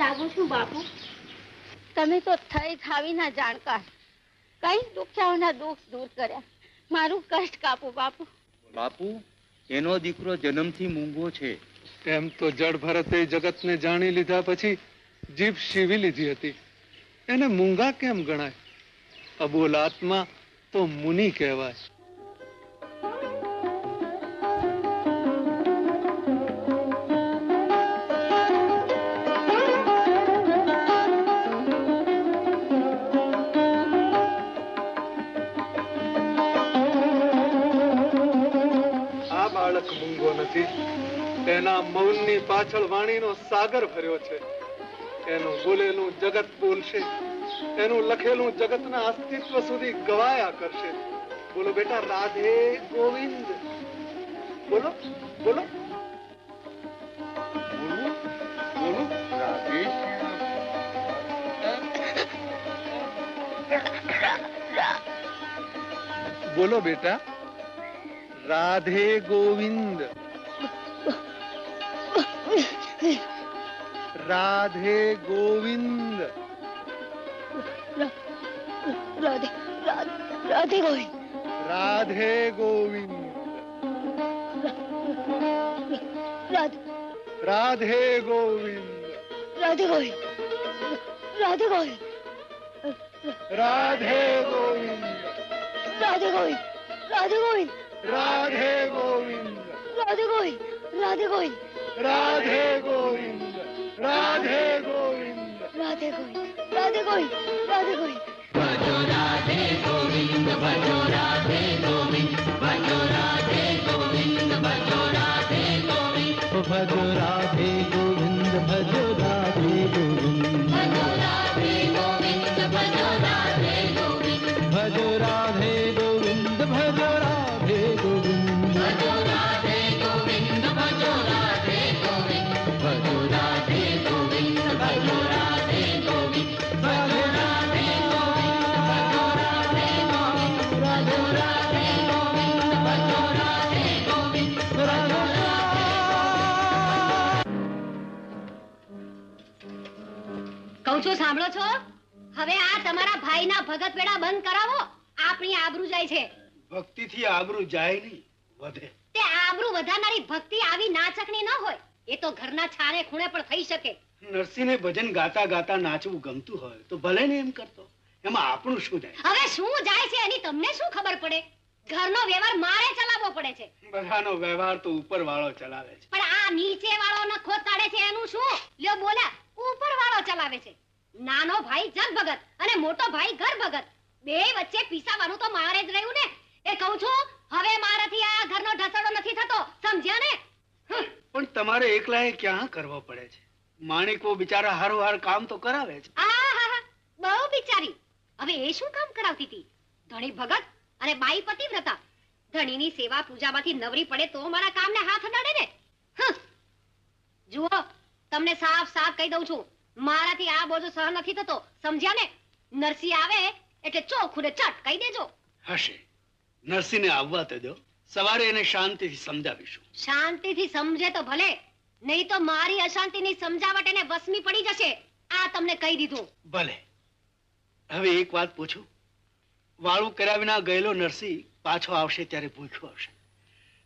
લાગુ છું બાપુ. તમે તો થઈ થાવીના જાણકાર. કઈ દુખ્યાઓના દુઃખ દૂર કર્યા. મારું કષ્ટ કાપો બાપુ. બાપુ, એનો દીકરો જન્મથી મૂંગો છે. એમ તો જડ ભરતે જગતને જાણી લીધા પછી જીભ સીવી લીધી હતી. એને મૂંગા કેમ ગણાય? અબોલ આત્મા તો મુનિ કહેવાય. મૂંગો નથી. તેના મૌનની પાછળ વાણીનો સાગર ભર્યો છે. એનું બોલેલું જગત બોલશે. એનું લખેલું જગતના અસ્તિત્વ સુધી ગવાયા કરશે. બોલો બેટા, રાધે ગોવિંદ. બોલો બોલો બોલો. રાધે બોલો બેટા, રાધે ગોવિંદ. રાધે ગોવિંદ. રાધે રાધે ગોવિંદ. રાધે ગોવિંદ. રાધે ગોવિંદ. રાધે ગોવિંદ. રાધે ગોવિંદ. રાધે ગોવિંદ. રાધે ગોવિંદ. રાધે ગોવિંદ. રાધે ગોવિંદ. રાધે ગોવિંદ. રાધે ગોવિંદ. રાધે ગોવિંદ. રાધે ગોવિંદ. રાધે ગોવિંદ. રાધે ગોવિંદ. રાધે ગોવિંદ. ભજો રાધે ગોવિંદ. ભજો રાધે ગોવિંદ. ભજો રાધે ગોવિંદ. ભજો રાધે ગોવિંદ. ભજો રાધે ગોવિંદ. ભજો રાધે ગોવિંદ. ભજો રાધે ગોવિંદ. ભજો રાધે ગોવિંદ. ભજો રાધે ગોવિંદ. ભજો રાધે ગોવિંદ. ભજો રાધે ગોવિંદ. ભજો રાધે ગોવિંદ. ભજો રાધે ગોવિંદ. ભજો રાધે ગોવિંદ. ભજો રાધે ગોવિંદ. ભજો રાધે ગોવિંદ. ભજો રાધે ગોવિંદ. ભજો રાધે ગોવિંદ. કહું છું, સાંભળો છો? હવે આ તમારા ભાઈના ભગત વેડા બંધ કરાવો. આપણી આબરૂ જાય છે. ભક્તિથી આબરૂ જાય નહીં, વધે. તે આબરૂ વધારનારી ભક્તિ આવી નાચકની ન હોય. એ તો ઘરના છાને ખૂણે પણ થઈ શકે. નરસિંહને ભજન ગાતા ગાતા નાચવું ગમતું હોય તો ભલે ને એમ કરતો. એમાં આપણું શું જાય? હવે શું જાય છે એની તમને શું ખબર પડે? ઘરનો વ્યવહાર મારે ચલાવવો પડે છે. બધાનો વ્યવહાર તો ઉપર વાળો ચલાવે છે. પણ આ નીચે વાળો નખો કાઢે છે એનું શું? લ્યો બોલ્યા, ઉપર વાળો ચલાવે છે. નાનો ભાઈ જગ ભગત અને મોટો ભાઈ ઘર ભગત. બે વચ્ચે પીસાવાનું તો મારે જ રહ્યું ને. એ કહું છું, હવે મારાથી આ ઘરનો ઢસડો નથી થતો, સમજ્યા ને? પણ તમારે એકલાએ ક્યાં કરવો પડે છે? માણિકો બિચારા હારું કામ તો કરાવે છે. આહાહા, બહુ બિચારી. હવે એ શું કામ કરાવતી હતી? ધણી ભગત અને બાઈ પતિવ્રતા. ધણીની સેવા પૂજામાંથી નવરી પડે તો મારા કામને હાથ અડાડે ને. જુઓ, તમને સાફ સાફ કહી દઉં છું, મારાથી આ બોજો સહન નથી થતો, સમજ્યા ને? નરસિંહ આવે એટલે ચોખ્ખું ને ચટ કહી દેજો. હશે, નરસિંહને આવવા તો દો. સવારે એને શાંતિથી સમજાવીશું. શાંતિથી સમજે તો ભલે, નહીં તો મારી અશાંતિની સમજાવટ એને વસમી પડી જશે. આ તમને કહી દીધું. ભલે. હવે એક વાત પૂછું. વાળું કર્યા વિના ગયેલો નરસિંહ પાછો આવશે ત્યારે ભૂખ્યો આવશે.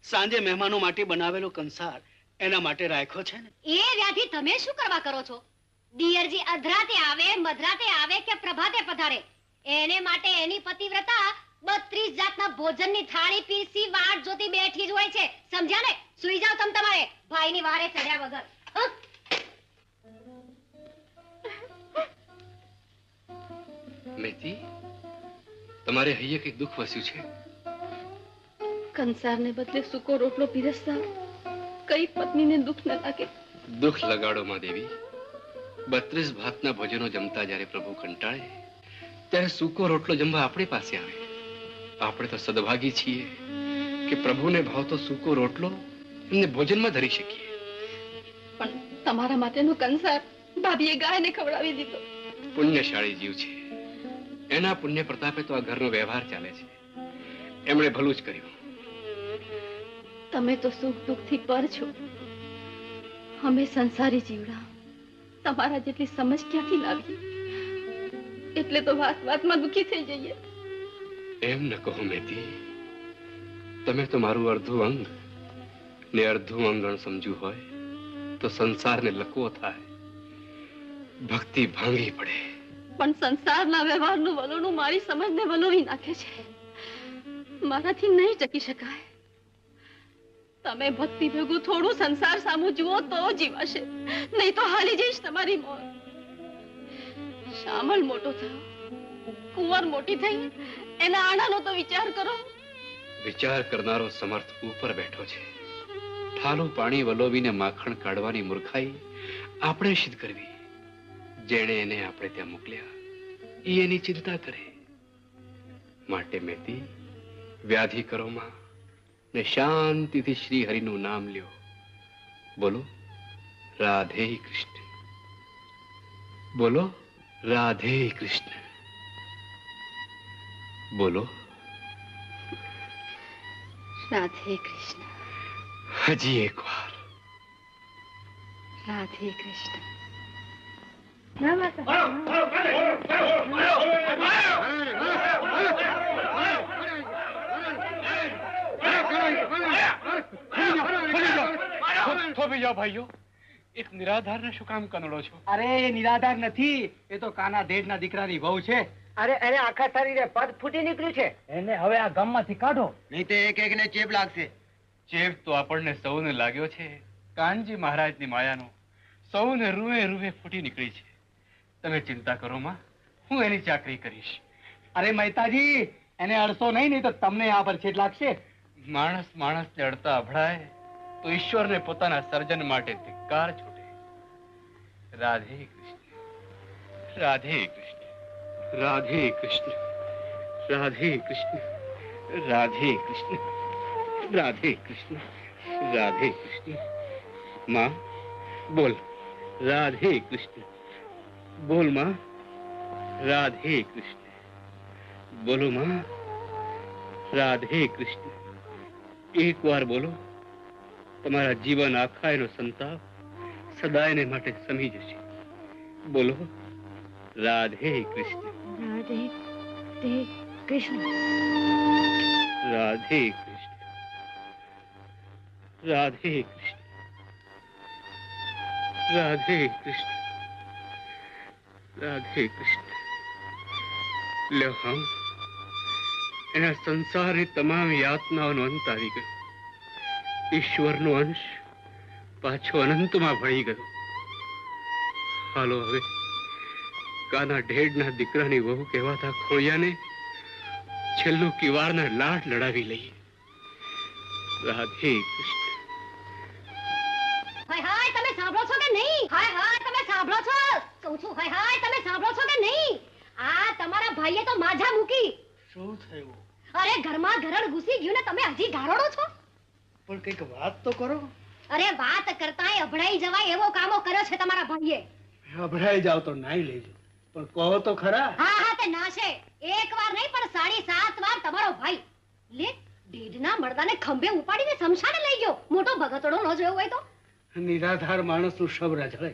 સાંજે મહેમાનો માટે બનાવેલો કંસાર એના માટે રાખ્યો છે ને? એ વ્યાધિ તમે શું કરવા કરો છો? દિયરજી અધરાતે આવે, મધરાતે આવે કે પ્રભાતે પધારે, એને માટે એની પતિવ્રતા 32 જાતના ભોજનની થાળી પીરસી વાટ જોતી બેઠી જ હોય છે, સમજ્યા ને? સુઈ જાવ તમ તમારે ભાઈની વારે ચડ્યા વગર. મેથી, તમારે હૈયે કઈક દુઃખ વસ્યું છે? કંસારને બદલે સૂકો રોટલો પીરસતા કઈ પત્નીને દુઃખ ન લાગે? દુઃખ લગાડો માં દેવી. 32 ભાતના ભોજનો જમતા જ્યારે પ્રભુ કંટાળે ત્યારે સૂકો રોટલો જમવા આપણી પાસે આવે. આપણે તો સદભાગી છીએ કે પ્રભુને ભાવતો સૂકો રોટલો એમને ભોજનમાં ધરી શકીએ. પણ તમારા માટેનો કંસાર ભાભીએ ગાયને ખવડાવી દીધો. પુણ્યશાળી જીવ છે, એના પુણ્ય પ્રતાપે તો આ ઘરનો વ્યવહાર ચાલે છે. એમણે ભલું જ કર્યું. તમે તો સુખ દુઃખથી પર છો, અમે સંસારી જીવડા. તમારા જેટલી સમજ ક્યાંથી લાવી? એટલે તો વાત વાતમાં દુખી થઈ જઈએ. એમ ન કહો મેતી. તમે તો મારું અડધું અંગ ને અડધું અંગણ સમજ્યું હોય તો સંસારને લકવો થાય, ભક્તિ ભાંગી પડે. પણ સંસારના વ્યવહારનું વલોણું મારી સમજને વલોવી નાખે છે. મારાથી નહીં ટકી શકાય. તમે ભક્તિ ભેગું થોડું સંસાર સામું જુઓ તો જીવાશે, નહીં તો હાલી જઈશ તમારી મોત. શામળ મોટો થયો, કુંવર મોટી થઈ, એના આણાનો તો વિચાર કરો. વિચાર કરનારો સમર્થ ઉપર બેઠો છે. ઠાલું પાણી વલોવીને માખણ કાઢવાની મૂર્ખાઈ આપણે સિદ્ધ કરવી. જેણે એને આપણે ત્યાં મોકલ્યા એ એની ચિંતા કરે. માટે મેતી વ્યાધિ કરો માં ને શાંતિથી શ્રી હરિનું નામ લ્યો. બોલો રાધે કૃષ્ણ, બોલો રાધે કૃષ્ણ, બોલો રાધે કૃષ્ણ. હજી એક વાર રાધે કૃષ્ણ. થોભી જાઓ ભાઈઓ. એક નિરાધારને શું કામ કનડો છો? અરે એ નિરાધાર નથી, એ તો કાના દેઢના દીકરાની વહુ છે. અરે એને આખા શરીરે પદ ફૂટી નીકળ્યું છે. એને હવે આ ગામમાંથી કાઢો, નહીં તો એક એકને ચેપ લાગશે. ચેપ તો આપણને સૌને લાગ્યો છે. કાનજી મહારાજની માયાનો સૌને રૂએ રૂએ ફૂટી નીકળી છે. તમે ચિંતા કરો માં, હું એની ચાકરી કરીશ. અરે મહેતાજી એને અડશો નહીં તો તમને આ પર છેટ લાગશે. માણસ માણસને અડતા અભડાય તો ઈશ્વરને પોતાના સર્જન માટે ધિક્કાર છૂટે. રાધે કૃષ્ણ, રાધે કૃષ્ણ, રાધે કૃષ્ણ, રાધે કૃષ્ણ, રાધે કૃષ્ણ, રાધે કૃષ્ણ, રાધે કૃષ્ણ. માં બોલ રાધે કૃષ્ણ, બોલ માં રાધે કૃષ્ણ, બોલો માં રાધે કૃષ્ણ. એક વાર બોલો, તમારા જીવન આખા એનો સંતાપ સદાયને માટે સમી જશે. બોલો રાધે કૃષ્ણ, રાધે કૃષ્ણ. રાધે કૃષ્ણ, રાધે કૃષ્ણ, રાધે કૃષ્ણ, રાધે કૃષ્ણ. લ્યો હમ એના સંસારની તમામ યાતનાઓનો અંત આવી ગયો. ઈશ્વરનો અંશ પાછો અનંતમાં ભળી ગયો. હાલો હવે કાના ઢેડના દીકરાની વહુ કહેવાતા ખોળિયાને છેલ્લું કિવારના લાડ લડાવી લઈએ. રાધે કૃષ્ણ. હાય હાય તમે સાંભળો છો કે નહીં? હાય હાય તમે સાંભળો છો? કહું છું હાય હાય તમે સાંભળો છો કે નહીં? આ તમારા ભાઈએ તો માજા મૂકી. શું થયું? અરે ઘરમાં ઘરડ ઘૂસી ગયું ને તમે હજી ઢારોડો છો? પણ કઈક વાત તો કરો. અરે વાત કરતાંય અભડાઈ જવાય એવો કામો કર્યો છે તમારા ભાઈએ. અભડાઈ જાવ તો નાઈ લેજો, પણ કહો તો ખરા. હા હા તે નાશે. એક વાર નહીં પણ 7.5 વાર તમારો ભાઈ લે ઢીઢના મરદાને ખંભે ઉપાડીને શમશાને લઈ ગયો. મોટો ભગતડો ન જોયો હોય તો. નિરાધાર માણસનું શબ્દ જળે,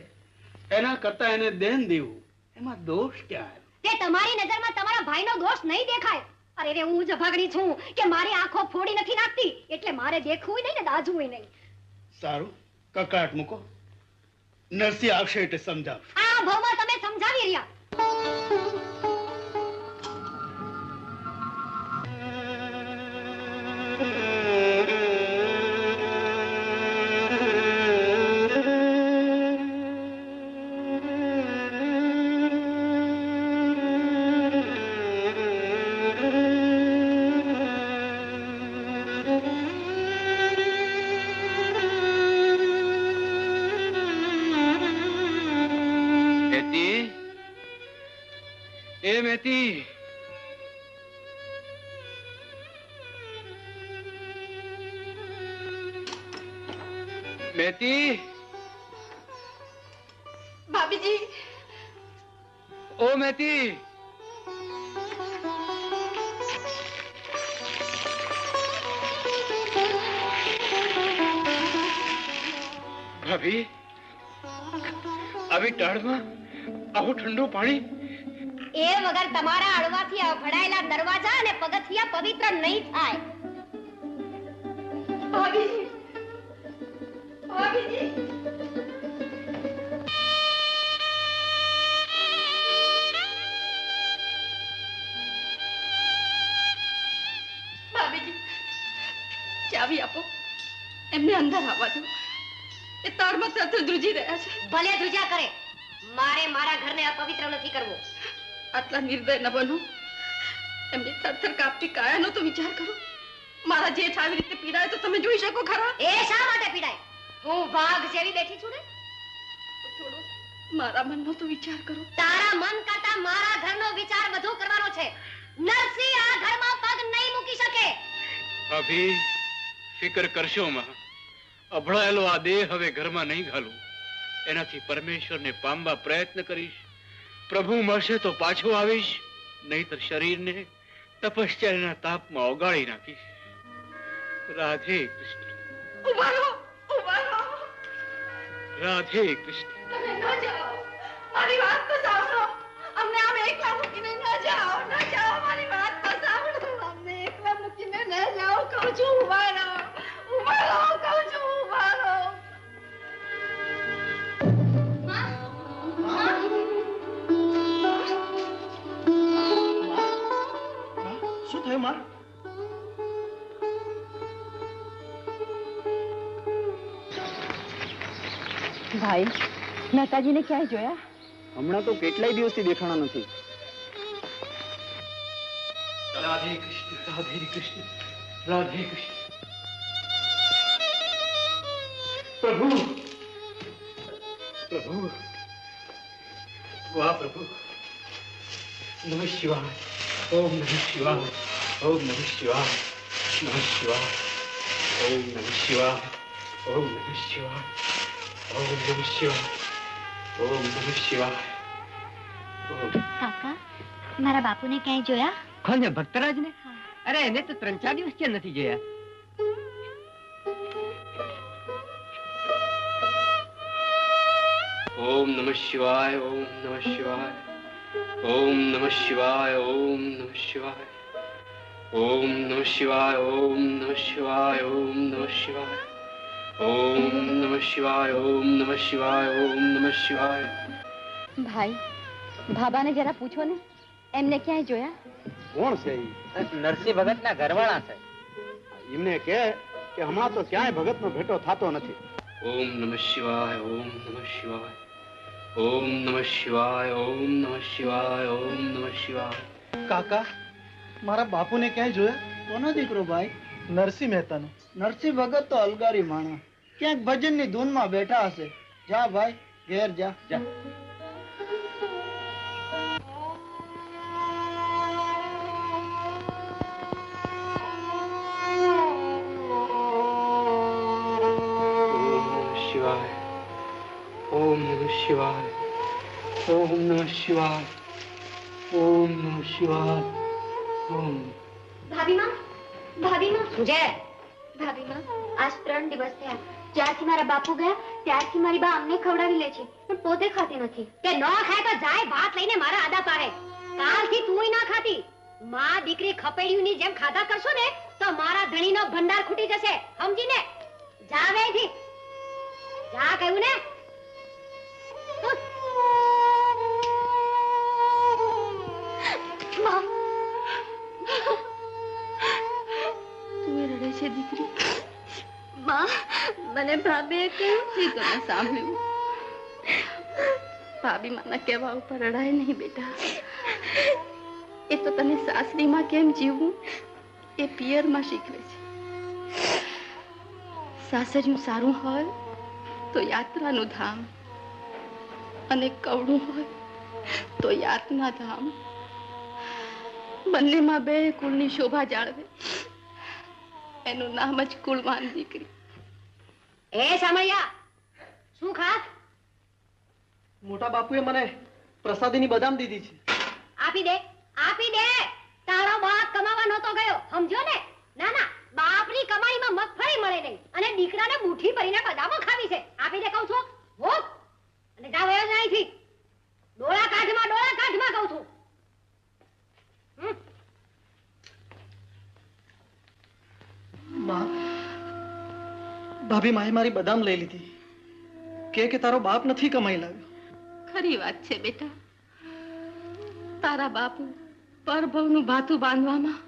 એના કરતા એને દેન દેવું એમાં દોષ ક્યાં? તે તમારી નજરમાં તમારા ભાઈનો દોષ નહીં દેખાય. અરે રે હું જભાગડી છું કે મારી આંખો ફોડી નથી નાખતી એટલે મારે દેખવું નહીં ને દાજવું નહીં. સારું, કકડાટ મૂકો. નરસિંહ આવશે એટલે સમજાવ. આ ભાવમાં તમે સમજાવી રહ્યા. મેતી મેતી ભાભીજી, ઓ મેતી ભાભી આવી ટાળમાં આવું ઠંડુ પાણી? એ વગર તમારા અળવાથી ભડાયેલા દરવાજા અને પગથિયા પવિત્ર નહીં થાય. ભાભીજી, ભાભીજી. ભાભીજી, ચાવી આપો, એમને અંદર આવવા દો. એ તારમાં તરત ધ્રુજી રહ્યા છે. ભલે ધ્રુજા કરે, મારે મારા ઘરને અપવિત્ર નથી કરવો. આટલા નિર્દય ન બનો. એમની થરથર કાપતી કાયાનો તો વિચાર કરો. મારા જેઠ આવી રીતે પીડાય તો તમે જોઈ શકો ખરા? એ શા માટે પીડાય? હું વાઘ જેવી બેઠી છું ને. થોડો મારા મનનો તો વિચાર કરો. તારા મન કરતા મારા ઘરનો વિચાર વધુ કરવાનો છે. નરસિંહ આ ઘરમાં પગ નહીં મૂકી શકે. ભાભી, ફિકર કરશો માં. અભળાયેલો આ દેહ હવે ઘરમાં નહીં ઘાલું. એનાથી પરમેશ્વરને પામવા પ્રયત્ન કરીશ. પ્રભુ મળશે તો પાછો આવીશ, નહીતર શરીરને તપશ્ચર્યાના તાપમાં ઓગાળી નાખીશ. રાધે કૃષ્ણ. ઉભા રહો, ઉભા રહો. રાધે કૃષ્ણ. તમે ન જાઓ. મારી વાત તો સાંભળો. અમને આમ એકલા મૂકીને ન જાઓ, ન જાઓ. મારી વાત તો સાંભળો. અમને એકલા મૂકીને ન જાઓ. કહું છું ઉભા રહો, ઉભા રહો. કહું છું ઉભા રહો. શું થયું માં? ભાઈ, નાતાજીને ક્યાંય જોયા? હમણાં તો કેટલાય દિવસથી દેખાણા નથી. રાધે કૃષ્ણ, રાધે કૃષ્ણ, રાધે કૃષ્ણ. પ્રભુ, પ્રભુ, વાહ પ્રભુ. નમઃ શિવાય. ઓમ નમઃ શિવાય. ઓમ નમઃ શિવાય. નમઃ શિવાય. ઓમ નમઃ શિવાય. ઓમ નમઃ શિવાય. ઓમ નમઃ શિવાય. ઓમ નમઃ શિવાય. કાકા, મારા બાપુને ક્યાંય જોયા? કોને? ભક્તરાજ ને? અરે એને તો 3-4 દિવસ ક્યાં નથી જોયા. ઓમ નમઃ શિવાય. ઓમ નમઃ શિવાય. ઓમ નમઃ શિવાય. ઓમ નમઃ શિવાય. ઓમ નમઃ શિવાય. ઓમ નમઃ શિવાય. ઓમ નમઃ શિવાય. ઓમ નમઃ શિવાય. ઓમ નમઃ શિવાય. ઓમ નમઃ શિવાય. ભાઈ, ભાભાને જરા પૂછો ને, એમને ક્યાંય જોયા? કોણ છે ઈ? નરસિંહ ભગત ના ઘરવાળા છે. એમને કે હમણાં તો ક્યાંય ભગતનો ભેટો થતો નથી. ઓમ નમઃ શિવાય. ઓમ નમઃ શિવાય. ઓમ નમઃ શિવાય. ઓમ નમઃ શિવાય. ઓમ નમઃ શિવાય. કાકા, મારા બાપુને ક્યાંય જોયા? કોનો દીકરો ભાઈ? નરસિંહ મહેતાનો. નરસિંહ ભગત તો અલગારી માણસ, ક્યાંક ભજનની ધૂનમાં બેઠા હશે. જા ભાઈ, ઘેર જા. જા. ઓમ નમઃ શિવાય. ઓમ નમઃ શિવાય. ઓમ નમઃ શિવાય. ઓમ. ભાભીમાં, ભાભીમાં, શું છે? ભાભીમાં, આજ 3 દિવસ થયા. જ્યારથી મારા બાપુ ગયા ત્યારથી મારી બા અમને ખવડાવી લે છે, પણ પોતે ખાતી નથી. તે ન ખાય તો જાય ભાત લઈને મારા આદા પાડે. કાલથી તુંય ના ખાતી. માં દીકરી ખપેડીની જેમ ખાધા કરશો ને તો મારા ધણીનો ભંડાર ખૂટી જશે. સમજીને? જા વેથી. જા કહ્યું ને. તું રડે છે દીકરી? માં, મને ભાભીએ કહ્યું છે તો મેં સાંભળ્યું. ભાભી માના કહેવા ઉપર રડાય નહીં બેટા. એ તો તને સાસરીમાં કેમ જીવવું એ પિયરમાં શીખવે છે. સાસરિયું સારું હોય તો યાત્રાનું ધામ, અને કવડું હોય તો યાતના ધામ. બંનેમાં બે કુળની શોભા જાળવે. એનું નામ જ કુળવાન દીકરી. એ સામળિયા, શું ખાસ? મોટા બાપુએ મને પ્રસાદીની બદામ દીધી છે. આપી દે, આપી દે. તારો બાપ કમાવા નહોતો ગયો, સમજ્યો ને? ના ના, બાપની કમાણીમાં મગફળી મળે નહીં અને દીકરાને મુઠ્ઠી ભરીને બદામો ખાવી છે. આપી દે કહું છું. હો, અને જાવ એ નહીં. ભાભી મારી બદામ લઈ લીધી કે તારો બાપ નથી કમાઈ લાવ્યો. ખરી વાત છે બેટા. તારા બાપુ પરભવનું ભાથું બાંધવામાં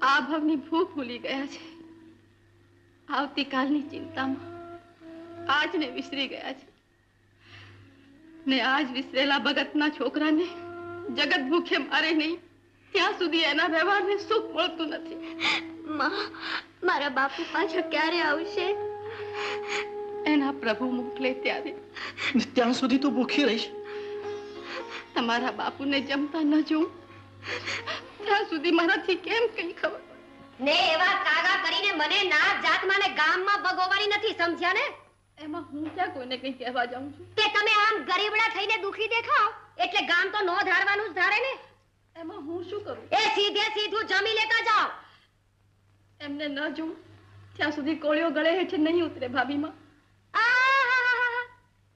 આ ભવની ભૂખ ભૂલી ગયા છે. આવતીકાલની ચિંતામાં આજને વિસરી ગયા છે ને આજ વિસરેલા ભગતના છોકરાને જગત ભૂખે મારે નહીં ત્યાં સુધી એના વ્યવહારને સુખ મળતું નથી. મારા બાપુ પાછા ક્યારે આવશે? એના પ્રભુ મોકલે ત્યારે. ત્યાં સુધી તું ભૂખી રહીશ? તમારા બાપુને જમતા ન જોઉં ત્યાં સુધી મારાથી કેમ કઈ ખબર ને એવા કાગા કરીને મને ના જાતમાં ને ગામમાં ભગોવાની નથી, સમજ્યા ને? એમાં હું ક્યાં કોઈને કઈ કહેવા જાઉં છું? તે તમે આમ ગરીબડા થઈને દુખી દેખાવ એટલે ગામ તો નો ધારવાનું જ ધારે ને. એમાં હું શું કરું? એ સીધે સીધું જમી લેતા જાઓ. એમને ન જોઉં ત્યાં સુધી કોળીઓ ગળે હેઠે નહીં ઉતરે ભાભીમાં.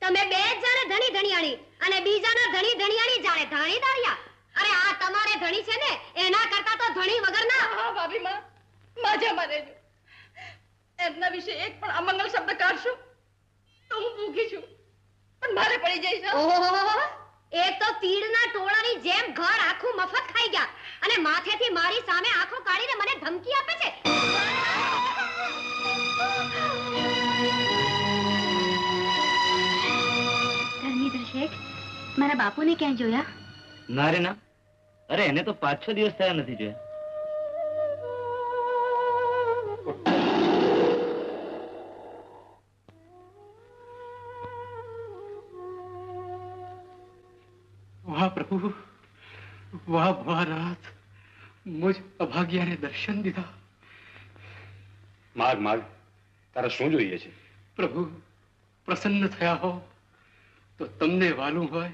તમે બે જ જાણે ધણી ધણિયાણી અને બીજાના ધણી ધણિયાણી જાણે ધાણી દારિયા. અરે આ તમારે ધણી છે ને એના કરતા તો ધણી વગરના. હા ભાભીમાં માજામાં રહેજો. એમના વિશે એક પણ અમંગલ શબ્દ કાઢશો તો હું ભૂખી છું પણ મારે પડી જઈશ. ઓહો, એક તો તીડના ટોળાની જેમ ઘર આખું મફત ખાઈ ગયા અને માથેથી મારી સામે આંખો કાઢીને મને ધમકી આપે છે. ધર્મેન્દ્ર શેઠ, મારા બાપુને ક્યાં જોયા? ના રે ના. અરે એને તો 5-6 દિવસ થયા નથી જોયા. વાહ પ્રભુ, વાહ ભોળાનાથ, મુજ અભાગ્યાને દર્શન દીધા. માગ માગ, તારે શું જોઈએ છે? પ્રભુ પ્રસન્ન થયા હો તો તમને વાલું હોય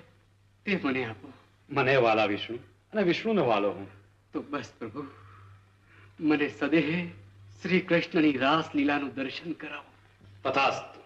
તે મને આપો. મને વાલા વિષ્ણુ અને વિષ્ણુને વાલો હું. તો બસ પ્રભુ, મને સદેહે શ્રી કૃષ્ણની રાસ લીલાનું દર્શન કરાવો. તથાસ્તુ.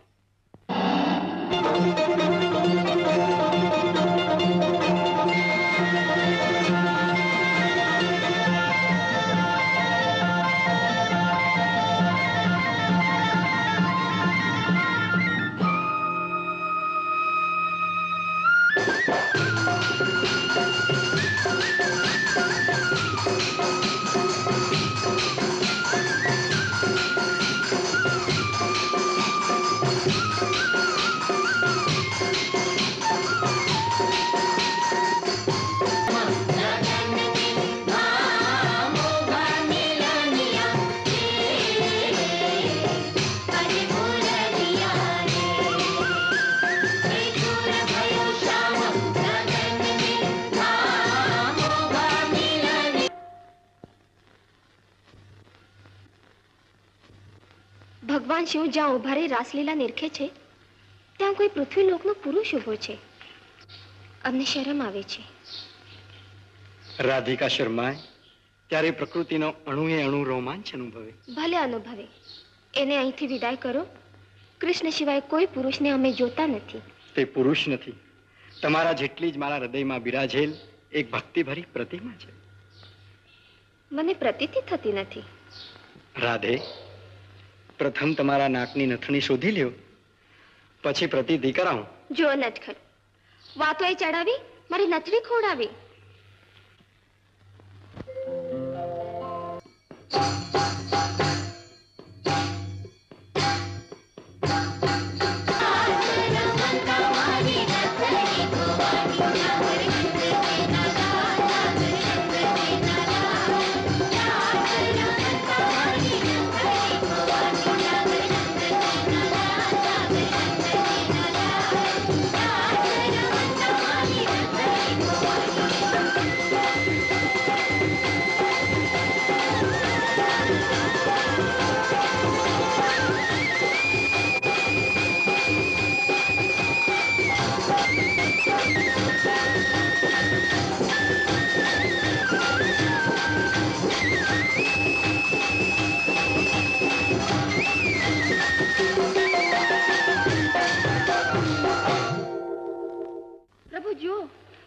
ભગવાન શિવ જ્યાં ઉભા રહી રાસલીલા નિરખે છે ત્યાં કોઈ પૃથ્વી લોકનો પુરુષ ઉભો છે. અમને શરમ આવે છે. રાધિકા શર્માય ત્યારે પ્રકૃતિનો અણુએ અણુ રોમાંચ અનુભવે. ભલે અનુભવે. એને અહીંથી વિદાય કરો. કૃષ્ણ સિવાય કોઈ પુરુષને અમે જોતા નથી. તે પુરુષ નથી, તમારા જેટલી જ મારા હૃદયમાં બિરાજેલ એક ભક્તિભરી પ્રતિમા છે. મને પ્રતીતિ થતી નથી. રાધે, પ્રથમ તમારા નાકની નથણી શોધી લ્યો, પછી પ્રતીતિ કરાવું. જો નટખટ, વાતો એ ચડાવી મારી નથણી ખોડાવી.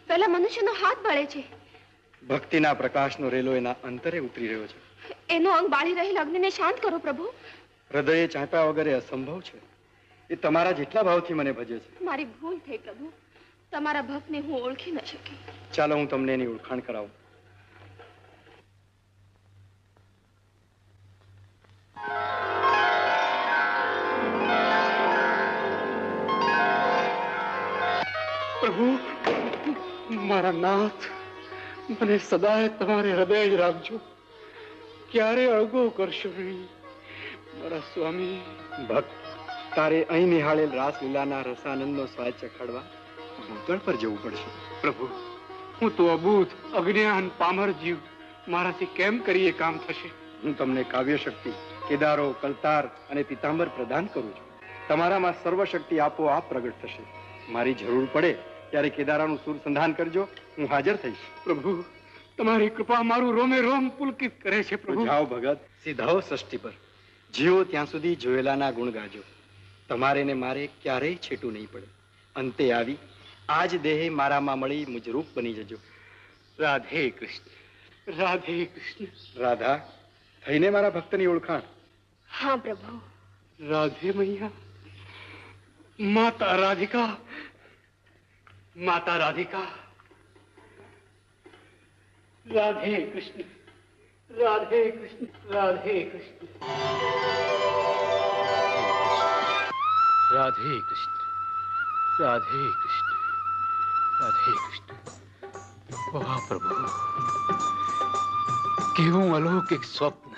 પેલા મનુષ્યનો હાથ બળે છે. ભક્તિના પ્રકાશનો રેલો એના અંતરે ઉતરી રહ્યો છે. એનો અંગ બાળી રહેલ અગ્નિને શાંત કરો પ્રભુ. હૃદયે ચાંપ્યા વગર અસંભવ છે. એ તમારા જેટલા ભાવથી મને ભજે છે. મારી ભૂલ થઈ પ્રભુ. તમારા ભક્તને હું ઓળખી ન શકી. ચાલો હું તમને એની ઓળખાણ કરાવું. પ્રભુ, મારા નાથ, મને સદાય તમારે હૃદય જ રાખજો, ક્યારે અળગો કરશો નહીં. મારા સ્વામી. ભક્ત, તારે અહીં નિહાળેલ રાસલીલાના રસાનંદનો સ્વાદ ચખાડવા ભૂતળ પર જવું પડશે. પ્રભુ, હું તો અબૂધ અજ્ઞાન પામર જીવ, મારાથી કેમ કરીએ કામ થશે? હું તમને કાવ્ય શક્તિ, કેદારો, કલતાર અને પિતાંબર પ્રદાન કરું છું. તમારામાં સર્વશક્તિ આપોઆપ પ્રગટ થશે. મારી જરૂર પડે ત્યારે કેદારાનું સુર સંધાન કરજો, હું હાજર થઈશ. પ્રભુ, તમારી કૃપા મારું રોમે રોમ પુલકિત કરે છે. પ્રભુ જાઓ ભગત, સીધાઓ સૃષ્ટિ પર. જીવો ત્યાં સુધી જોયેલાના ગુણ ગાજો. તમારે ને મારે ક્યારેય છેટું નહીં પડે. અંતે આવી આજ દેહે મારામાં મળી મુજરૂપ બની જજો. રાધે કૃષ્ણ, રાધે કૃષ્ણ. રાધા, થઈને મારા ભક્તની ઓળખાણ. હા પ્રભુ. રાધે મૈયા. માતા રાધિકા, માતા રાધિકા. રાધે કૃષ્ણ, રાધે કૃષ્ણ, રાધે કૃષ્ણ. રાધે કૃષ્ણ, રાધે કૃષ્ણ, રાધે કૃષ્ણ. વાહ પ્રભુ, કેવું અલૌકિક સ્વપ્ન.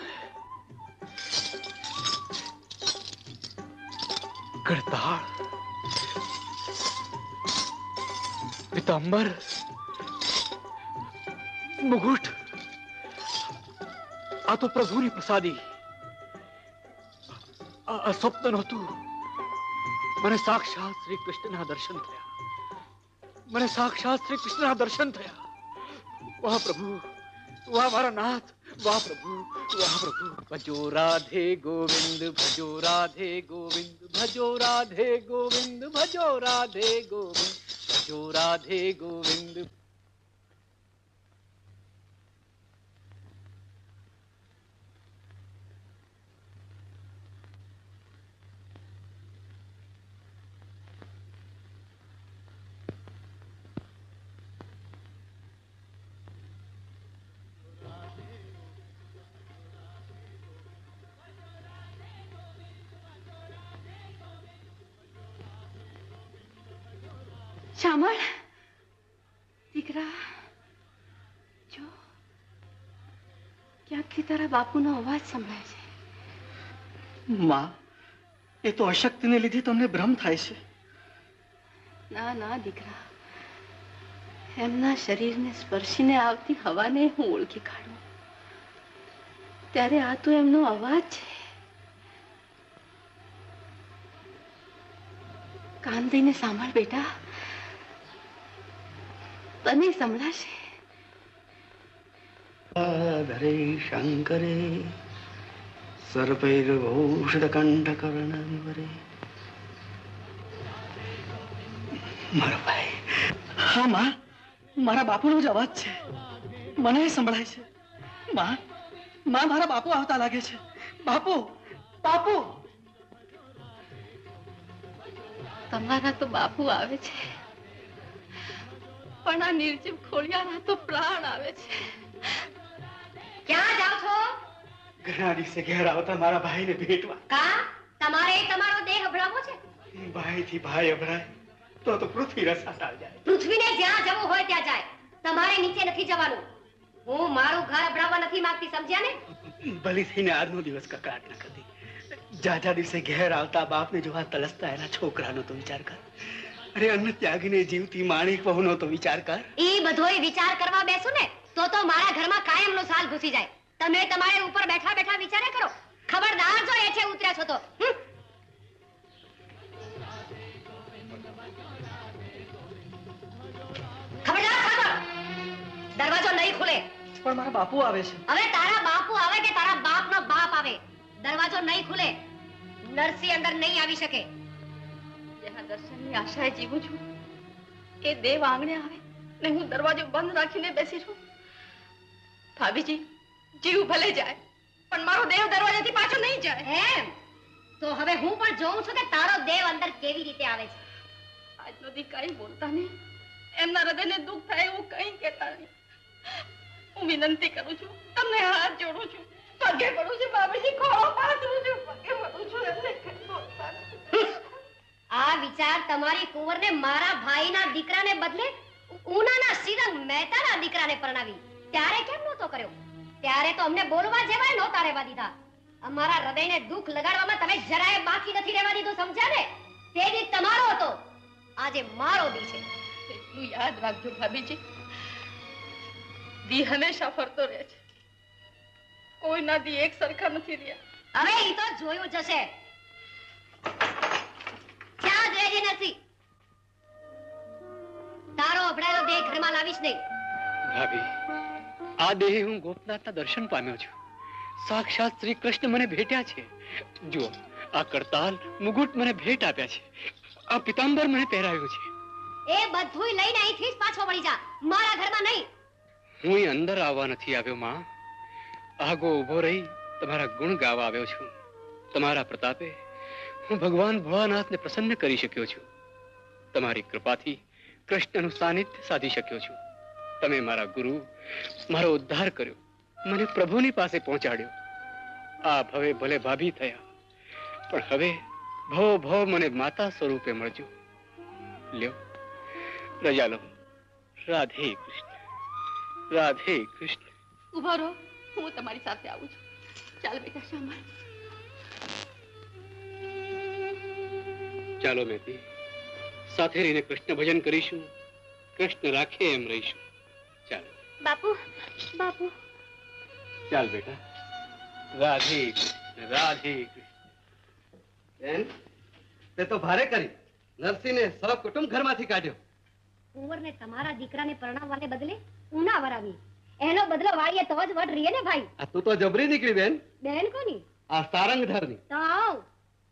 કરતાળ, પિતાંબર, મુગુટ, આ તો પ્રભુની પ્રસાદી. આ સ્વપ્ન નહોતું. મને સાક્ષાત શ્રી કૃષ્ણના દર્શન થયા. મને સાક્ષાત શ્રી કૃષ્ણના દર્શન થયા. વાહ પ્રભુ, વાહ મારા નાથ, વાહ પ્રભુ, વાહ પ્રભુ. ભજો રાધે ગોવિંદ, ભજો રાધે ગોવિંદ, ભજો રાધે ગોવિંદ, ભજો રાધે ગોવિંદ, ભજો રાધે ગોવિંદ. શ્યામળ, દીકરા, જો ક્યાંકથી તારા બાપુનો અવાજ સંભળાય છે. માં, એ તો અશક્તિને લીધે તમને ભ્રમ થાય છે. ના ના દીકરા, એમના શરીરને સ્પર્શીને આવતી હવાને હું ઓળખી કાઢું. ત્યારે આ તો એમનો અવાજ છે. કાન દઈને સાંભળ બેટા, તને સંભળાશે. ધરે શંકરે સર્વૈર્ભૂષિત કંઠકર્ણ વિવરે. મારો ભાઈ. હા માં, મારા બાપુનો જ અવાજ છે. મને સંભળાય છે. માં, મારા બાપુ આવતા લાગે છે. બાપુ, બાપુ. તમારા તો બાપુ આવે છે, પણ આ નિર્જીવ ખોડિયાના તો પ્રાણ આવે છે. ક્યાં જાઓ છો? ઘણા દિવસે ઘેર આવતા મારા ભાઈને ભેટવા. કા તમારે તમારો દેહ અભડાવો છે? ભાઈ થી ભાઈ અભડાય તો પૃથ્વી રસાતા જાય. પૃથ્વીને જ્યાં જવું હોય ત્યાં જાય, તમારે નીચે નથી જવાનું. હું મારું ઘર અભડાવવા નથી માંગતી, સમજ્યા ને? ભલી થઈને આજનો દિવસ કકડાટ ન કરતી. જાજા દિવસે ઘેર આવતા બાપને જોવા તલસતા એના છોકરાનો તો વિચાર કર. અરે અન્ન ત્યાગીને જીવતી માણિક વહુનો તો વિચાર કર. એ બધોય વિચાર કરવા બેસું ને તો મારા ઘરમાં કાયમનો સાલ ઘૂસી જાય. તમે તમારે ઉપર બેઠા બેઠા વિચારે કરો. ખબરદાર જો એઠે ઉતર્યા છો તો. ખબરદાર સાંભળ, દરવાજો નહીં ખુલે. પણ મારા બાપુ આવે છે. હવે તારા બાપુ આવે કે તારા બાપનો બાપ આવે, દરવાજો નહીં ખુલે. નરસિંહ અંદર નહીં આવી શકે. જેના દર્શનની આશાએ જીવું છું, એ દેવ આંગણે આવે ને હું દરવાજો બંધ રાખીને બેસી છું. ભાભીજી, જીવ ભલે જાય પણ મારો દેવ દરવાજાથી પાછો નહીં જાય. એમ તો હવે હું પણ જોઉં છું કે તારો દેવ અંદર કેવી રીતે આવે છે. આજનો દી કઈ બોલતા નહીં, એમના હૃદયને દુઃખ થાય એવું કઈ કહેતા નહીં. હું વિનંતી કરું છું, તમને હાથ જોડું છું, પગે પડું છું, બાબાજી ખોળો પાથરું છું, પગે પડું છું, એમને કઈ બોલતા નહીં. આ વિચાર તમારી કુંવરને મારા ભાઈના દીકરાને બદલે ઉનાના શ્રીરંગ મહેતાના દીકરાને પરણાવી ત્યારે કેમ નહોતો કર્યો? ત્યારે તો અમને બોલવા જેવાય નહોતા રહેવા દીધા. અમારા હૃદયને દુઃખ લગાડવામાં તમે જરાય બાકી નથી રહેવા દીધું, સમજ્યા ને? તે દી તમારો હતો, આજે મારો દી છે. એટલું યાદ રાખજો ભાભીજી, દી હંમેશા ફરતો રહે છે, કોઈના દી એક સરખા નથી રહ્યા. હવે ઈ તો જોયું જશે. ક્યાં જ રહેજે નથી, તારો અભડાયેલો દેહ ઘરમાં લાવીશ નહીં. ભાભી, આ દેહ હું ગોપનાથના દર્શન પામ્યો છું. સાક્ષાત શ્રી કૃષ્ણ મને ભેટ્યા છે. જુઓ, આ કરતાલ મુગુટ મને ભેટ આપ્યા છે, આ પિતાંબર મને પહેરાવ્યું છે. એ બધુંય લઈને અહીંથી જ પાછો વળી જા, મારા ઘરમાં નહીં. હું અહીં અંદર આવવા નથી આવ્યો માં. આગો ઉભો રહી તમારા ગુણ ગાવા આવ્યો છું. તમારા પ્રતાપે હું ભગવાન ભોળાનાથને પ્રસન્ન કરી શક્યો છું. તમારી કૃપાથી કૃષ્ણનું સાનિધ્ય સાધી શક્યો છું. તમે મારા ગુરુ, મારો ઉદ્ધાર કર્યો, મને પ્રભુની પાસે પહોંચાડ્યો. આ ભવે ભલે ભાભી થયા, પણ હવે ભવ ભવ મને માતા સ્વરૂપે મળજો. લ્યો, રજા લો. રાધે કૃષ્ણ, રાધે કૃષ્ણ. ઉભા રહો, હું તમારી સાથે આવું છું. ચાલ બેટા શ્યામા. ચાલો મેથી, સાથે રહીને કૃષ્ણ ભજન કરીશું, કૃષ્ણ રાખે એમ રહીશું. ચાલો બાપુ, બાપુ. ચાલ બેટા. રાધે કૃષ્ણ, રાધે કૃષ્ણ. તે તો ભારે કરી. નરસિંહને સહકુટુંબ ઘરમાંથી કાઢ્યો. કુંવરને તમારા દીકરાને પરણાવવાને બદલે ઉના વરાવી. એનો બદલો વાળીએ તો જ વટ રીએ ને ભાઈ. આ તું તો જબરી નીકળી બેન. બહેન કોની? આ સારંગધરની. તો આવ,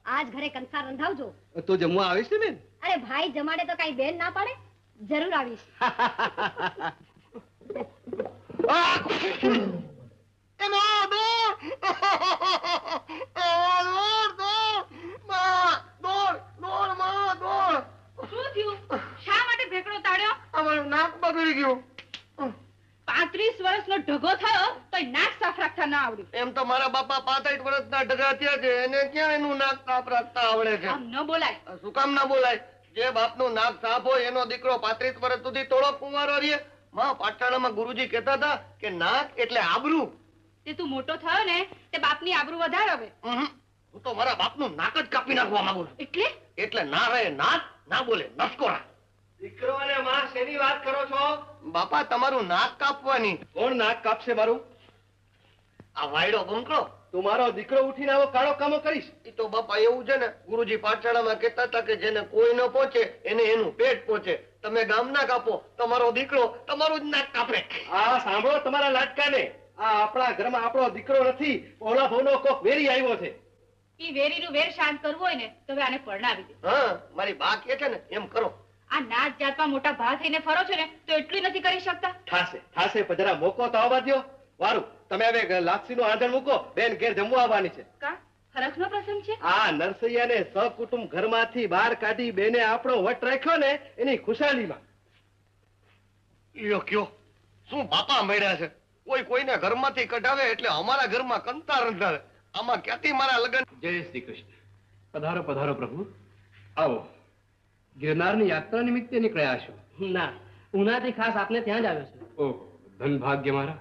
આજ ઘરે કંસાર રંધાવજો. તું જમવા આવીશ ને બેન? અરે ભાઈ જમાડે તો કઈ બેન ના પાડે? જરૂર આવીશ. શું થયું? શા માટે ભેકડો તાડ્યો? અમારું નાક બગડી ગયું. 35 વર્ષનો ઢગો થયો તો નાક સાફ રાખતા ના આવડ્યું. એમ તો મારા બાપા 65 વર્ષના ઢગા થયા છે, એને ક્યાં એનું નાક સાફ રાખતા આવડે છે? આમ ન બોલાય. શું કામ ના બોલાય? જે બાપનું નાક સાફ હોય એનો દીકરો 35 વર્ષ સુધી થોડો કુંવારો રહે? માં પાઠશાળામાં ગુરુજી કહેતા હતા કે નાક એટલે આબરૂ. તે તું મોટો થયો ને તે બાપની આબરૂ વધાર હવે. હું તો મારા બાપનું નાક જ કાપી નાખવા માંગુ છું. એટલે ના રહે નાક, ના બોલે નસકોરા. દીકરો અને માં શેની વાત કરો છો? બાપા તમારું નાક કાપવાની. કોણ નાક કાપશે મારું? આ વાયડો બંકડો. તું મારો દીકરો ઉઠીને આવો કાળો કામો કરીશ? એ તો બાપા એવું છે ને, ગુરુજી પાઠશાળામાં કહેતા હતા કે જેને કોઈ ન પહોંચે એને એનું પેટ પહોંચે. તમે ગામ ના કાપો, તમારો દીકરો તમારું જ નાક કાપે. આ સાંભળો તમારા લાડકાને. આ આપણા ઘરમાં આપણો દીકરો નથી, ઓલા ભવનો કોક વેરી આવ્યો છે. ઈ વેરીનું વેર શાંત કરવું હોય ને તો હવે આને પરણાવી દે. હા, મારી બા કહે છે ને એમ કરો. આ નાત જાતમાં મોટા ભા થઈને ફરો છો ને તો એટલું નથી કરી શકતા. થાશે થાશે, પણ જરા મોકો તો આવવા દ્યો. વારું, તમે હવે લાપસીનું આંધણ મૂકો, બેન ઘેર જમવા આવવાની છે. કા હરખનો પ્રસંગ છે? આ નરસૈયાને સહકુટુંબ ઘરમાંથી બહાર કાઢી બેને આપણો વટ રાખ્યો ને એની ખુશાલીમાં. લ્યો કયો, શું બાપા મળ્યા છે? કોઈ કોઈને ઘરમાંથી કઢાવે એટલે અમારા ઘરમાં કંતાર રંધાવે. આમાં ક્યાંથી મારા લગ્ન? જય શ્રી કૃષ્ણ. પધારો પધારો પ્રભુ, આવો. ગિરનારની યાત્રા નિમિત્તે નીકળ્યા છો? ના, ઉનાથી ખાસ આપને ત્યાં જ આવ્યો છું. ઓહ, ધન ભાગ્ય મારા.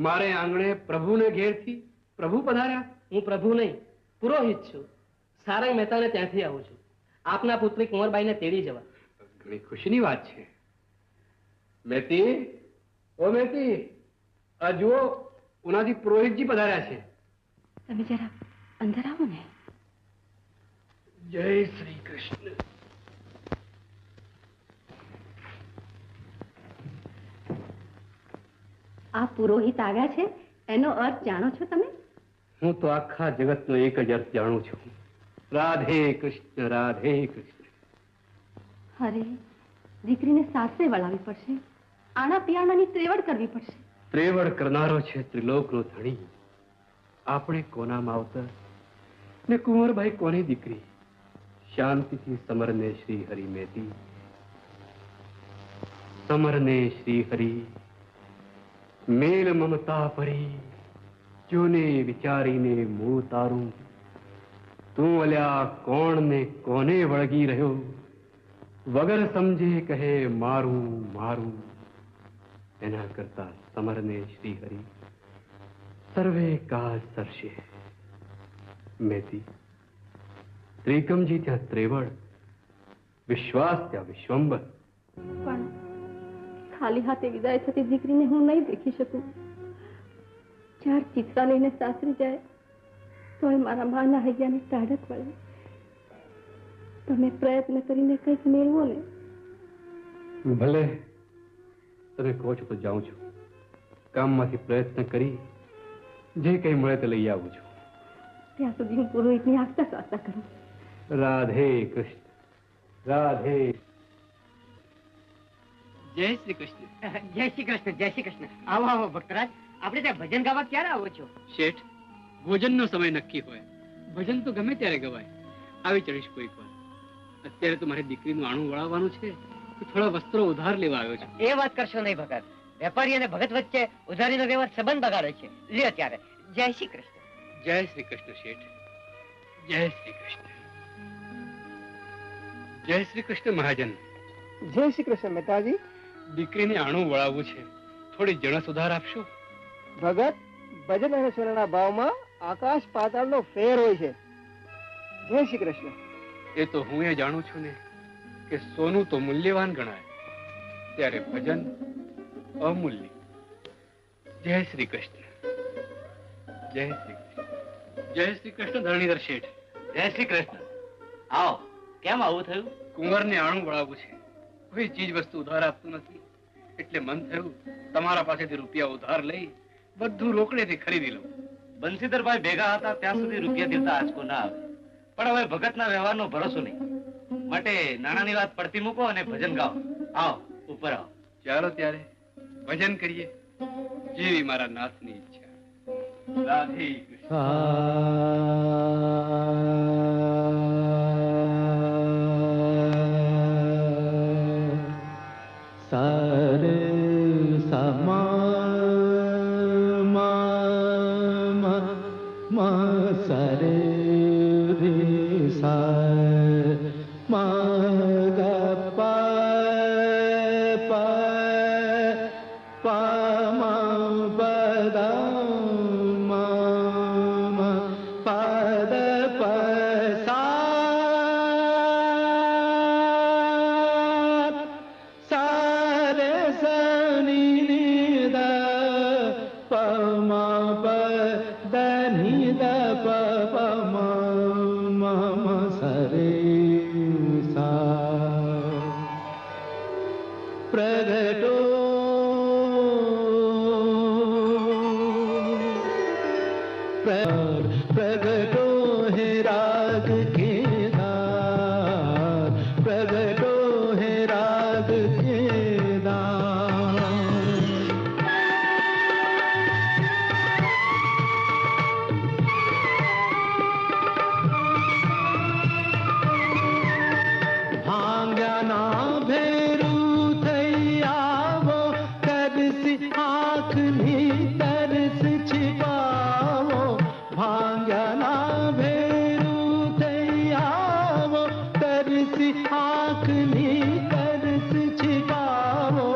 મારે આંગણે પ્રભુને ઘેરથી પ્રભુ પધાર્યા? હું પ્રભુ નહીં, પુરોહિત છું. સારંગ મહેતાને ત્યાંથી આવું છું, આપના પુત્રી કુંવરબાઈને તેડી જવા. ઘણી ખુશીની વાત છે. મેતી, ઓ મેતી, આ જુઓ, ઉનાથી પુરોહિતજી પધાર્યા છે. તમે જરા અંદર આવો ને. જય શ્રી કૃષ્ણ. આ પુરોહિત આવ્યા છે એનો અર્થ જાણો છો તમે? હું તો આખા જગતનો એક જ અર્થ જાણું છું. રાધે કૃષ્ણ, રાધે કૃષ્ણ. અરે, દીકરીને સાસરે વળાવી પડશે, આણા પિયાણાની ત્રેવડ કરવી પડશે. ત્રેવડ કરનારો છે ત્રિલોકનો ધણી. આપણે કોના માવતર, ને કુંવરબાઈ કોની દીકરી? શાંતિથી સમરને શ્રી હરિ મેતી. સમરને શ્રી હરિ મેલ મમતા પરી, જોને વિચારીને મું તારું. તું અલ્યા કોણ ને કોને વળગી રહ્યો, વગર સમજે કહે મારું મારું. એના કરતા સમરને શ્રી હરિ સર્વે કાજ સરશે. મેતી, ત્રિકમજી ત્યાં ત્રેવડ, વિશ્વાસ ત્યાં વિશ્વંબર. પણ ખાલી હાથે વિદાય થતી દીકરીને હું નહીં દેખી શકું. ચાર ચિત્રા લઈને સાસરી જાય તોય મારા માના હૈયાને ટાઢક વળે. તમે પ્રયત્ન કરીને કંઈક મેળવો ને. ભલે, તમે કહો છો તો જાઉં છું. કામમાંથી પ્રયત્ન કરી જે કંઈ મળે તે લઈ આવું છું. ત્યાં સુધી હું પુરોહિતની આજ્ઞા સાચા કરું. રાધે કૃષ્ણ, રાધે. જય શ્રી કૃષ્ણ. જય શ્રી કૃષ્ણ, જય શ્રી કૃષ્ણ. આવો આવો ભક્તરાજ, આપણે ત્યાં ભજન ગાવા ક્યારે આવો છો? શેઠ, ભોજનનો સમય નક્કી હોય, ભજન તો ગમે ત્યારે ગવાય. આવી ચડીશ કોઈક વાર. અત્યારે તો મારી દીકરીનું આણું વળાવવાનું છે, તો થોડા વસ્ત્રો ઉધાર લેવા આવ્યો છું. એ વાત કરશો નહીં ભગત. વેપારી અને ભગત વચ્ચે ઉધારીનો વ્યવહાર સંબંધ બગાડે છે. લ્યો ત્યારે. જય શ્રી કૃષ્ણ. જય શ્રી કૃષ્ણ શેઠ, જય શ્રી કૃષ્ણ. જય શ્રી કૃષ્ણ મહાજન. જય શ્રી કૃષ્ણ મહેતાજી. દીકરીને આણું વળાવવું છે, થોડી જણસ ઉધાર આપશો? ભગત, ભજન અને સોનાના ભાવમાં આકાશ પાતાળનો ફેર હોય છે. જય શ્રી કૃષ્ણ. એ તો હું એ જાણું છું ને કે સોનું તો મૂલ્યવાન ગણાય, ત્યારે ભજન અમૂલ્ય. જય શ્રી કૃષ્ણ, જય શ્રી કૃષ્ણ. જય શ્રી કૃષ્ણ ધરણીધર શેઠ. જય શ્રી કૃષ્ણ. આવો. કેમ આવું થયું? કુંવરને આણું વળાવવું છે, કોઈ ચીજ વસ્તુ ઉધાર આપતું નથી, એટલે મન થયું તમારા પાસેથી રૂપિયા ઉધાર લઈ બધું રોકડેથી ખરીદી લઉં. બંસીધરભાઈ ભેગા હતા ત્યાં સુધી રૂપિયા દેતા આજકો ના આવે, પણ હવે ભગતના વ્યવહારનો ભરોસો નહીં, માટે નાણાંની વાત પડતી મૂકો અને ભજન ગાઓ. આવો, ઉપર આવો. ચાલો ત્યારે ભજન કરીએ, જેવી મારા નાથની ઈચ્છા. રાધે સારે સમા સરે રે સા ગ પ પ મ પદ મ પદ પ સારે સની નિદ પ મ પદ નિદ પ પ મ મ સરે સા પ્રગટો प्रगटो है राग के दार, प्रगटो है राग के दार. भांग्या ना भेरू थई आवो, करसी आँख ની तरस छिपावो. भांग्या ના ભેરું થઈ આવો, તરસી આંખની તરસ छिपावो.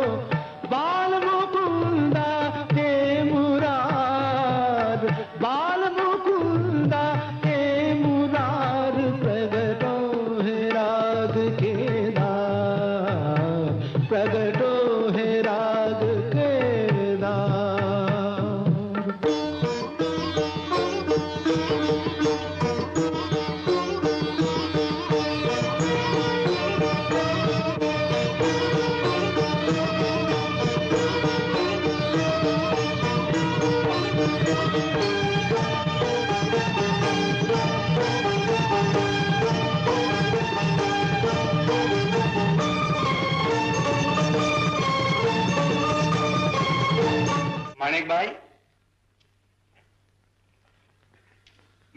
બાલ મુકુંદા હે મુરાર, બાલ મુકુંદા હે મુરાર, પ્રગટો હે રાગ કે દાર, પ્રગટો હે રાગ કે દાર.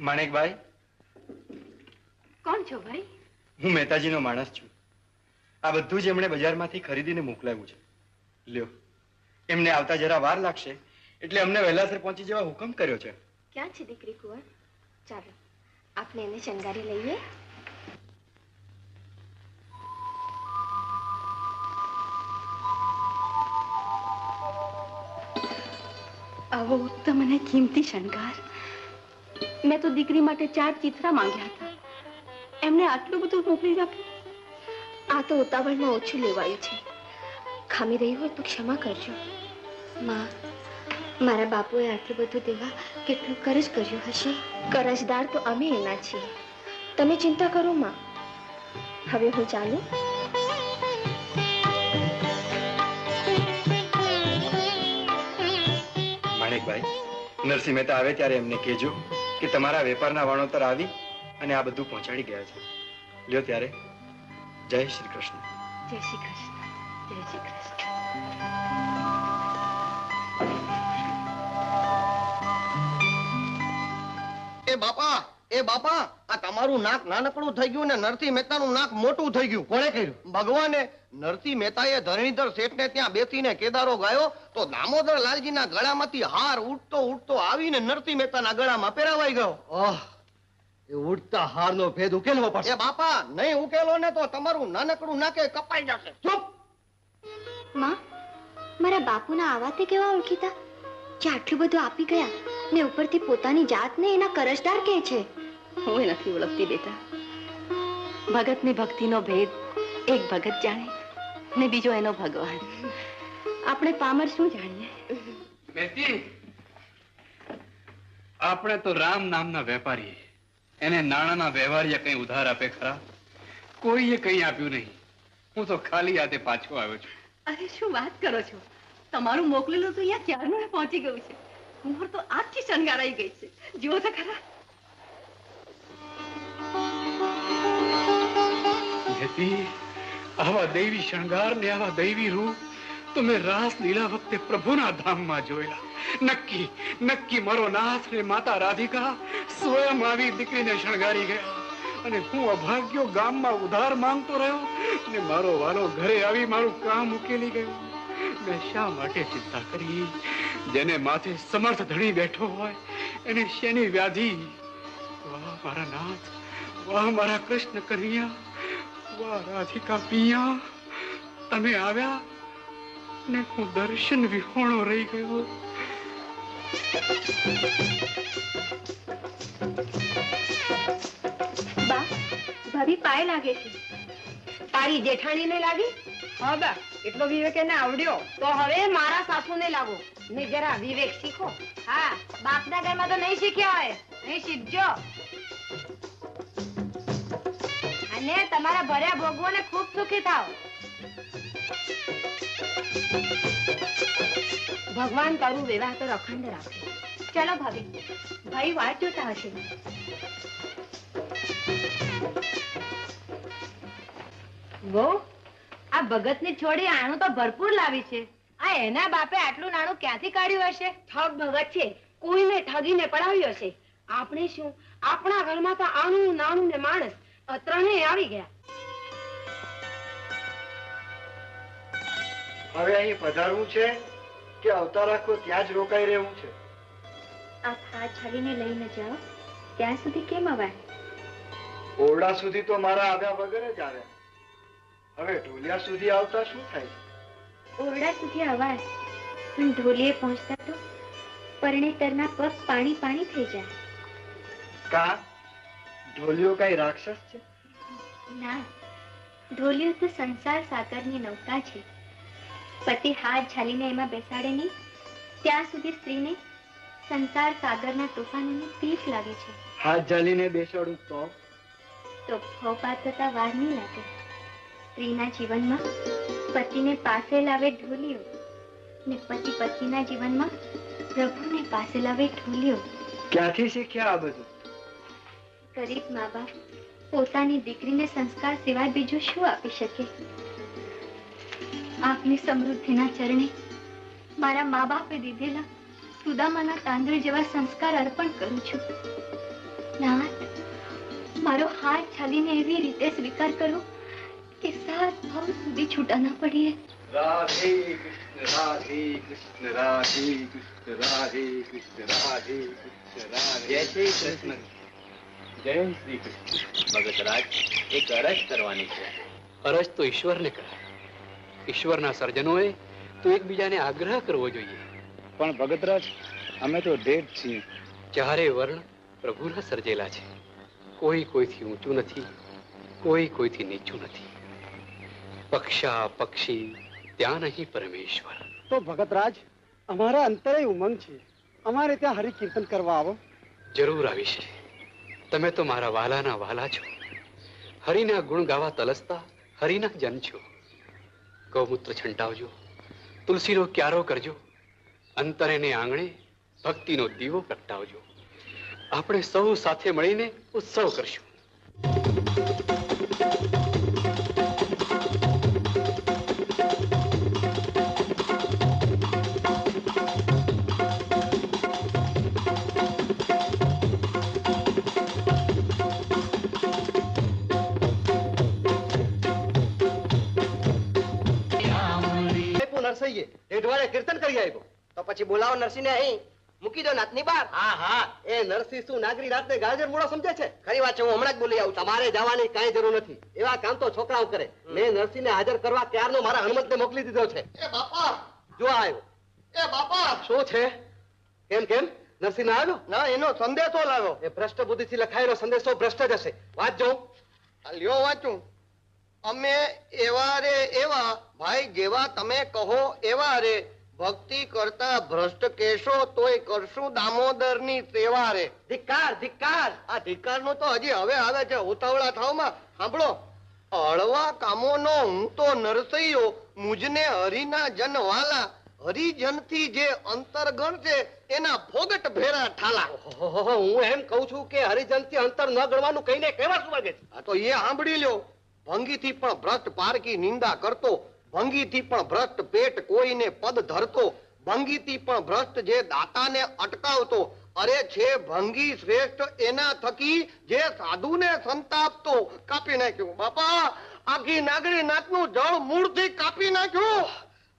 માણેકભાઈ, કોણ છો ભાઈ? હું મહેતાજીનો માણસ છું. આ બધું જ એમણે બજારમાંથી ખરીદીને મોકલાવ્યું છે. લ્યો, એમને આવતા જરા વાર લાગશે એટલે અમને વહેલાસર પહોંચી જવા હુકમ કર્યો છે. ક્યાં છે દીકરી કુંવર? ચાલો આપણે એને શણગારી લઈએ. આવો ઉત્તમ અને કિંમતી શણગાર. મેં તો દીકરી માટે 4 ચિત્રા માંગ્યા હતા, એમને આટલું બધું મોકલી આપ્યું. આ તો ઉતાવળમાં ઓછું લેવાયું છે. ખામી રહી હોય તો ક્ષમા કરજો. માં, મારા બાપુએ આટલું બધું દેવા કેટલું કરજ કર્યું હશે. કરજદાર તો અમે એના છીએ. તમે ચિંતા કરો માં. હવે હું ચાલું. માણેકભાઈ, નરસિંહ મહેતા આવે ત્યારે એમને કહેજો કે તમારા વેપારના વાણોતર આવી અને આ બધું પહોંચાડી ગયા છે. લ્યો ત્યારે, જય શ્રી કૃષ્ણ. જય શ્રી કૃષ્ણ. જય શ્રી કૃષ્ણ. એ બાપા, આ તમારું નાક નાનકડું થઈ ગયું ને નરસિંહ મહેતાનું નાક મોટું થઈ ગયું. કોણે કર્યું? ભગવાને. નરસિંહ મહેતાએ ધરણીધર શેઠને ત્યાં બેસીને કેદારો ગાયો તો દામોદર લાલજીના ગળામાંથી હાર ઉડતો ઉડતો આવીને નરસિંહ મહેતાના ગળામાં પહેરાવાઈ ગયો. એ ઉડતા હારનો ભેદ ઉકેલવો પડશે. એ બાપા, નહીં ઉકેલો ને તો તમારું નાનકડું નાકે કપાઈ જશે. ચૂપ! માં, મારા બાપુના આવાતે કેવા ઓળખીતા જે આટલું બધું આપી ગયા ને ઉપરથી પોતાની જાતને એના કરજદાર કહે છે. હું નથી ઓળખતી બેટા. ભગતની ભક્તિનો ભેદ એક ભગત જાણે ને બીજો એનો ભગવાન. આપણે પામર શું જાણીએ? બેટી, આપણે તો રામ નામના વેપારી, એને નાણાના વ્યવહારિયા કઈ ઉધાર આપે ખરા? કોઈએ કઈ આપ્યું નહીં. હું તો ખાલી હાથે પાછો આવ્યો છું. અરે શું વાત કરો છો? તમારું મોકલેલું તો અહીંયા ક્યારનું પહોંચી ગયું છે. કુંવર તો આખી શણગારાઈ ગઈ છે. જુઓ તો ખરા. બેટી, આવા દૈવી શણગાર ને આવા દૈવી રૂપ તો મેં રાસ લીલા વખતે પ્રભુના ધામમાં જોયેલા. નક્કી નક્કી મારો નાથ ને માતા રાધિકા સ્વયં આવી દીકરીને શણગારી ગયા અને હું અભાગ્યો ગામમાં ઉધાર માંગતો રહ્યો ને મારો વાલો ઘરે આવી મારું કામ ઉકેલી ગયું. મેં શા માટે ચિંતા કરી? જેને માથે સમર્થ ધણી બેઠો હોય એને શેની વ્યાધિ? વાહ મારા નાથ, વાહ મારા કૃષ્ણ કનૈયા, વાહ રાધિકા પિયા, તમે આવ્યા ને હું દર્શન વિહોણો રહી ગયો. બા, ભાભી પાય લાગે છે. તારી જેઠાણી ને લાગી? હા બા, એટલો વિવેક એને આવડ્યો તો હવે મારા સાસુ ને લાગો ને જરા વિવેક શીખો. હા, બાપના ઘરમાં તો નહીં શીખ્યા હોય, નહીં શીખજો. અને તમારા ભર્યા ભોગવો ને ખૂબ સુખી થાવ. ભગવાન તારું વિવાહ તો અખંડ રાખે. ચલો ભાભી, ભાઈ વાટ જોતા હશે. બહુ આ ભગત ની છોડી આણું તો ભરપૂર લાવી છે. આ એના બાપે આટલું નાણું ક્યાંથી કાઢ્યું હશે? ઠગ ભગત છે, કોઈને ઠગીને પડાવ્યો હશે. આપણે શું, આપણા ઘરમાં તો આણું નાણું ને માણસ ત્રણેય આવી ગયા. હવે અહીં પધારવું છે કે અવતાર રાખો ત્યાં જ રોકાઈ રહેવું છે? આપ હાથ છાલીને લઈને જાઓ. ત્યાં સુધી કેમ અવાય? ઓરડા સુધી તો મારા આવ્યા વગર જ આવ્યા. હવે ઢોલિયા સુધી આવતા શું થાય છે? ઓરડા સુધી અવાય પણ ઢોલીએ પહોંચતા તો પરણેતરના પગ પાણી પાણી થઈ જાય. કા ઢોલિયો કઈ રાક્ષસ છે? ના, ઢોલિયો તો સંસાર સાગરની નૌકા છે. પતિ હાથ ઝાલીને એમાં બેસાડે નહીં ત્યાં સુધી સ્ત્રીને સંસાર સાગરના તોફાનની પીઠ લાગે છે. હાથ ઝાલીને બેસાડું તો ભવપાત થતા વાર નહીં લાગે. સ્ત્રીના જીવનમાં પતિને પાસે લાવે ઢોલિયો ને પતિ પત્નીના જીવનમાં પ્રભુને પાસે લાવે ઢોલિયો. ક્યાંથી શીખ્યા આ બધું? ગરીબ મા બાપ પોતાની દીકરીને સંસ્કાર સિવાય બીજું શું આપી શકે? આપની સમૃદ્ધિના ચરણે મારા મા બાપે દીધેલા સુદામાના તાંદુળ જેવા સંસ્કાર અર્પણ કરું છું. નાથ, મારો હાથ છાલીને એવી રીતે સ્વીકાર કરો કે સાત ભાવ સુધી છૂટા ના પડીએ. રાધે કૃષ્ણ રાધે કૃષ્ણ રાધે કૃષ્ણ રાધે કૃષ્ણ રાધે કૃષ્ણ રાધે. જય શ્રી કૃષ્ણ. જય શ્રી કૃષ્ણ. ભગતરાજ, એક અરજ કરવાની છે. અરજ તો ઈશ્વરને કરાય. ઈશ્વરના સર્જનોએ તો એકબીજાને આગ્રહ કરવો જોઈએ. પણ ભગતરાજ, અમે તો ડેઢ છીએ. ચારે વર્ણ પ્રભુના સર્જેલા છે. કોઈ કોઈથી ઊંચું નથી, કોઈ કોઈથી નીચું નથી. પક્ષા પક્ષી ત્યાં નહીં પરમેશ્વર. તો ભગતરાજ, અમારા અંતરે ઉમંગ છે. અમારે ત્યાં હરિ કીર્તન કરવા આવો. જરૂર આવીશ. તમે તો મારા વાલાના વાલા છો. હરિના ગુણ ગાવા તલસતા હરિના જન છો. ગૌમૂત્ર છંટાવજો, તુલસીનો ક્યારો કરજો, અંતરે ને આંગણે ભક્તિનો દીવો પ્રગટાવજો. આપણે સૌ સાથે મળીને ઉત્સવ કરશું. નરસિંહે ઢેઢવાડે કીર્તન કરી આવ્યો તો પછી બોલાવો નરસિંહને અહીં મૂકી દો નાતની બાર. હા હા, એ નરસિંહ શું નાગરી રાતને ગાજર મોડો સમજે છે? ખરી વાત છે, હું હમણાં જ બોલી આવું. તમારે જવાની કાંઈ જરૂર નથી. એવા કામ તો છોકરાઓ કરે. મેં નરસિંહને હાજર કરવા ક્યારનો મારા હનુમંતને મોકલી દીધો છે. એ બાપા જો આવ્યો. એ બાપા શું છે? કેમ કેમ નરસિંહ ના આવ્યો? ના, એનો સંદેશો લાવ્યો. એ ભ્રષ્ટ બુદ્ધિથી લખાયેલો સંદેશો ભ્રષ્ટ જ હશે. વાંચજો. લ્યો વાંચું. અમે એવા રે એવા ભાઈ જેવા તમે કહો એવા રે, ભક્તિ કરતા ભ્રષ્ટ કેશો તોય કરશું દામોદરની સેવા રે. ધિક્કાર ધિક્કાર. આ ધિક્કાર નો તો હજી હવે આવે છે. ઉતાવળા થાવમાં સાંભળો. હળવા કામોનો હું તો નરસૈયો, મુજને હરિના જન વાલા, હરિજન થી જે અંતરગણ છે એના ફોગટ ભેરા ઠાલા. હું એમ કઉ છું કે હરિજન થી અંતર ન ગણવાનું કહીને કેવા શું વાગે? આ તો એ સાંભળી લ્યો. ભંગીથી પણ ભ્રષ્ટ પારકી નિંદા કરતો, ભંગીથી પણ ભ્રષ્ટ પેટ કોઈને પદ ધરતો, ભંગીથી પણ ભ્રષ્ટ જે દાતાને અટકાવતો, અરે છે ભંગી શ્રેષ્ઠ એના થકી જે સાધુને સંતાપતો. કાપી નાખ્યું બાપા, આખી નાગરી નાકનું જળ મૂળથી કાપી નાખ્યું.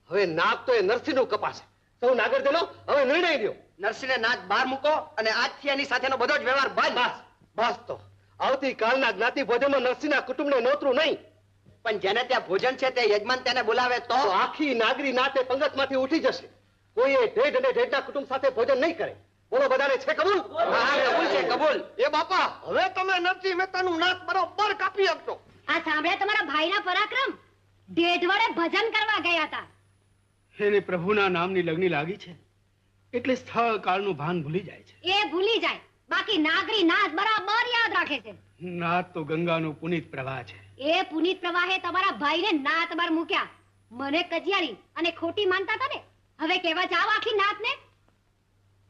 હવે નાક તો એ નરસિંહનું કપાશે. સૌ નાગરજનો હવે નિર્ણય લ્યો. નરસિંહને નાક બહાર મૂકો અને આજથી એની સાથેનો બધો જ વ્યવહાર બંધ. બસ તો આવતીકાલના જ્ઞાતિ ભોજનમાં નરસિંહના કુટુંબને નોતરું નહીં. પણ જેને ત્યાં ભોજન છે તે યજમાન તેને બોલાવે તો આખી નાગરી નાતે પંગતમાંથી ઉઠી જશે. કોઈએ ઢેઢ અને ઢેઢના કુટુંબ સાથે ભોજન નહીં કરે. બોલો બધાને છે કબૂલ? હા કબૂલ છે કબૂલ. એ બાપા, હવે તમે નરસિંહ મહેતાનું નાક બરોબર કાપી આપશો. આ સાંભળ્યા તમારા ભાઈના પરાક્રમ? ઢેઢવાડે ભજન કરવા ગયા હતા. એને પ્રભુના નામની લગ્ની લાગી છે એટલે સ્થળ કાળનું ભાન ભૂલી જાય છે. એ ભૂલી જાય, બાકી નાગરી નાદ બરાબર યાદ રાખે છે. નાદ તો ગંગાનું પુનિત પ્રવાહ છે. એ પુનિત પ્રવાહે તમારા ભાઈને નાત બાર મૂક્યા. મને કજિયારી અને ખોટી માનતા હતા ને, હવે કેવા જાવ આખી નાતને?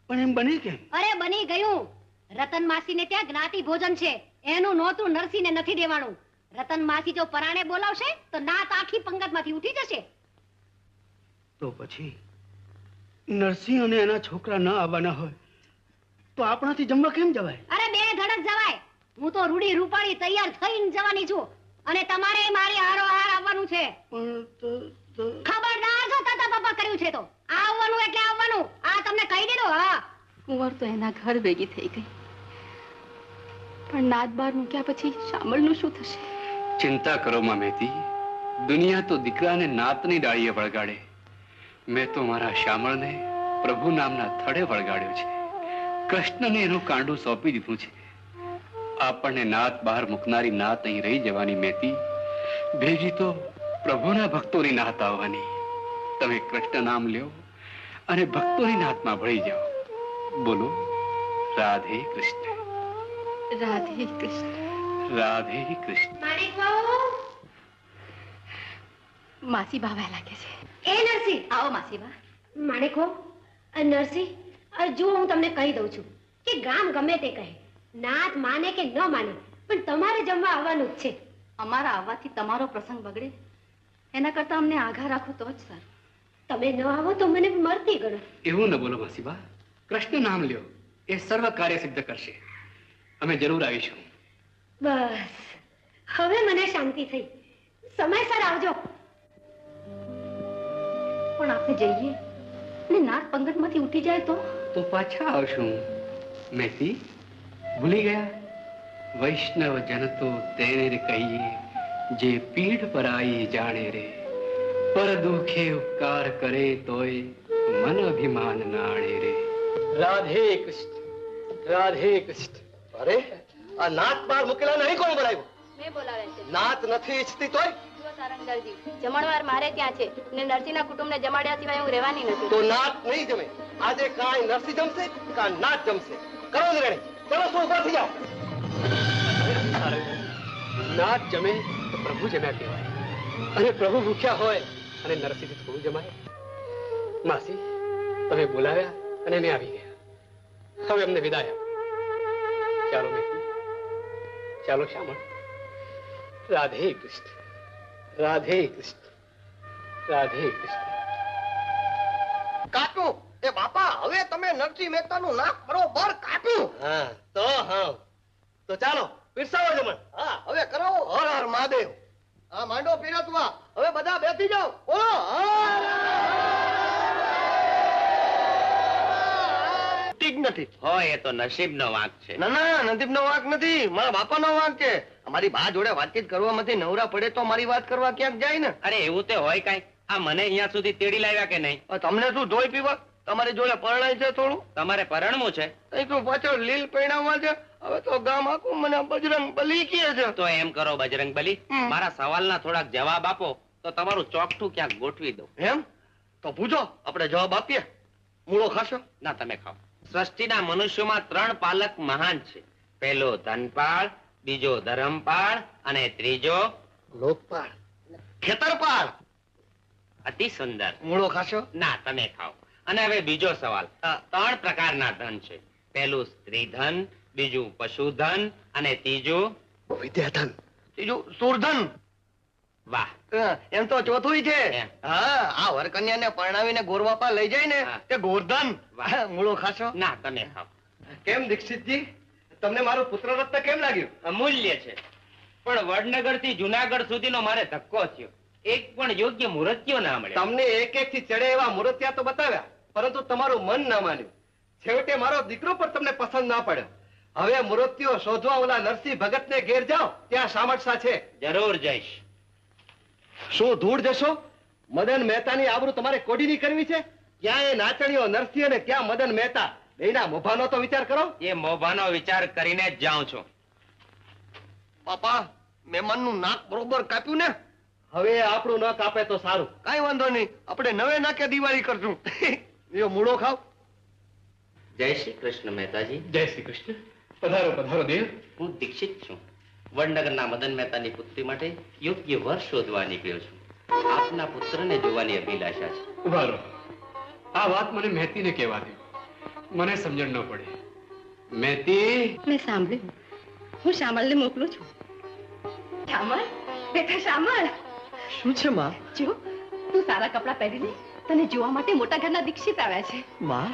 પણ એમ બની કેમ? અરે બની ગયું. રતન માસીને ત્યાં જ્ઞાતિ ભોજન છે, એનું નોતું નરસિંહને નથી દેવાનું. રતન માસી જો પરાણે બોલાવશે તો નાત આખી પંગતમાંથી ઉઠી જશે. તો પછી નરસિંહ અને એના છોકરા ન આવવાના હોય તો આપણાથી જમવા કેમ જવાય? અરે બે ધડક જવાય. હું તો રૂડી રૂપાળી તૈયાર થઈને જવાની છું અને તમારે મારી હારો હાર આવવાનું છે. ખબરદાર જો તાતા બાપા કર્યું છે તો આવવાનું એટલે આવવાનું. આ તમને કહી દીધું. હા, કુંવર તો એના ઘર ભેગી થઈ ગઈ, પણ નાદ બાર મૂક્યા પછી શામળનું શું થશે? ચિંતા કરો માં મેતી, દુનિયા તો દીકરાને નાતની ડાળીએ વળગાડે. મેં તો મારા શ્યામળને પ્રભુ નામના થડે વળગાડ્યો છે. કૃષ્ણને એનું કાંડું સોંપી દીધું છે. આપણને નાત બહાર મૂકનારી નાત અહીં રહી જવાની મેતી, ભેગી તો પ્રભુના ભક્તોની નાત આવવાની. તમે કૃષ્ણ નામ લ્યો અને ભક્તોની નાતમાં ભળી જાઓ. બોલો રાધે કૃષ્ણ. રાધે કૃષ્ણ. રાધે કૃષ્ણ. માસી બાવા લાગે છે. એ નરસિંહ, આવો માસી બા. માણેકો, નરસિંહ, જો હું તમને કહી દઉં છું કે ગામ ગમે તે કહે, નાત માને કે ન માને, પણ તમારે જમવા આવવાનું જ છે. અમારા આવવાથી તમારો પ્રસંગ બગડે એના કરતા અમને આઘા રાખો તો જ સારું. તમે ન આવો તો મને મરતી ગણો. એવું ન બોલો માસીબા. કૃષ્ણ નામ લ્યો, એ સર્વ કાર્ય સિદ્ધ કરશે. અમે જરૂર આવીશું. બસ હવે મને શાંતિ થઈ. સમયસર આવજો. પણ આપણે જઈએ ને નાક પંગતમાંથી ઉઠી જાય તો પાછા આવશું. મેથી ભૂલી ગયા? વૈષ્ણવ જન તો તેને કહીએ જે પીઠ પર આઈ જાણે રે, પર દુખે ઉપકાર કરે તોય મન અભિમાન નાણે રે. રાધે કૃષ્ણ, રાધે કૃષ્ણ. અરે આ નાત બાર મૂકેલા નહીં કોણ બોલાવ્યું? મેં બોલાવ્યા છે. નાત નથી ઈચ્છતી તોય જુઓ સારંગદરજી, જમણવાર મારે ત્યાં છે ને નરસિંહના કુટુંબને જમાડ્યા સિવાય હું રહેવાની નથી. તો નાત નહીં જમે. આજે કાંઈ નરસિંહ જમશે કાં નાત જમશે. કરો નિર્ણય. ચલો શું ઉભા થઈ જાઓ. નાત જમે તો પ્રભુ જમ્યા કહેવાય, અને પ્રભુ ભૂખ્યા હોય અને નરસિંહથી થોડું જમાય. માસી, તમે બોલાવ્યા અને મેં આવી ગયા. હવે અમને વિદાય આપો. ચાલો મેથી, ચાલો શ્યામળ. રાધે કૃષ્ણ, રાધે કૃષ્ણ, રાધે કૃષ્ણ. કાટું એ બાપા, હવે તમે નરસિંહ મહેતાનું નાક બરોબર કાપ્યું. હા તો ચાલો પીરસાવો જમણ. હા હવે કરાવો. હર હર મહાદેવ. હા માંડો પીરસવા. હવે બધા બેસી જાઓ. બોલો ઠીક નથી. હોય એ તો નસીબનો વાંક છે. ના ના, નસીબનો વાંક નથી, મારા બાપાનો વાંક છે. અમારી બા જોડે વાતચીત કરવામાંથી નવરા પડે તો મારી વાત કરવા ક્યાંક જાય ને. અરે એવું તે હોય કાંઈ? આ મને અહીંયા સુધી તેડી લાવ્યા કે નહીં? તમને શું ધોઈ પીવા? તમારી જોડે પરણાય છે થોડું? તમારે પરણવું છે? શું પાછળ લીલ પરિણામમાં છે. હવે તો ગામ આખું મને બજરંગ બલી કહે છે. તો એમ કરો બજરંગ બલી, મારા સવાલના થોડાક જવાબ આપો તો તમારું ચોકઠું ક્યાંક ગોઠવી દો. એમ તો પૂછો, આપણે જવાબ આપીએ. મૂળો ખાશો? ના, તમે ખાઓ. સૃષ્ટિના મનુષ્યોમાં 3 પાલક મહાન છે. પહેલો ધનપાળ, બીજો ધર્મપાળ અને ત્રીજો લોકપાળ, ખેતરપાળ. અતિ સુંદર. મૂળો ખાશો? ના, તમે ખાઓ. અને હવે બીજો સવાલ. 3 પ્રકારના ધન છે. પહેલું સ્ત્રી ધન, બીજું પશુધન અને ત્રીજું વિદ્યાધન, ત્રીજું સુરધન. વાહ, એમ તો ચોથું છે. હા, આ વરકન્યાને પરણાવીને ગોરવાપા લઈ જાય ને તે ગોરધન. મૂળો ખાશો? ના, તમે ખાઓ. કેમ દીક્ષિતજી, તમને મારું પુત્ર રત્ન કેમ લાગ્યું? અમૂલ્ય છે, પણ વડનગર થી જુનાગઢ સુધીનો મારે ધક્કો થયો. એક પણ યોગ્ય મૂર્તિઓ ના મળે. તમને એક થી ચડે એવા મૂર્તિયા તો બતાવ્યા, પરંતુ તમારું મન ના માન્યું. છેવટે મારો દીકરો પણ તમને પસંદ ના પડ્યો. હવે મૂર્તિઓ શોધવા ઓલા નરસિંહ ભગતને ઘેર જાઓ, ત્યાં સામર્થ્ય છે. જરૂર જઈશ. શું ધૂળ જશો? મદન મહેતાની આબરૂ તમારે કોડીની કરવી છે? ક્યાં એ નાચણીઓ નરસિંહ અને ક્યાં મદન મહેતા? બેના મોભાનો તો વિચાર કરો. એ મોભાનો વિચાર કરીને જ જાઉં છું. પાપા, મહેમાનનું નાક બરોબર કાપ્યું ને? હવે આપણું ન કાપે તો સારું. કઈ વાંધો નહીં, આપણે નવે નાકે દિવાળી કરશું. એ મૂળો ખાવ. જય શ્રી કૃષ્ણ મહેતાજી. જય શ્રી કૃષ્ણ. પધારો પધારો દેવ. હું દીક્ષિત છું. વડનગરના મદન મહેતાની પુત્રી માટે યોગ્ય વર શોધવા નીકળ્યો છું. આપના પુત્રને જોવાની અભિલાષા છે. ઉભા રહો. આ વાત મને મહેતીને કહેવા દો, મને સમજણ ન પડે. મહેતી, મેં સાંભળ્યું. હું શ્યામળને મોકલું છું. શ્યામળ, બેટા શ્યામળ. શું છે માં? જો, તું સારા કપડાં પહેરી લે. તને જોવા માટે મોટા ઘરના દીક્ષિત આવ્યા છે. માં,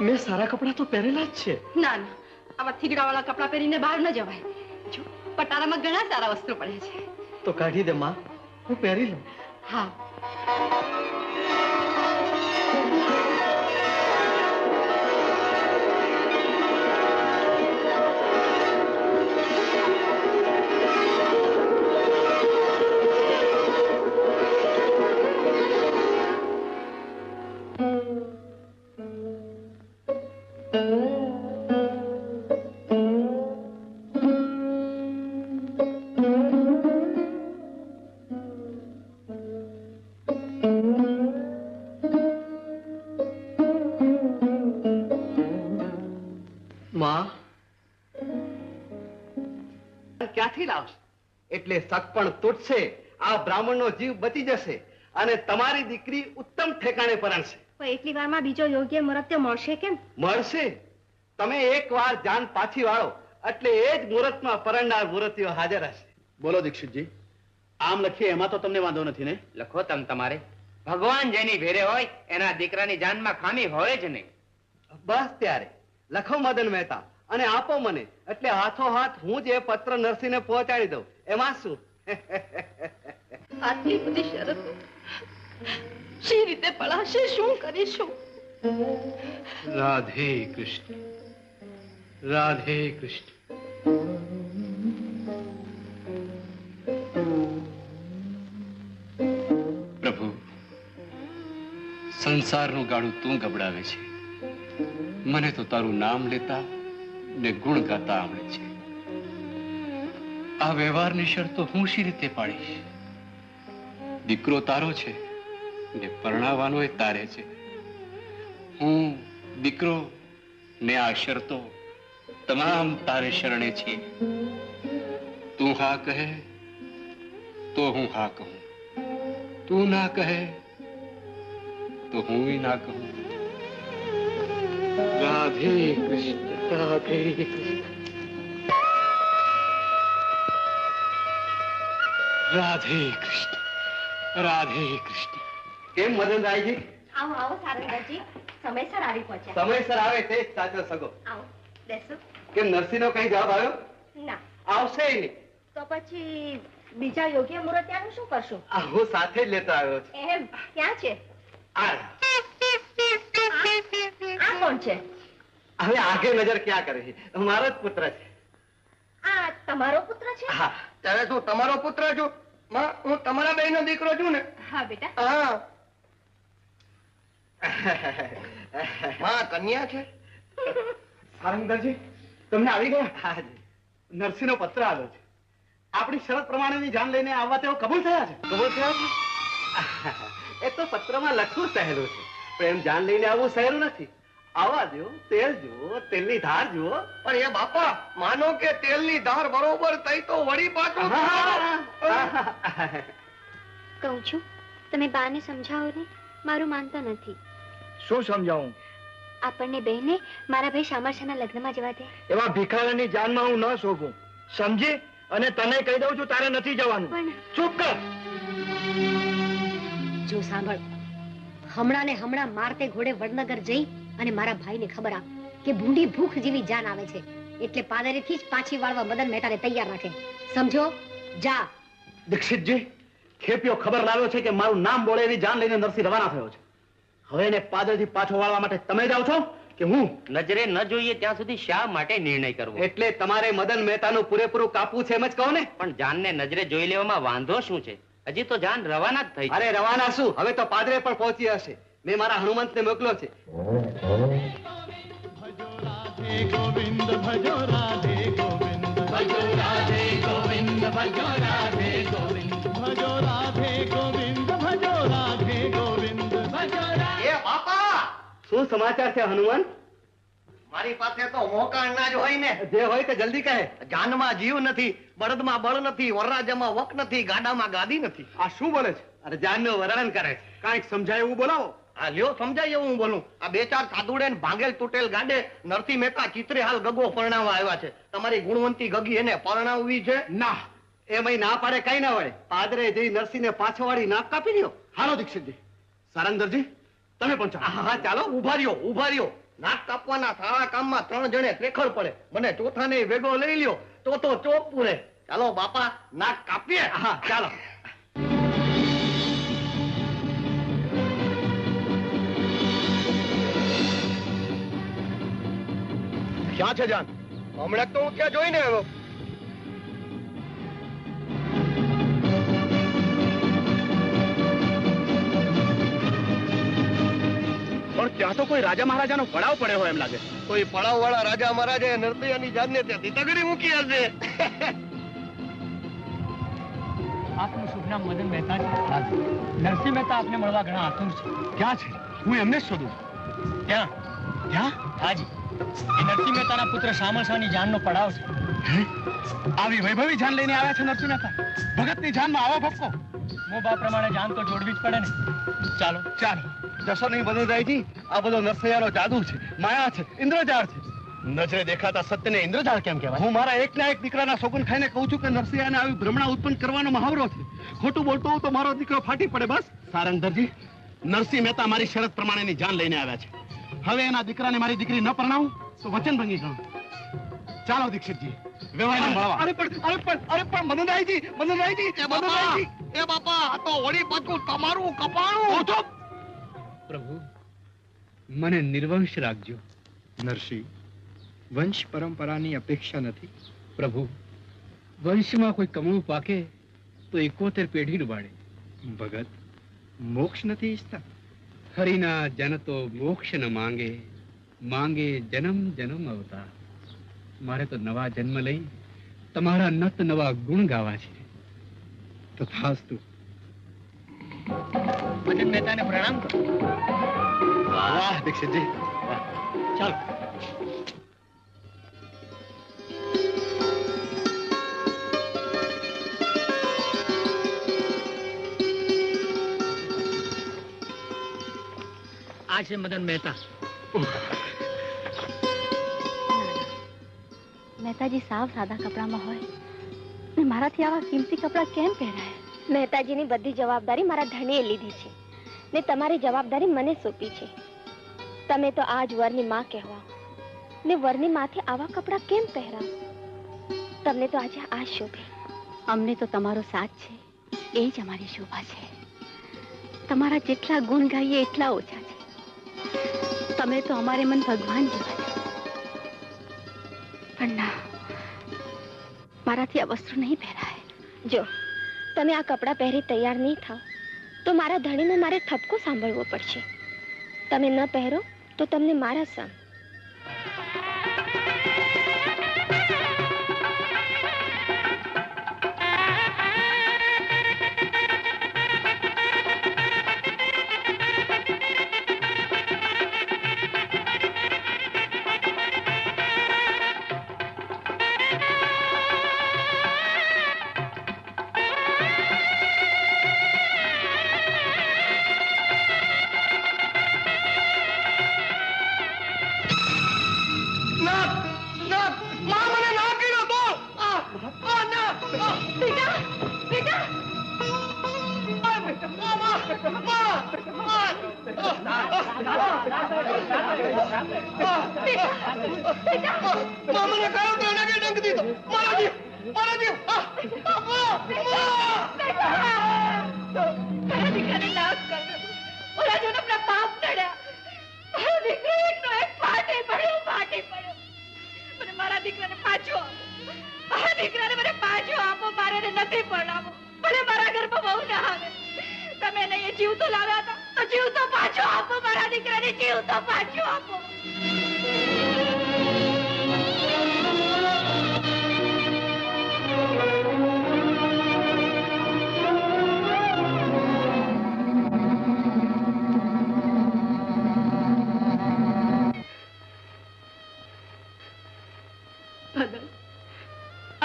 મેં સારા કપડાં તો પહેરેલા જ છે. ના ના, આવા થીગડાવાળા કપડાં પહેરીને બહાર ન જવાય. જો, પટારામાં ઘણા સારા વસ્ત્રો પડ્યા છે. તો કાઢી દે માં, હું પહેરી લઉં. હા. ક્યાંથી લાવશે? એટલે શક પણ તૂટશે, આ બ્રાહ્મણનો જીવ બચી જશે અને તમારી દીકરી ઉત્તમ ઠેકાણે પરણશે. એટલી વારમાં બીજો યોગ્ય મુહૂર્ત મળશે કેમ? મળશે. તમે એકવાર જાન પાછી વાળો એટલે એ જ મુહૂર્તમાં પરણનાર મૂર્તિઓ હાજર હશે. બોલો દીક્ષિતજી. આમ લખીએ એમાં તો તમને વાંધો નથી ને? લખો તમારે. ભગવાન જેની ભેરે હોય એના દીકરાની જાનમાં ખામી હોય જ નહીં. બસ ત્યારે લખો મદન મહેતા, અને આપો મને, એટલે હાથો હાથ હું જ એ પત્ર નરસિંહને પહોંચાડી દઉં. એમાં શું? આટલી બધી શરતો શી રીતે પડાશે? શું કરીશું? રાધે કૃષ્ણ, રાધે કૃષ્ણ. પ્રભુ, સંસારનું ગાડું તું ગબડાવે છે. મને તો તારું નામ લેતા ને ગુણ ગાતા આવડે છે. આ વ્યવહારની શરતો હું શી રીતે પાડીશ? દીકરો તારો છે ને પરણાવવાનો એ તારે છે. હું દીકરો ને આ શરતો તમામ તારે શરણે છીએ. તું હા કહે તો હું હા કહું, તું ના કહે તો હું ના કહું. રાધે કૃષ્ણ, રાધે કૃષ્ણ, રાધે કૃષ્ણ, રાધે કૃષ્ણ. કેમ મદનરાયજી? આવો આવો સારંગજી, સમયસર આવી પહોંચ્યા. સમયસર આવે તે જ સાચો સગો. આવો બેસો. કેમ નરસિંહનો કઈ જવાબ આવ્યો? ના. આવશે નહીં. તો પછી બીજા યોગ્ય મુહૂર્તનું શું કરશું? હું સાથે જ લેતો આવ્યો છું. એમ ક્યાં છે? આ કોણ છે? હવે આગે નજર ક્યાં કરે છે? મારો જ પુત્ર છે. આ તમારો પુત્ર છે? હા. ત્યારે શું તમારો પુત્ર છું? માં, હું તમારા બેયનો દીકરો છું ને? હા બેટા. હા. માં કન્યા છે? સારંગધરજી, તમને આવી ગયા? હાજી. નરસિંહનો પત્ર આવ્યો છે. આપણી શરત પ્રમાણેની જાન લઈને આવવા તેઓ કબૂલ થયા છે. કબૂલ થયા છે? એ તો પત્રમાં લખવું સહેલું છે, પણ એમ જાન લઈને આવવું સહેલું નથી. આવા દો, તેલ જુઓ, તેલની ધાર જુઓ. પણ એ બાપા, માનો કે તેલની ધાર બરોબર થઈ તો વળી પાછું કહું છું, તમે બાને સમજાવો ને, મારું માનતા નથી. શું સમજાવું? આપણને બહેને મારા ભાઈ શામળશાના લગ્નમાં જવા દે. એવા ભિખારાની જાનમાં હું ન શોભું, સમજી? અને તને કહી દઉં છું, તારે નથી જવાનું. ચૂપ કર. જો સાંભળ, હમણાં ને હમણાં મારતે ઘોડે વડનગર જઈ અને મારા ભાઈને ખબર આપ કે ભૂંડી ભૂખ જેવી જાન આવે છે, એટલે પાદરેથી જ પાછી વાળવા મદન મહેતાને તૈયાર રાખે. સમજો? જા. દીક્ષિતજી, ખેપિયો ખબર લાવ્યો છે કે મારું નામ બોલે એની જાન લઈને નરસિંહ રવાના થયો છે. હવે એને પાદરથી પાછો વાળવા માટે તમે જાઓ છો કે હું? નજરે ન જોઈએ ત્યાં સુધી શા માટે નિર્ણય કરવો? એટલે તમારે મદન મહેતાનું પૂરેપૂરું કાપવું છે, એમ જ કહો ને? પણ જાનને નજરે જોઈ લેવામાં વાંધો શું છે? હજી તો જાન રવાના જ થઈ. અરે રવાના શું, હવે તો પાદરે પણ પહોંચી હશે. મેં મારા હનુમંતને મોકલ્યો છે. ગોવિંદ ભજો રાધે ગોવિંદ ભજો રાધે ગોવિંદ ભજો રાધે ગોવિંદ ભજો રાધે ગોવિંદ ભજો રાધે ગોવિંદ ભજો રાધે. એ બાપા, શું સમાચાર છે હનુમંત? મારી પાસે તો મોકાણ ના જ હોય ને. જે હોય તે જલ્દી કહે. જાનમાં જીવ નથી, બળદમાં બળ નથી, વરરાજામાં વક નથી, ગાડામાં ગાદી નથી. આ શું બોલે છે? અરે જાનનું વર્ણન કરે છે. કાંઈક સમજાય એવું બોલાવો. આ લ્યો સમજાય એવું હું બોલું. આ બે ચાર સાધુડે ને ભાંગેલ તૂટેલ ગાડે નરસિંહ મહેતા ચિત્રે હાલ ગગો પરણાવવા આવ્યા છે. તમારી ગુણવંતી ગગી એને પરણાવવી છે? ના, એમાં ના પાડે કઈ ના વળે. પાદરે જઈ નરસિંહને પાછો વાળી નાક કાપી લ્યો. હાલો દીક્ષિતજી. સારંગધરજી, તમે પણ ચાલો. હા ચાલો, ઉભા રહ્યો, ઉભા રહ્યો. નાક કાપવાના સારા કામમાં 3 જણે ત્રેખડ પડે. મને ચોથાને ભેગો લઈ લ્યો તો ચોપ પૂરે. ચાલો બાપા, નાક કાપીએ. હા ચાલો. ક્યાં છે જાન? હમણાં તો હું ત્યાં જોઈને આવ્યો. પણ ત્યાં તો કોઈ રાજા મહારાજાનો પડાવ પડ્યો હોય એમ લાગે. કોઈ પડાવ વાળા રાજા મહારાજે નરસિંહની જાનને ત્યાંથી તગડી મૂકી હશે. આપનું શુભ નામ મદન મહેતા છે. નરસિંહ મહેતા આપને મળવા ઘણા આતુર છે. ક્યાં છે? હું એમને જ શોધું. ત્યાં ક્યાં? હાજી, એ નરસિંહ મહેતાના પુત્ર શામળશાની જાનનો પડાવ છે. આવી વૈભવી જાન લઈને આવ્યા છે નરસિંહ મહેતા? ભગતની જાનમાં આવો ભપકો? મોબા પ્રમાણે જાન તો જોડવી જ પડે ને. ચાલો ચાલો. જશો નહીં મદનરાયજી, આ બધો નરસૈયાનો જાદુ છે, માયા છે, ઇન્દ્રજાળ છે. નજરે દેખાતા સત્યને ઇન્દ્રજાળ કેમ કહેવાય? હું મારા એકના એક દીકરાના સોગન ખાઈને કહું છું કે નરસૈયાને આવી ભ્રમણા ઉત્પન્ન કરવાનો મહાવરો છે. ખોટું બોલતો હું તો મારો દીકરો ફાટી પડે. બસ સારંગધરજી, નરસિંહ મહેતા મારી શરત પ્રમાણેની જાન લઈને આવ્યા છે. હવે એના દીકરાને મારી દીકરી ન પરણાવું તો વચન ભંગી ગણું. ચાલો દીક્ષિતજી વેવાઈને મળવા. અરે પણ મનનરાયજી એ બાપા આ તો વળી પાછું તમારું કપાળું. પ્રભુ મને નિર્વંશ રાખજો. નરસિંહ, વંશ પરંપરાની અપેક્ષા નથી. પ્રભુ, વંશમાં કોઈ કમળું પાકે તો 71 પેઢી ડૂબાડે. ભગત, મોક્ષ નથી ઈચ્છતા? હરિના જન તો મોક્ષ ન માંગે, માંગે જન્મ જન્મ અવતાર. મારે તો નવા જન્મ લઈ તમારા નત નવા ગુણ ગાવા છે. તથાસ્તુ. મદન મહેતાને પ્રણામ કરો. વાહ દીક્ષિતજી, વાહ. ચાલો. આ છે મદન મહેતા. મહેતાજી સાવ સાદા કપડામાં હોય ને મારાથી આવા કિંમતી કપડા કેમ પહેરાય? મહેતાજીની બધી જવાબદારી મારા ધણીએ લીધી છે ને તમારી જવાબદારી મને સોંપી છે. તમે તો આજ વરની માં કહેવા ને વરની માથે આવા કપડા કેમ પહેરાવ? તમને તો આજે આ શોભે. અમને તો તમારો સાથ છે એ જ અમારી શોભા છે. તમારા જેટલા ગુણ ગાઈએ એટલા ઓછા છે. તમે તો અમારે મન ભગવાન જેવા છો. પણ ના, મારાથી આ વસ્ત્ર નહીં પહેરાય. જો તમે આ કપડાં પહેરી તૈયાર નહીં થાવ તો મારા ધણીનો મારે ઠપકો સાંભળવો પડશે. તમે ન પહેરો તો તમને મારા સમ.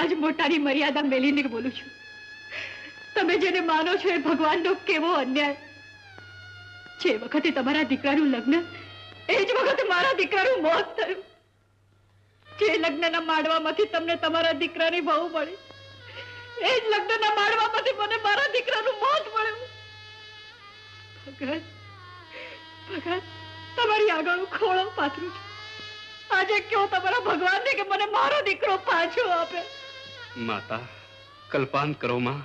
આજ મોટાની મર્યાદા મેલીને બોલું છું. તમે જેને માનો છો એ ભગવાનનો કેવો અન્યાય. જે વખતે તમારા દીકરાનું લગ્ન એ જ વખતે મારા દીકરાનું મોત થયું. જે લગ્નના માડવામાંથી તમને તમારા દીકરાની વહુ મળી એ જ લગ્નના માડવામાંથી મને મારા દીકરાનું મોત મળ્યું. ભગત, ભગત, તમારી આગળ ખોળો પાથરું છું. આજે કયો તમારા ભગવાનને કે મને મારો દીકરો પાછો આપે. માતા, કલ્પાંત કરો માં.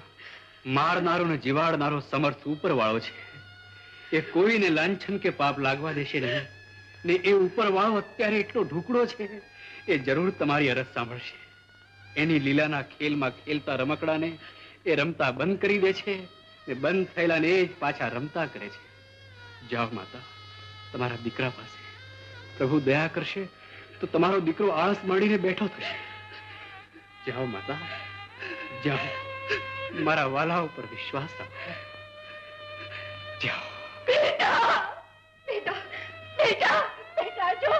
મારનારો ને જીવાડનારો સમર્થ ઉપર વાળો છે. એ કોઈને લાંછન કે પાપ લાગવા દેશે નહીં. ને એ ઉપર વાળો અત્યારે એટલો ઢુકડો છે એ જરૂર તમારી અરજ સાંભળશે. એની લીલાના ખેલમાં ખેલતા રમકડાને એ રમતા બંધ કરી દે છે ને બંધ થયેલાને એ જ પાછા રમતા કરે છે. જાઓ માતા, તમારા દીકરા પાસે. પ્રભુ દયા કરશે તો તમારો દીકરો આળસ માંડીને બેઠો થશે. જાઓ માતા, જાઓ. મારા વાલા ઉપર વિશ્વાસ રાખો. જાઓ. બેટા, બેટા, બેટા, બેટા, જો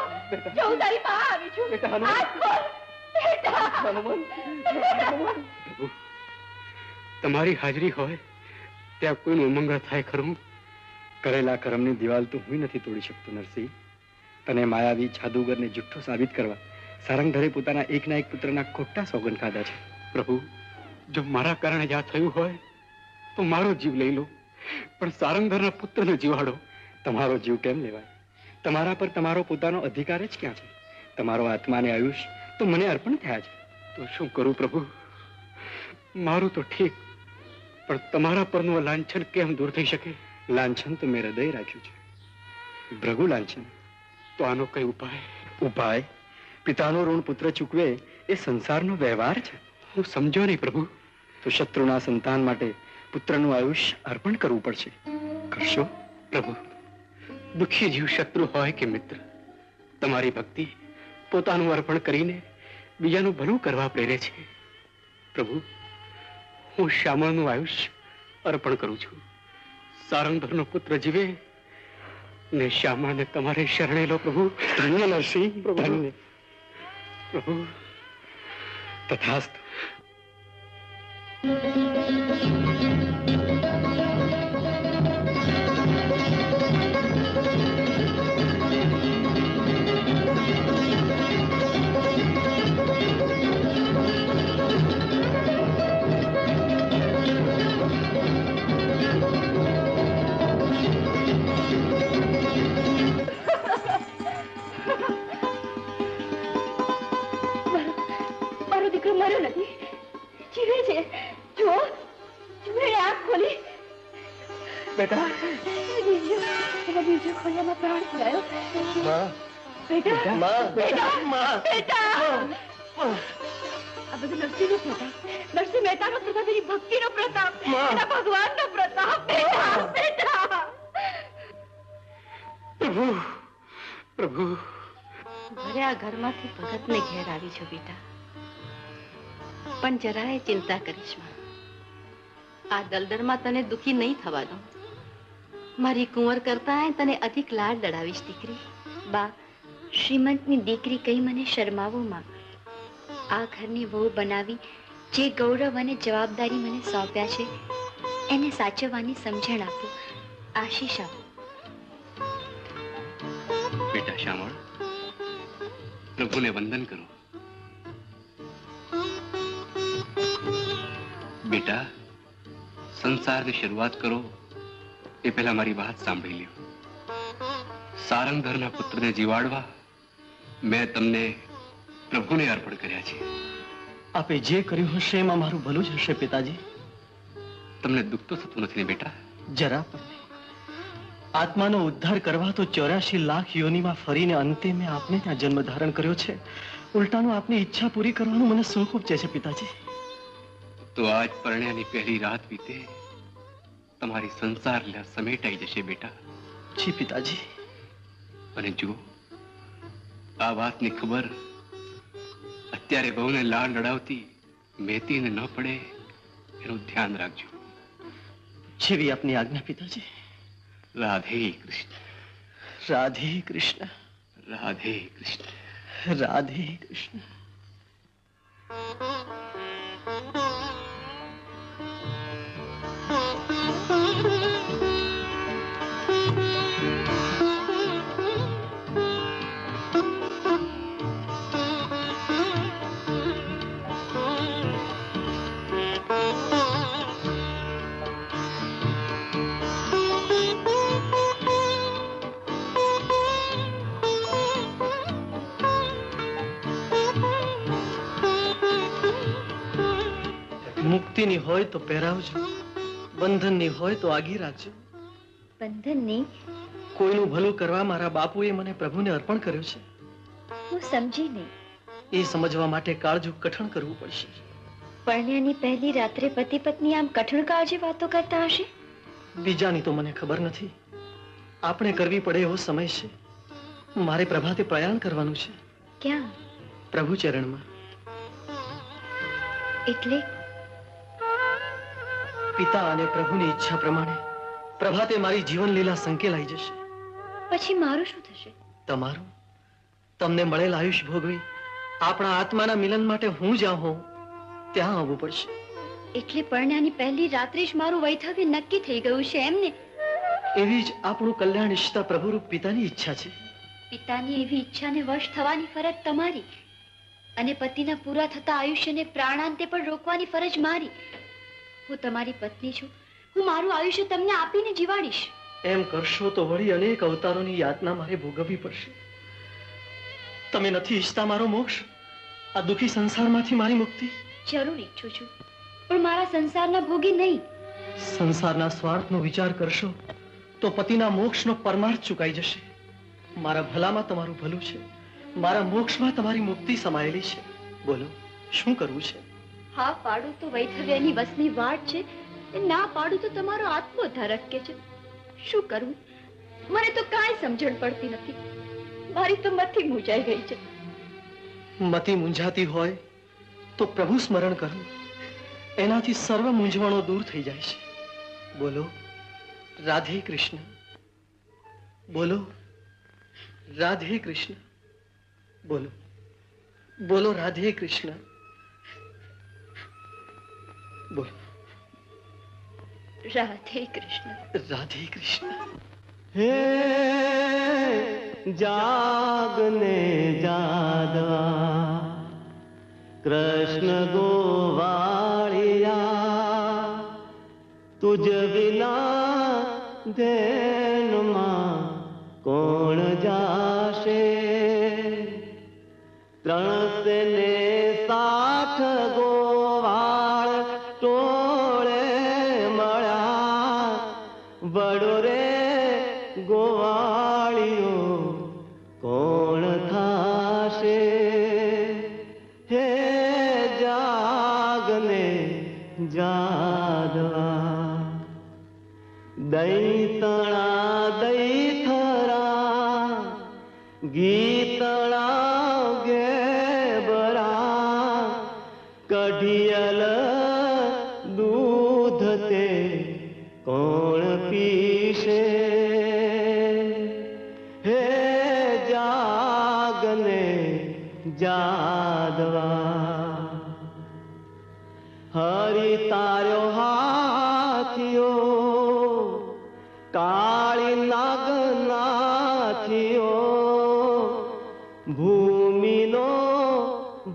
હું તારી માં આવી છું. હાથ ખોલ, બેટા. પ્રભુ, તમારી હાજરી હોય ત્યાં કોઈનું અમંગળ થાય ખરું? કરેલા કર્મની દિવાલ તો હું નથી તોડી શકતો નરસિંહ. તને માયાવી જાદુગરને જુઠ્ઠો સાબિત કરવા સારંગધરે પોતાના એકના એક પુત્રના ખોટા સોગંદ ખાધા છે. પ્રભુ, જો મારા કારણે આ થયું હોય તો મારો જીવ લઈ લો, પણ સારંગધરના પુત્રને જીવાડો. તમારો જીવ કેમ લેવાય? તમારા પર તમારો પોતાનો અધિકાર જ ક્યાં છે? તમારો આત્માને આયુષ તો મને અર્પણ થયા છે. તો શું કરું પ્રભુ? મારું તો ઠીક, પણ તમારા પરનું લાંછન કેમ દૂર થઈ શકે? લાંછન તો મેં હૃદય રાખ્યું છે, ભૃગુ લાંછન. તો આનો કઈ ઉપાય? ઉપાય? પિતાનો ઋણ પુત્ર ચૂકવે એ સંસારનો વ્યવહાર છે. હું સમજો નહીં પ્રભુ. તો શત્રુના સંતાન માટે પુત્રનું આયુષ્ય અર્પણ કરવું પડશે. કરશો? પ્રભુ, દુઃખી જીવ શત્રુ હોય કે મિત્ર, તમારી ભક્તિ પોતાનું અર્પણ કરીને બીજાનું ભલું કરવા પ્રેરે છે. પ્રભુ, હું શ્યામળનું આયુષ્ય અર્પણ કરું છું. સારંગધરનો પુત્ર જીવે ને શ્યામળને તમારે શરણે લો પ્રભુ. ધન્ય નરસિંહ, ધન્ય. પ્રભુ, તથાસ્તુ. મારો દીકરો મર્યો નથી, જીવે છે. જો જુએ આંખ ખોલી. બેટા, બીજો ખોયામાં પ્રાણ થયો. આ બધું નરસિંહનો પ્રતાપ, નરસિંહ મહેતાનો પ્રતાપ, એની ભક્તિનો પ્રતાપ, એના ભગવાનનો પ્રતાપ. બેટા, પ્રભુ, પ્રભુ. ભર્યા ઘરમાંથી ભગતને ઘેર આવી છો બેટા, પણ જરાય ચિંતા કરીશ માં. આ દલદરમાં તને દુખી નહીં થવા દઉં. મારી કુંવર કરતા તને અધિક લાડ લડાવીશ દીકરી. બા, શ્રીમંતની દીકરી કઈ મને શરમાવો માં. આ ઘરની વહુ બનાવી જે ગૌરવ અને જવાબદારી મને સોંપ્યા છે એને સાચવવાની સમજણ આપો, આશીષ આપો. બેટા શ્યામળ, પ્રભુને વંદન કરો. બેટા, સંસારની શરૂઆત કરો એ પહેલા મારી વાત સાંભળી લ્યો. સારંગધરના પુત્રને જીવાડવા મેં તમને પ્રભુને અર્પણ કર્યા છે. આપે જે કર્યું હશે એમાં મારું ભલું જ હશે પિતાજી. તમને દુઃખ તો થતું નથી ને બેટા? જરા પણ નહીં. આત્માનો ઉદ્ધાર કરવા તો 84 લાખ યોનિમાં ફરીને અંતે મેં આપને ત્યાં જન્મ ધારણ કર્યો છે. ઉલટાનું આપની ઈચ્છા પૂરી કરવાનું મને સુખ ઉપજે છે પિતાજી. તો આજ પરણ્યાની પહેલી રાત વીતે તમારી સંસાર સમેટાઈ જશે બેટા. જી પિતાજી. અને જુઓ, આ વાતની ખબર અત્યારે બહુને લાડ લડાવતી મેતીને ન પડે એનું ધ્યાન રાખજો. જેવી આપની આજ્ઞા પિતાજી. રાધે કૃષ્ણ. રાધે કૃષ્ણ. રાધે કૃષ્ણ. રાધે કૃષ્ણ. મુક્તિની હોય તો પહેરાવજો, બંધનની હોય તો આગી રાખજો. બંધનની? કોઈનું ભલું કરવા મારા બાપુએ મને પ્રભુને અર્પણ કર્યો છે. હું સમજી નહીં. એ સમજવા માટે કાળજું કઠણ કરવું પડશે. પરણ્યાની પહેલી રાત્રે પતિ પત્ની આમ કઠણ કાળજી વાતો કરતા હશે? બીજાની તો મને ખબર નથી. આપણે કરવી પડે એવો સમય છે. મારે પ્રભાતે પ્રયાણ કરવાનું છે. ક્યાં? પ્રભુ ચરણમાં. એટલે પિતા અને પ્રભુની ઈચ્છા પ્રમાણે પ્રભાતે મારી જીવન લીલા સંકેલાઈ જશે. પછી મારું શું થશે? તમારું? તમને મળેલ આયુષ્ય ભોગવી આપણા આત્માના મિલન માટે હું જ્યાં હોઉં ત્યાં આવવું પડશે. એટલે પરણ્યાની પહેલી રાત્રે જ મારું વૈધવ્ય નક્કી થઈ ગયું છે એમને? એવી જ આપણું કલ્યાણ ઈચ્છતા પ્રભુરૂપ પિતાની ઈચ્છા છે. પિતાની એવી ઈચ્છાને વશ થવાની ફરજ તમારી અને પતિના પૂરા થતા આયુષ્યને પ્રાણાંતે પણ રોકવાની ફરજ મારી. હું તમારી પત્ની છું. હું મારું આયુષ્ય તમને આપીને જીવાડીશ. એમ કરશો તો વળી અનેક અવતારોની યાતના મારે ભોગવવી પડશે. તમે નથી ઈચ્છતા મારો મોક્ષ? આ દુખી સંસારમાંથી મારી મુક્તિ? જરૂર ઈચ્છું છું, પણ મારા સંસારના ભોગી નહીં. સંસારના સ્વાર્થનો વિચાર કરશો તો પતિના મોક્ષનો પરમાર્થ ચૂકાઈ જશે. મારા ભલામાં તમારું ભલું છે, મારા મોક્ષમાં તમારી મુક્તિ સમાયેલી છે. બોલો, શું કરવું છે? હા પાડું તો વૈધવ્યની વસની વાટ છે, ના પાડું તો તમારો આત્મોદ્ધાર અટકે છે. શું કરવું? મને તો કાંઈ સમજણ પડતી નથી. મારી તો મતિ મૂંઝાઈ ગઈ છે. મતિ મૂંઝાતી હોય તો પ્રભુ સ્મરણ કરવું, એનાથી સર્વ મૂંઝવણો દૂર થઈ જાય છે. બોલો રાધે કૃષ્ણ, બોલો રાધે કૃષ્ણ, બોલો બોલો રાધે કૃષ્ણ, બોલો રાધે કૃષ્ણ, રાધે કૃષ્ણ. હે જાગને જાદવા કૃષ્ણ ગોવાળિયા, તુજ વિના ધેનમાં કોણ જાશે? 360 ગોવાળ ટોળે મળ્યા, વડો રે ગોવાળીઓ કોણ થાશે? હે જાગને જાદવા દૈતણા દૈથરા ગીતણા ગેબરા, કઢિયલ દૂધ તે કોણ પીશે? હે જાગને જાદવા હરિ તાર્યો હાથિયો, કાળી નાગનાથિયો, ભૂમિનો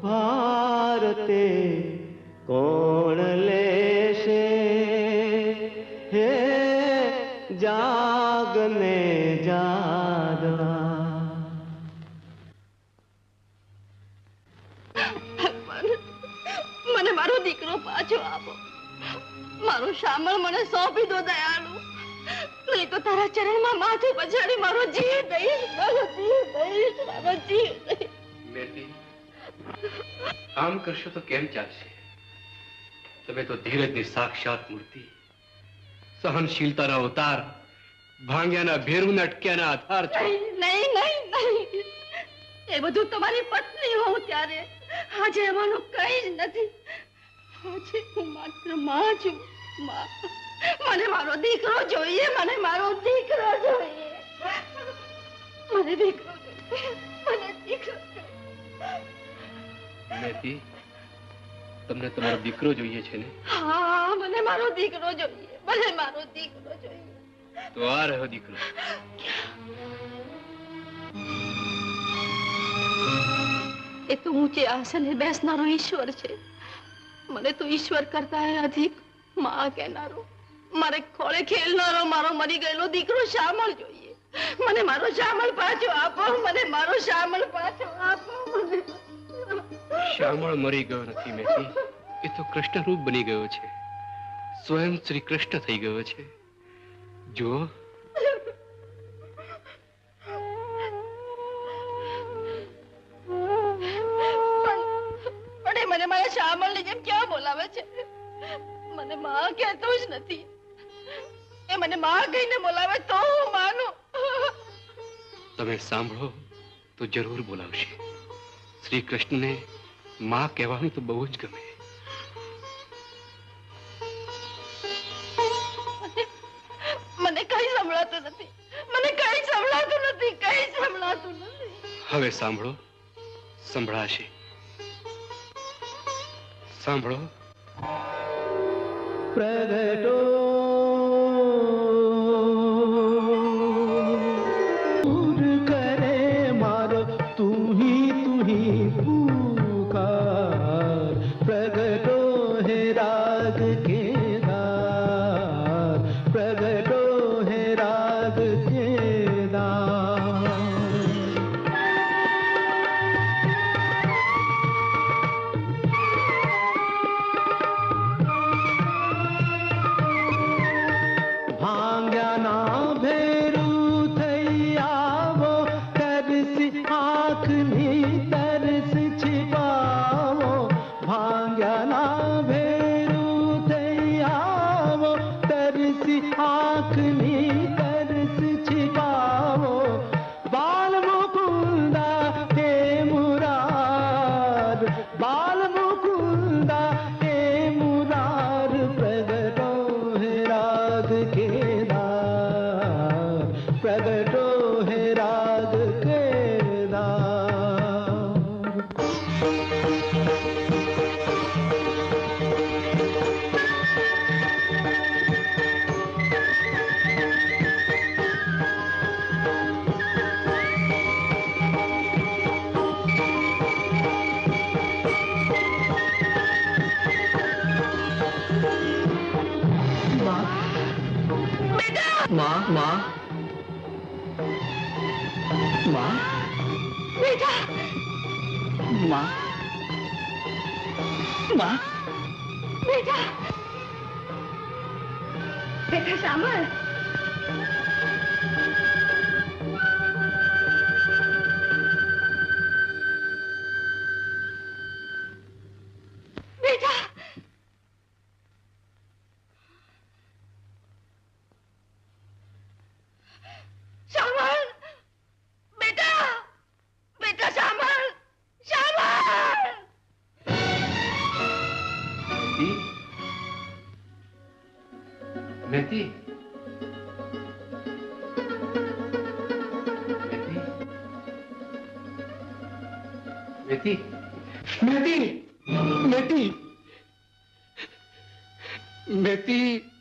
ભારતે કોણ લેશે? હે જાગને જાદવા. મને મારો દીકરો પાછો આપો. મારો શામળ મને સોંપી દો દયાળુ, નહીં તો તારા ચરણમાં માથું પછાડી મારો જીવ દઈશ, મારો જીવ દઈશ, મારો જીવ દઈશ. મેરડી, આમ કરશો તો કેમ ચાલશે? તમે તો ધીરજની સાક્ષાત મૂર્તિ, સહનશીલતાના અવતાર, ભાંગ્યાના ભેરુના અટક્યાના આધાર છો. નહીં નહીં નહીં, એ બધું તમારી પત્ની હોઉં ત્યારે. આજે એમાંનું કઈ જ નથી. આજે હું માત્ર માં છું. માં, મને મારો દીકરો જોઈએ, મને મારો દીકરો જોઈએ, મને દીકરો જોઈએ, મને દીકરો જોઈએ. મેથી, તમને તમારો દીકરો જોઈએ છે ને? હા, મને મારો દીકરો જોઈએ, મને મારો દીકરો જોઈએ. તો આ રહ્યો દીકરો. એ તો ઊંચે આસને બેસનારો ઈશ્વર છે. મને તો ઈશ્વર કરતા અધિક માં કહેનારો, મારે ખોળે ખેલનારો મારો મરી ગયેલો દીકરો શામળ જોઈએ. મને મારો શામળ પાછો આપો, મને મારો શામળ પાછો આપો. શામળ મરી ગયો નથી મેથી, એ તો કૃષ્ણ રૂપ બની ગયો છે, સ્વયં શ્રી કૃષ્ણ થઈ ગયો છે. જો મને મારા શામળ ની જેમ ક્યાં બોલાવે છે? મને માં કહેતો જ નથી. એ મને માં કહીને બોલાવે તો હું માનું. તમે સાંભળો તો જરૂર બોલાવશે. શ્રી કૃષ્ણને માં કહેવાનું તો બહુ જ ગમે. મને કઈ સંભળાતું નથી, મને કઈ સંભળાતું નથી, કઈ સંભળાતું નથી. હવે સાંભળો, સંભળાશે. સાંભળો. પ્રગટો કરે મારો તુહી પુકાર, પ્રગટો હે રાગ કેદાર, પ્રગટો હે રાગ કેદાર. આંખની તરસ છીપાવો બાલ મુકુંદા હે મુરાર બાલ મુકુંદા હે મુરાર પ્રગટો હે રાગ કેદાર પ્રગટો હે રાગ माँ माँ माँ बेटा माँ माँ बेटा बेटा श्यामल बेटा श्यामल बेटा बेटा श्यामल श्यामल मेहती मेहती मेहती मेहती मेहती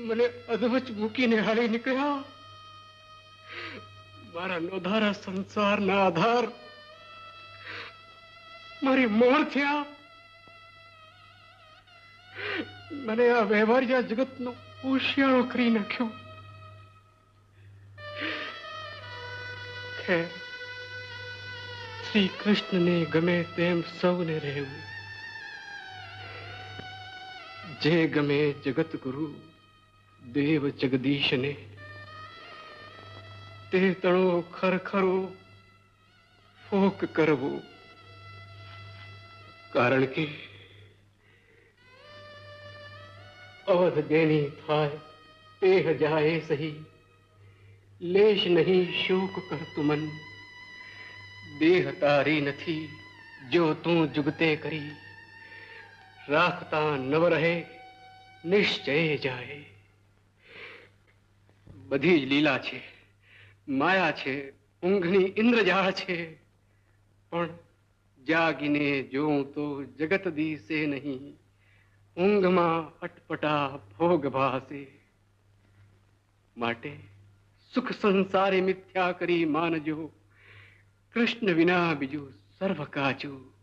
મને અધવચ મૂકીને હાલી નીકળ્યા મારા નોધારા સંસારના આધાર મારી મોર થયા મને આ વ્યવહારિયા જગતનો હોશિયારો કરી નાખ્યો ખેર શ્રી કૃષ્ણને ગમે તેમ સૌને રહેવું જે ગમે જગત ગુરુ દેવ જગદીશને તે તણો ખરખરો ફોક કરવો કારણ કે અવધ જેની થાય તે જાય સહી લેશ નહીં શોક કરતું મન દેહ તારી નથી જો તું જુગતે કરી રાખતા નવ રહે નિશ્ચય જાય બધી જ લીલા છે માયા છે ઊંઘની ઇન્દ્રજાળ છે પણ જાગીને જોઉં તો જગત દિશે નહીં ઊંઘમાં અટપટા ભોગ ભાસે માટે સુખ સંસારે મિથ્યા કરી માનજો કૃષ્ણ વિના બીજું સર્વ કાચું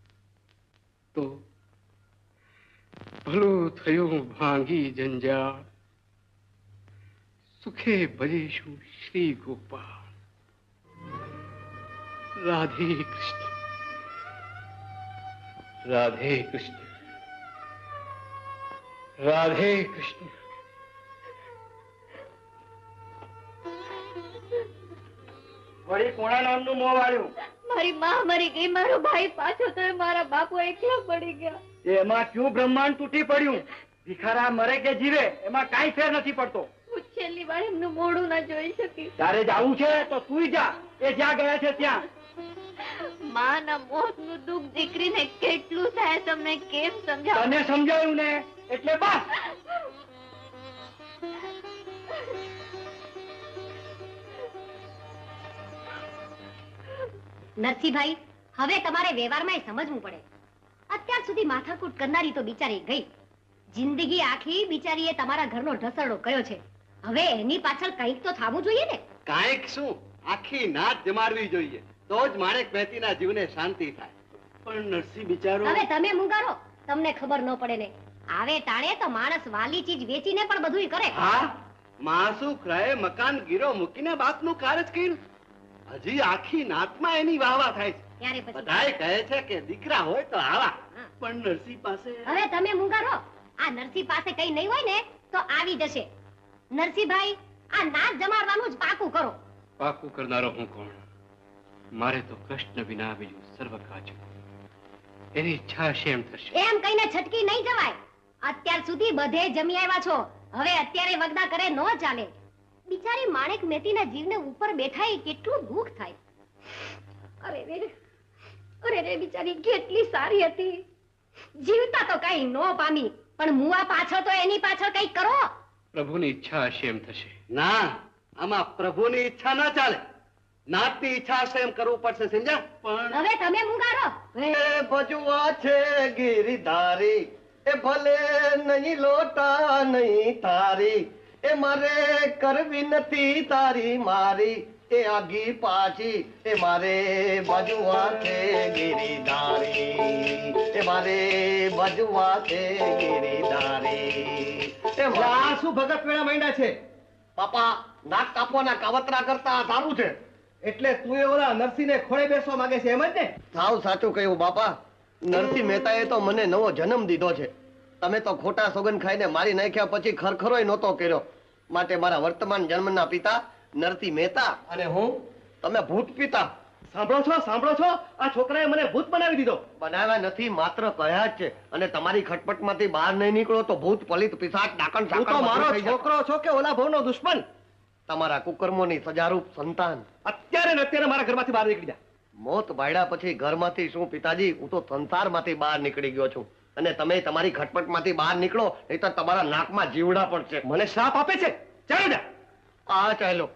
તો ભલું થયું ભાંગી જંજાળ સુખે ભજીશું શ્રી ગોપાલ રાધે કૃષ્ણ રાધે કૃષ્ણ રાધે કૃષ્ણ વળી કોણા નામનું મોં વાળ્યું મારી માં મરી ગઈ મારો ભાઈ પાછો તો મારા બાપુ એકલા પડી ગયા એમાં ક્યું બ્રહ્માંડ તૂટી પડ્યું ભિખારા મરે કે જીવે એમાં કાંઈ ફેર નથી પડતો હું છેલ્લી વાર એમનું મોઢું ના જોઈ શકી તારે જાવું છે તો તું જા એ જ્યાં ગયા છે ત્યાં માના મોતનું દુઃખ દીકરીને કેટલું થાય તમને કેમ સમજાવું તને સમજાયું ને એટલે બસ નરસિંહભાઈ હવે તમારે વ્યવહારમાં સમજવું પડે અત્યાર સુધી માથાકૂટ કરનારી તો બિચારી ગઈ જિંદગી આખી બિચારીએ તમારા ઘરનો ઢસરડો કર્યો છે હવે એની પાછળ કંઈક તો થાવું જોઈએ ને કાંઈક શું આખી નાત જમાડવી જોઈએ તો જ માણેક મહેતીના જીવને શાંતિ થાય પણ નરસિંહ બિચારો હવે તમે મુંગારો તમને ખબર ન પડે ને આવે ટાણે તો માણસ વાલી ચીજ વેચીને પણ બધું કરે હા માસુ ક્રય મકાન ગીરો મૂકીને બાપનું કાર્ય જ કર્યું હજી આખી નાતમાં એની વાહવા થાય છે ત્યારે પછી બધાય કહે છે કે દીકરા હોય તો આવા પણ નરસિંહ પાસે હવે તમે મુંગારો આ નરસિંહ પાસે કઈ નહીં હોય ને તો આવી જશે નરસિંહભાઈ આ નાચ જમાડવાનું જ પાકું કરો પાકું કરનારો હું કોણ મારે તો કૃષ્ણ વિના બીજું સર્વ કાચું એની ઈચ્છા હશે એમ થશે એમ કહીને છટકી નહીં જવાય અત્યાર સુધી બધે જમી આવ્યા છો હવે અત્યારે વગદા કરે નો ચાલે. બિચારી માણેક મેતીના જીવને ઉપર બેઠા એ કેટલું દુઃખ થાય. અરે રે બિચારી કેટલી સારી હતી. જીવતા તો કઈ નો પામી, પણ મુવા પાછળ તો એની પાછળ કઈ કરો. પ્રભુની ઈચ્છા હશે એમ થશે. ના, આમાં પ્રભુની ઈચ્છા ના ચાલે. નાતની ઈચ્છા હશે એમ કરવું પડશે, સમજ્યા? પણ હવે તમે મુંગારો. એ ભજવા છે ગિરિધારી, એ ભલે નહીં લોટા નહીં તારી, એ મારે કરવી નથી તારી મારી, એ આગી પાછી, એ મારે ભજવા છે ગિરિધારી, એ મારે ભજવા છે ગિરિધારી. એ આ શું ભગત વેળા માંડ્યા છે? પાપા, નાક કાપવાના કાવતરા કરતા સારું છે. એટલે તું એ ઓલા નરસિંહને ખોળે બેસવા માંગે છે એમ જ ને? સાવ સાચું કહ્યું બાપા. નરસિંહ મહેતાએ તો મને નવો જન્મ દીધો છે. તમે તો ખોટા સોગન ખાઈને મારી નાખ્યા પછી ખરખરોય નહોતો કર્યો. માટે મારા વર્તમાન જન્મના પિતા નરસિંહ મહેતા અને હું તમે ભૂત પિતા. સાંભળો છો? આ છોકરાએ મને ભૂત બનાવી દીધો. બનાવ્યા નથી, માત્ર કહ્યા જ છે. અને તમારી ખટપટમાંથી બહાર નહીં નીકળો તો ભૂત પલિત પિશાચ ડાકણ તું તો મારો છોકરો છો કે ઓલા ભવનો દુશ્મન? તમારા કુકર્મોની સજારૂપ સંતાન અત્યારે ને અત્યારે મારા ઘરમાંથી બહાર નીકળી જા. મોત ભાડ્યા પછી ઘરમાંથી શું પિતાજી, હું તો સંસારમાંથી બહાર નીકળી ગયો છું. અને તમે તમારી ખટપટમાંથી બહાર નીકળો, નહીં તો તમારા નાકમાં જીવડા પડશે. મને શ્રાપ આપે છે? ચાલો જા. આ ચાલો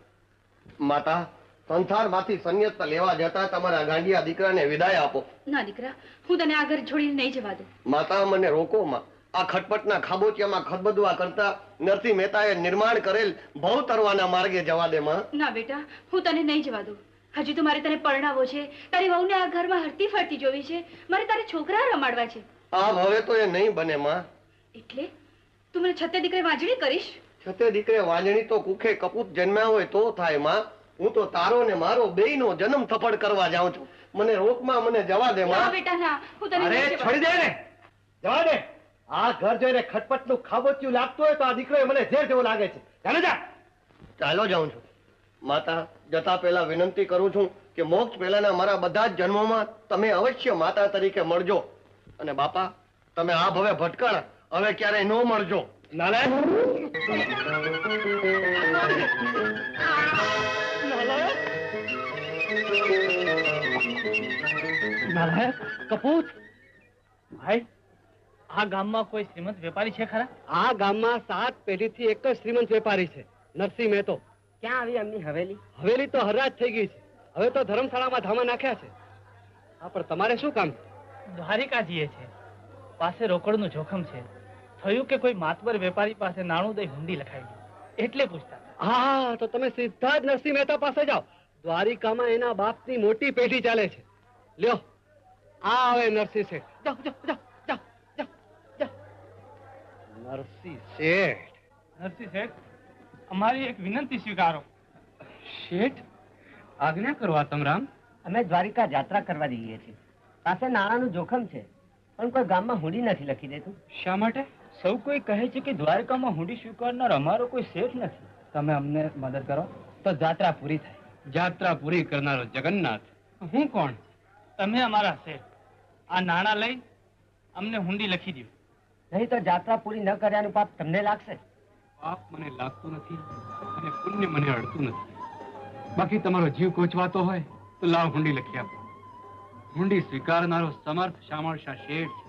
માતા, સંસારમાંથી સંન્યાસ લેવા જતા તમારા ગાંડિયા દીકરાને વિદાય આપો. ના દીકરા, હું તને આ ઘર છોડીને નહીં જવા દઉં. માતા, મને રોકો માં. આ ખટપટના ખાબોચિયામાં ખદબદવા કરતા નરસિંહ મહેતાએ નિર્માણ કરેલ ભવ તરવાના માર્ગે જવા દે માં. ના બેટા, હું તને નહીં જવા દઉં. હજી તો મારે તને પરણાવો છે. તારી વહુને આ ઘરમાં હરતી ફરતી જોવી છે. મારે તારે છોકરા રમાડવા છે. આ હવે તો એ નહીં બને માં. એટલે તું મને છતે દીકરે વાંજણી કરીશ? છતે દીકરે વાંજણી તો કુખે કપૂત જન્મ્યા હોય તો થાય માં. હું તો તારો ને મારો બેયનો જન્મ થપડ કરવા જાઉં છું. મને રોકમાં, મને જવા દે માં. ના બેટા ના, હું તને અરે છોડી દે ને, જવા દે. આ ઘર જોઈને ખટપટનું ખાબોચિયું લાગતું હોય તો આ દીકરો મને ઝેર જેવો લાગે છે. ચાલો જા. ચાલો જાઉં છું. માતા, જતા પહેલા વિનંતી કરું છું કે મોક્ષ પહેલાના મારા બધા જ જન્મોમાં તમે અવશ્ય માતા તરીકે મળજો. અને બાપા, તમે આ ભવે ભટકાણા, હવે ક્યારેય ન મળજો. નાલાયક કપૂત ભાઈ, આ ગામમાં કોઈ શ્રીમંત વેપારી છે ખરા? આ ગામમાં 7 પેઢીથી એક જ શ્રીમંત વેપારી છે, નરસિંહ મહેતો. ક્યાં આવી એમની હવેલી? હવેલી તો હરાજ થઈ ગઈ છે. હવે તો ધર્મશાળામાં ધામા નાખ્યા છે. હા, પણ તમારે શું કામ? દ્વારિકા જઈએ છે. પાસે રોકડનું જોખમ છે. થયું કે કોઈ માતબર વેપારી પાસે નાણું દઈ હુંડી લખાવી દીધી, એટલે પૂછતા. હા, તો તમે સીધા જ નરસિંહ મહેતા પાસે જાઓ. દ્વારિકામાં એના બાપની મોટી પેઢી ચાલે છે. લ્યો, આ આવે નરસિંહ શેઠ. જાઓ જાઓ જાઓ જાઓ જાઓ જાઓ. નરસિંહ શેઠ. નરસિંહ શેઠ, અમારી એક વિનંતી સ્વીકારો. શેઠ, આજ્ઞા કરો આતમરામ. અમે દ્વારિકા યાત્રા કરવા જઈએ છીએ. પાસે નાણાંનું જોખમ છે, પણ કોઈ ગામમાં હુંડી નથી લખી દેતું. શા માટે? સૌ કોઈ કહે છે કે દ્વારકામાં હુંડી સ્વીકારનાર અમારો કોઈ શેઠ નથી. તમે અમને મદદ કરો તો યાત્રા પૂરી થાય. યાત્રા પૂરી કરનારો જગન્નાથ. હું કોણ? તમે અમારા શેઠ. આ નાણાં લઈ અમને હુંડી લખી દો. નહીં તો યાત્રા પૂરી ન કર્યાનું પાપ તમને લાગશે. પાપ મને લાગતું નથી અને પુણ્ય મને અડતું નથી. બાકી તમારો જીવ કોચવાતો હોય તો લાવ હુંડી લખી આપો. હુંડી સ્વીકારનારો સમર્થ શામળશા શેઠ છે.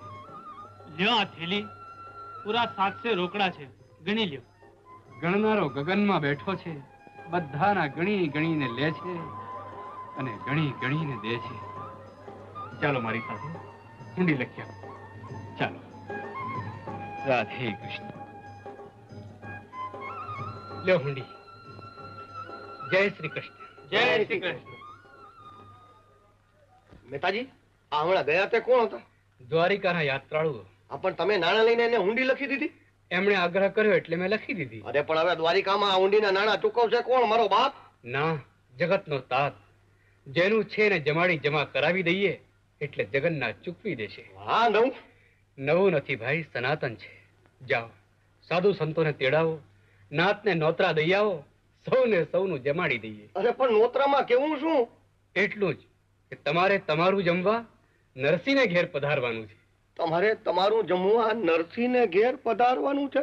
લ્યો આ થેલી, પૂરા 700 રોકડા છે, ગણી લ્યો. ગણનારો ગગનમાં બેઠો છે. બધાના ગણી ગણીને લે છે અને ગણી ગણીને દે છે. ચાલો મારી સાથે હુંડી લખી આપો. ચાલો. રાધે કૃષ્ણ. લ્યો હુંડી. જય શ્રી કૃષ્ણ. જય શ્રી કૃષ્ણ. મહેતાજી, આ હમણાં ગયા તે કોણ હતા? દ્વારિકાના યાત્રાળુઓ. પણ તમે નાણાં લઈને એને હુંડી લખી દીધી? એમણે આગ્રહ કર્યો એટલે મેં લખી દીધી. અરે પણ હવે દ્વારિકામાં આ હુંડીના નાણાં ચૂકવશે કોણ? મારો બાપ? ના, જગતનો તાત. જેનું છે ને જમાડી જમા કરાવી દઈએ એટલે જગન્નાથ ચૂકવી દેશે. હા, નવું નથી ભાઈ, સનાતન છે. જાઓ, સાધુ સંતોને તેડાવો, નાતને નોતરા દઈ આવો, સૌને સૌનું જમાડી દઈએ. અરે પણ નોતરામાં કેવું શું? એટલું જ કે તમારે તમારું જમવા નરસિંહને ઘેર પધારવાનું છે. તમારે તમારું જમવા નરસિંહને ઘેર પધારવાનું છે?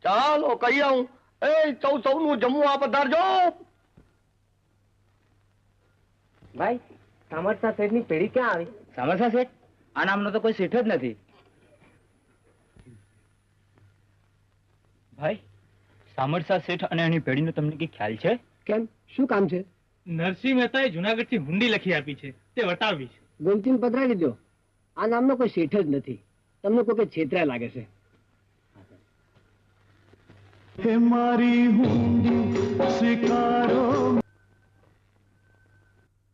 ચાલો કહી આવું. એ સૌનું જમવું આ પધારજો. ભાઈ સામરસા શેઠ ની પેઢી ક્યાં આવી? સામરસા શેઠ? આ નામનો તો કોઈ શેઠ જ નથી. ભાઈ સામરસા શેઠ અને એની પેઢીનો તમને કઈ ખ્યાલ છે? કેમ, શું કામ છે? નરસિંહ મહેતાએ જુનાગઢ થી હુંડી લખી આપી છે, તે વટાવવી છે. ગોમતીને પધરાવી દો. આ નામનો કોઈ શેઠ જ નથી. તમને કોઈ છેતરાય લાગે છે. હે મારી હુંડી સ્વીકારો.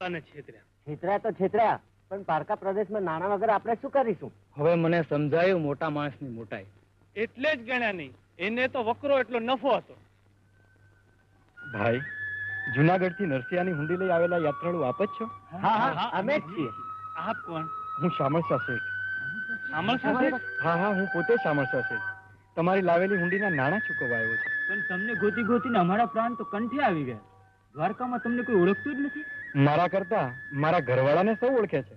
અને છેતર્યા છેતરાયા તો છેતરાયા, પણ પારકા પ્રદેશમાં નાણાં વગર આપણે શું કરીશું? હવે મને સમજાયું મોટા માણસની મોટાઈ. એટલે જ ગણ્યા નહીં. એને તો વકરો એટલો નફો હતો. ભાઈ, જુનાગઢ થી નરસિંહાની હુંડી લઈ આવેલા યાત્રાળુ આપ જ છો? હા, અમે જ છીએ. આપ કોણ? હું શામળસા શેઠ. શામળસા શેઠ? હા, હું પોતે શામળસા શેઠ. તમારી લાવેલી હુંડીના નાણાં ચૂકવવા આવ્યો છું. પણ તમને ગોતી ગોતીને અમારા પ્રાણ તો કંઠે આવી ગયા. દ્વારકામાં તમને કોઈ ઓળખતું જ નથી. મારા કરતા મારા ઘરવાળાને સૌ ઓળખે છે.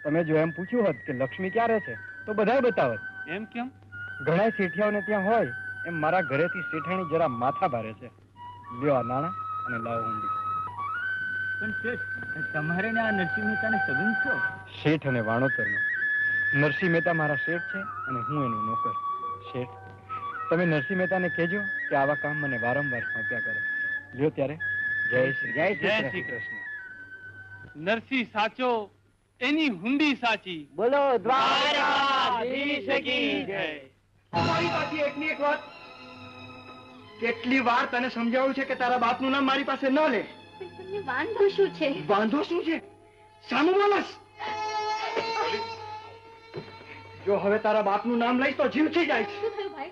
તમે જો એમ પૂછ્યું હોત કે લક્ષ્મી ક્યાં રહે છે તો બધાય બતાવત. એમ કેમ? ઘણા શેઠિયાઓને ત્યાં હોય એમ મારા ઘરેથી શેઠાણી જરા માથા ભારે છે. લ્યો આ નાણાં અને લાવો હુંડી. પણ શેઠ, તમારે ને આ નરસિંહ મહેતાને સંબંધ છો? શેઠ અને વાણોતરનો. નરસિંહ મહેતા મારા શેઠ છે અને હું એનો નોકર. શેઠ, તમે નરસિંહ મહેતાને કહેજો કે આવા કામ મને વારંવાર સોંપ્યા કરે. લ્યો ત્યારે. જય શ્રી કૃષ્ણ. નરસિંહ સાચો, એની હુંડી સાચી. બોલો દ્વારકાધીશ કી જય. મારી પાસે એકની એક વાત. કેટલી વાર તને સમજાવ્યું છે કે તારા બાપનું નામ મારી પાસે ન લે. તમને વાંધો શું છે? વાંધો શું છે? સામું બોલસ. જો હવે તારા બાપનું નામ લઈશ તો જીવથી જાય છે. શું થયું ભાઈ?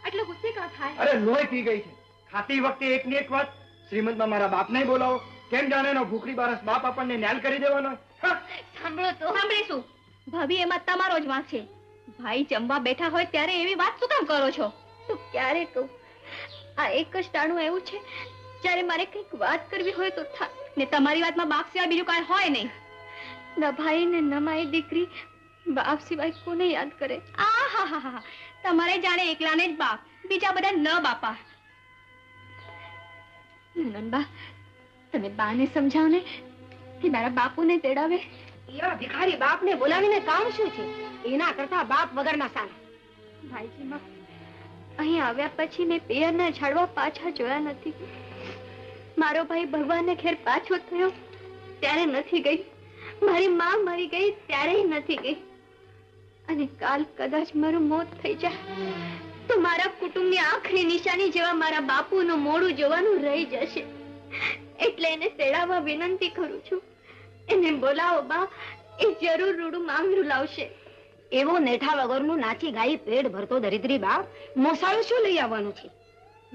આટલો ગુસ્સે કાં થાય? અરે લોહી પી ગઈ છે. ખાતી વખતે એકની એક વાત. શ્રીમંતમાં મારા બાપને બોલાવો. કેમ જાણે એનો ભૂખરી બારસ બાપ આપણને ન્યાલ કરી દેવાનો. સાંભળો તો. સાંભળે શું? ભાભી, એમાં તમારો જ વાંક છે. ભાઈ જમવા બેઠા હોય ત્યારે એવી વાત શું કામ કરો છો? તો ક્યારે કહું? આ એક જ ટાણું એવું છે જ્યારે મારે કંઈક વાત કરવી હોય તો થાય, ને તમારી વાતમાં બાપ સિવાય બીજું કાંઈ હોય નહીં. ન ભાઈ ને ન મારી દીકરી બાપ સિવાય કોને યાદ કરે? આહાહાહા, તમારે જાણે એકલાને જ બાપ, બીજા બધા ન બાપા. નંદબા, તમે બાને સમજાવો ને કે મારા બાપુને તેડાવે. એવા ભિખારી બાપને બોલાવીને કામ શું છે? એના કરતા બાપ વગરના સારા. ભાઈજીમાં અહીં આવ્યા પછી મેં પિયરના ઝાડવા પાછા જોયા નથી. મારો ભાઈ ભગવાનને ઘેર પાછો થયો ત્યારે નથી ગઈ. મારી માં મરી ગઈ ત્યારે નથી ગઈ. અને કાલ કદાચ મારું મોત થઈ જાય તો મારા કુટુંબની આખરી નિશાની જેવા મારા બાપુનું મોઢું જોવાનું રહી જશે. એટલે એને તેડાવવા વિનંતી કરું છું. એને બોલાવો બા, એ જરૂર રૂડું માંગરું લાવશે. એવો નેઠા વગરનું નાચી ગાઈ પેટ ભરતો દરિદ્રી બાપ મોસાળું શું લઈ આવવાનું છે?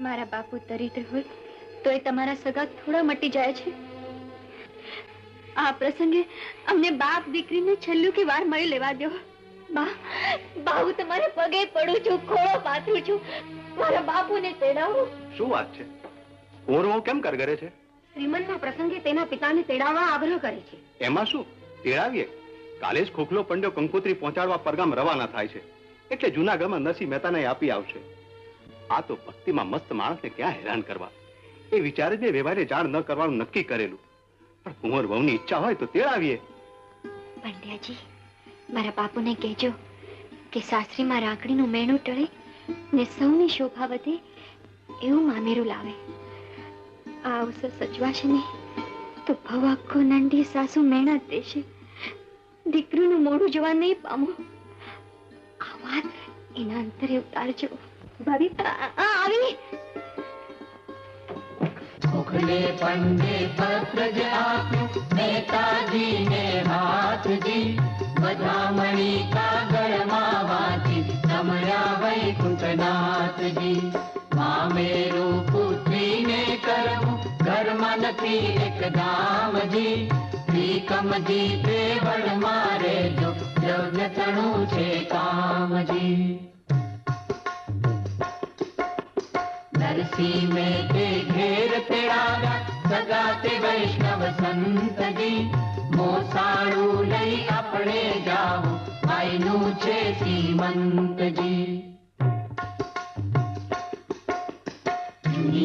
મારા બાપુ દરિદ્ર હોય તો એ તમારા સગા થોડા મટી જાય છે. આ પ્રસંગે અમને બાપ દીકરીને છેલ્લું કે વાર મળી લેવા દો. બા, હું તમારે પગે પડું છું, ખોળો પાથરું છું. મારા બાપુને તેડાવો. શું વાત છે? કુંવરો કેમ કરગરે છે? શ્રીમંતના પ્રસંગે તેના પિતાને તેડાવવા આગ્રહ કરે છે. એમાં શું? તેડાવીએ. કાલે જ ખોખલો પંડ્યો કંકોત્રી પહોંચાડવા પરગામ રવાના થાય છે. એટલે જૂનાગઢમાં નરસિંહ મહેતાને આપી આવશે. આ તો ભક્તિમાં મસ્ત માણસને ક્યાં હેરાન કરવા. એ વિચારે જ વેવાઈને જાણ ન કરવાનું નક્કી કરેલું. પણ કુંવર વહુની ઈચ્છા હોય તો તેડાવીએ. પંડ્યાજી, મારા બાપુને કહેજો કે સાસરીમાં રાખડીનું મેણું ટળે ને સૌની શોભા વધે એવું મામેરું લાવે. આ અવસર સચવાશે નહીં તો ભવ આખો નંડી સાસુ મેણા જ દેશે. દીકરીનું મોઢું જોવા નહીં પામો. આ વાત એના અંતરે ઉતારજો. ભાભી આવી. ખોખલે પંડે પત્ર જ આપ્યું નેતાજીને હાથજી. વધામણી કાગળમાં વાંચી રમયા વૈકુંઠનાથજી. મામેરું પુત્રીને કરવું ઘરમાં નથી એક ધામજી. ભીકમજી દેવળ મારે જો યજ્ઞ તણું છે કામજી. નરસિંહ મેં તે ઘેર તેડાવ્યા સગા તે વૈષ્ણવ સંતજી. મોસાળું લઈ આપણે જાવું ભાઈનું છે શ્રીમંતજી.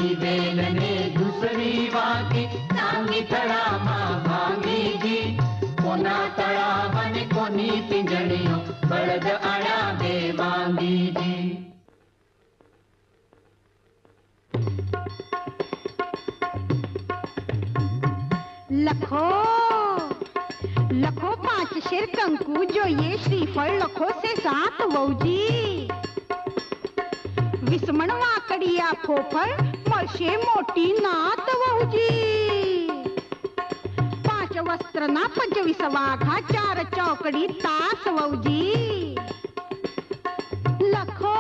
नी बेल ने दूसरी वाकी टांगी तड़ा मां भांगी जी कोना तड़ा वन कोनी पिंजड़ियों बड़द आया देवांगी जी। लखो लखो 5 शेर कंकु जो ये श्रीफल लखो से 7 वौजी विस्मण वाकड़िया फोफर मलशे मोटी नात वहुजी 5 वस्त्र ना 25 वाघा 4 चौकड़ी तास वहुजी लखो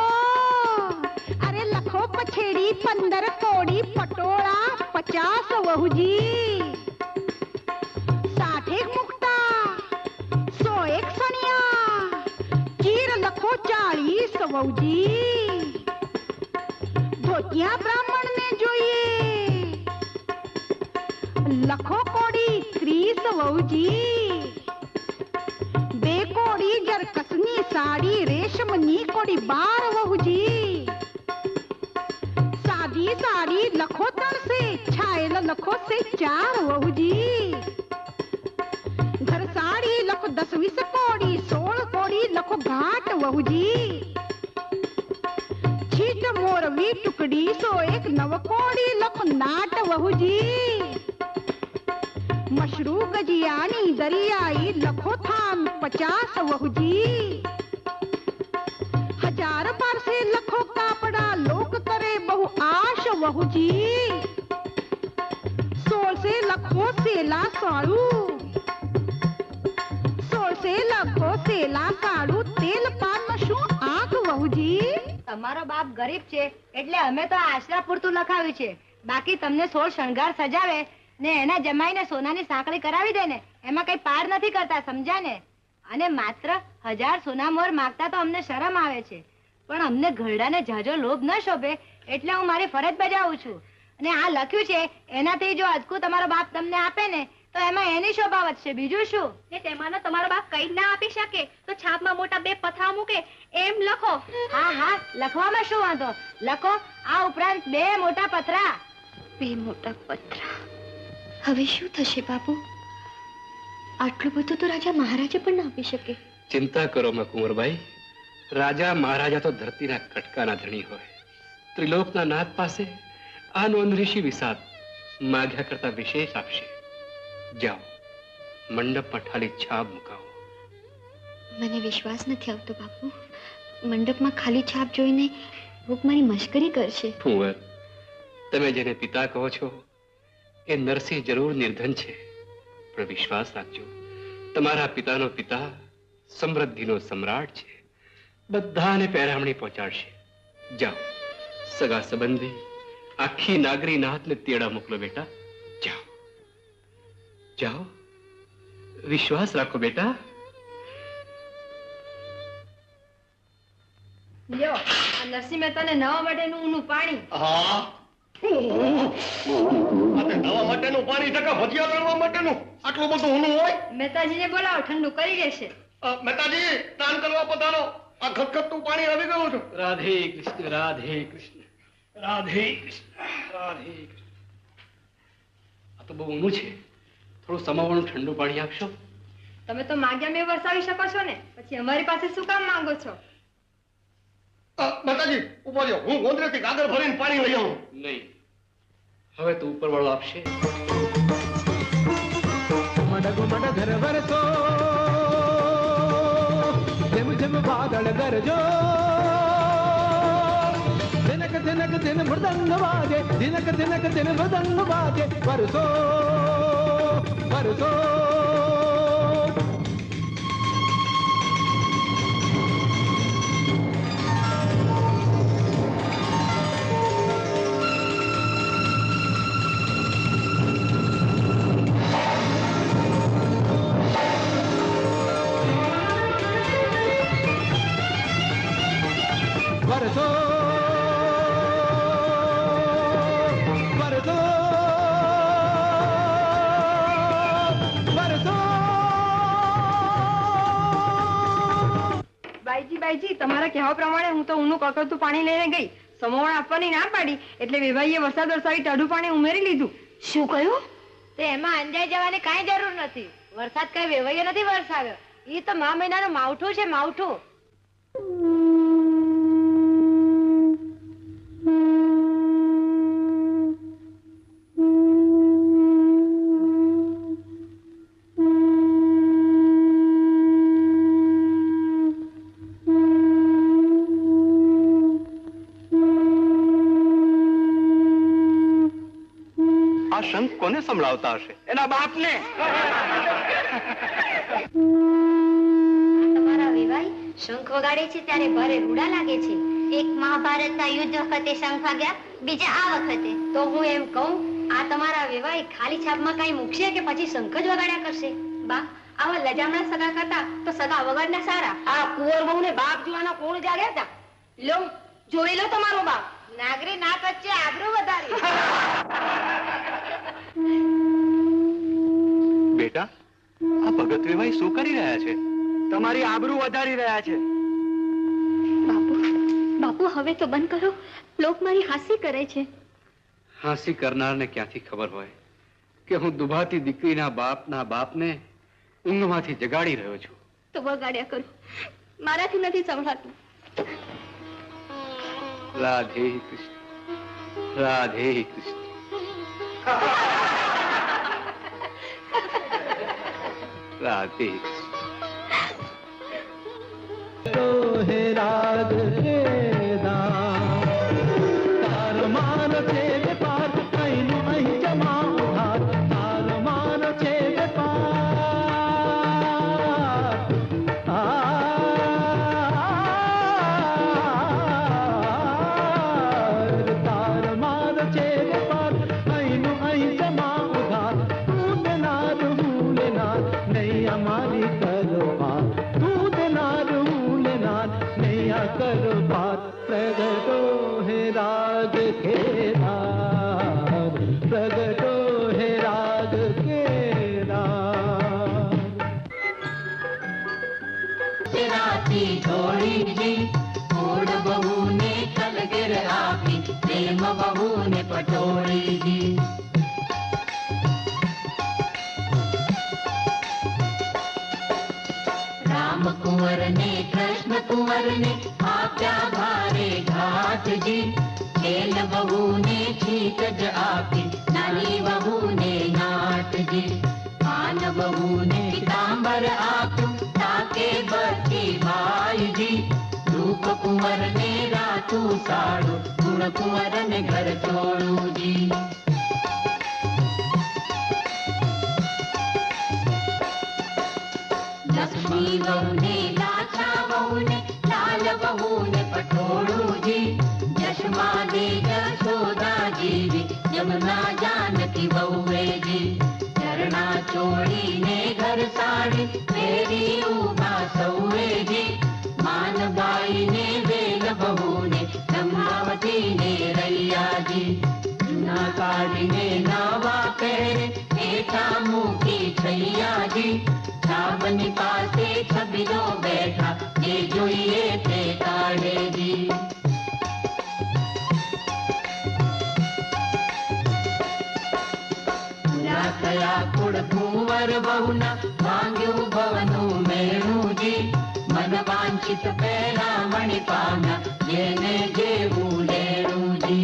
अरे लखो पछेड़ी 15 कोड़ी पटोड़ा 50 वहुजी 60 मुक्ता 101 सनिया चीर लखो 40 वहुजी धोतिया ब्राह्मण ने જોઈએ લખો કોડી 30 વહુજી 2 કોડી જરકસની સાડી રેશમની કોડી 12 વહુજી સાદી સાડી લખો 3 से છાયેલ લખો से 4 વહુજી घर साड़ी लखो 10-20 कोड़ी 16 कोड़ी लखो घाट वहुजी छीट मोरवी टुकड़ी 101 9 कोड़ी लखो नाट वहुजी मशरू गजियानी दरियाई लखो थान 50 वहुजी 1000 पर से लखो कापड़ा लोक करे बहु आश वहुजी 16 से लखो सेला साड़ू 16 से लखो सेला साड़ू तेल पान શું આંખ વહુજી તમારો બાપ ગરીબ છે એટલે અમે તો આશરા પૂરતું લખાવ્યું છે બાકી તમને 16 શણગાર સજાવે ને એના જમાઈને સોનાની સાંકળી કરાવી દે ને એમાં કઈ પાર નથી કરતા સમજ્યા ને અને માત્ર 1000 સોના મોર માંગતા તો અમને શરમ આવે છે પણ અમને ઘરડાને જાજો લોભ ન શોભે એટલે હું મારી ફરજ બજાવું છું અને આ લખ્યું છે એનાથી જો અજકુ તમારો બાપ તમને આપે ને તો એમાં એની શોભા વધશે બીજું શું ને તેમાંનો તમારો બાપ કઈ ના આપી શકે તો છાપમાં મોટા 2 પથરા મૂકે એમ લખો હા હા લખવામાં શું વાંધો લખો આ ઉપરાંત 2 મોટા પથરા 2 મોટા પથરા હવે શું થશે બાપુ આટલું બધું તો રાજા મહારાજા પણ ના આપી શકે ચિંતા કરો માં કુંવરબાઈ રાજા મહારાજા તો ધરતીના કટકાના ધણી હોય ત્રિલોકના નાથ પાસે આ નોંધ ઋષિ વિષાદ માગ્યા કરતા વિશેષ આપશે જાઓ મંડપમાં ખાલી છાપ મુકાવો મને વિશ્વાસ નથી આવતો બાપુ મંડપમાં ખાલી છાપ જોઈને ભૂખ મારી મશ્કરી કરશે કુંવર તમે જેને પિતા કહો છો એ નરસિંહ જરૂર નિર્ધન છે પણ વિશ્વાસ રાખજો તમારા પિતાનો પિતા સમૃદ્ધિનો સમ્રાટ છે બધાને પહેરામણી પહોંચાડશે જાઓ સગા સંબંધી આખી નાગરી નાથને તેડા મોકલો બેટા જાઓ જાઓ વિશ્વાસ રાખો બેટા લ્યો આ નરસિંહ મહેતાને નવા માટેનું ઊનું પાણી હા નવા માટેનું પાણી ટકા ભજીયા તળવા માટેનું આટલું બધું ઊનું હોય મહેતાજીને બોલાવો ઠંડુ કરી દેશે મહેતાજી સ્નાન કરવા પધારો આ ખટખટતું પાણી આવી ગયું છે રાધે કૃષ્ણ રાધે કૃષ્ણ રાધે કૃષ્ણ રાધે કૃષ્ણ આ તો બહુ ઊનું છે થોડું સમાવવાનું ઠંડુ પાણી આપશો તમે તો માગ્યા મેં વરસાવી શકો છો ને પછી અમારી પાસે શું કામ માંગો છો મહેતાજી ઉભો રહ્યો હું ગોંદરેથી કાગળ ભરીને પાણી લઈ આવું નહીં હવે તો ઉપરવાળો આપશે મડ ઘર વરસો જેમ જેમ વાદળ ગરજો દિનક દિનક દિન મૃદંગ વાગે દિનક દિનક દિન મૃદંગ વાગે વરસો વરસો વરસો વરસો વરસો બાઈજી તમારા કહેવા પ્રમાણે હું તો ઊનું કકડતું પાણી લઈને ગઈ સમોવણ આપવાની ના પાડી એટલે વેવાઈએ વરસાદ વરસાવી ટાઢું પાણી ઉમેરી લીધું. શું કહ્યું? તો એમાં અંજાઈ જવાની કાંઈ જરૂર નથી. વરસાદ કઈ વેવાઈએ નથી વરસાવ્યો. એ તો મા મહિનાનું માવઠું છે, માવઠું. શંખ કોને સંભળાવતા હશે? એના બાપને. તમારા વેવાઈ શંખ વગાડે છે ત્યારે ભારે રૂડા લાગે છે. એક મહાભારતના યુદ્ધ વખતે શંખ વાગ્યા, બીજા આ વખતે. તો હું એમ કહું, આ તમારા વેવાઈ ખાલી છાપમાં કઈ મૂકશે કે પછી શંખ જ વગાડ્યા કરશે? બા, આવા લજામણા સગા કરતા તો સગા વગરના સારા. આ કુંવર બહુ ને બાપ જોવાના કોણ જાગ્યા હતા? લો, જોઈ લો તમારો બાપ. નાગરી ના વચ્ચે આબરૂ વધારી. બેટા, આ ભગત વેવાઈ શું કરી રહ્યા છે? તમારી આબરૂ વધારી રહ્યા છે. બાપુ, બાપુ હવે તો બંધ કરો. લોક મારી હાસ્ય કરે છે. હાંસી કરનારને ક્યાંથી ખબર હોય કે હું દુભાતી દીકરીના બાપને ઊંઘમાંથી જગાડી રહ્યો છું. તો વગાડ્યા કરો, મારાથી નથી સંભળાતું. રાધે કૃષ્ણ, રાધે કૃષ્ણ. રાધે तो है राग के दाम तार मार छे पार कहीं नहीं जमा उधार तार मार छे पार तार मार छे पार कहीं नहीं जमा उधार तू नार भूले नार नहीं हमारी करो पार तू नार भूले नार नहीं करो पार प्रगटो है राग के नार प्रगटो है राग के नार राती जोड़ी जी कोड बहू ने कलगिर आपी प्रेम बहू ने पटोड़ी जी राम कुंवर ने कृष्ण कुंवर ने आप्या भारे घाट जी खेल बहू ने छीकज आपी नानी बहू ने नाट जी पान बहू ने पीतांबर आप्यू ताके बती भाई जी रूप कुंवर ने रातू साड़ू गुण कुंवर ने घर छोड़ू जी लक्ष्मी बहू ने लाछा बहू ने लाल बहू ने पटोड़ू जी यशमा दे यशोदा जी यमुना जानकी बहुए जी चरणा चोड़ी ने घर साड़ी मेरी उमा सौए जी मानबाई ने वेल बहू ने ब्रह्मावती ने रैया जी जूना काढ़ी ने नवा पहरे हेठा मूकी छैया जी छाबनी पासे छबीलो बैठा ये जोइए ते काढ़े जी पूरा कया कुड़ कुंवर बहुना मांग्यू भवनु मेणु जी मन वांछित पैरा मणि पाना जेने जेवू लेणु जी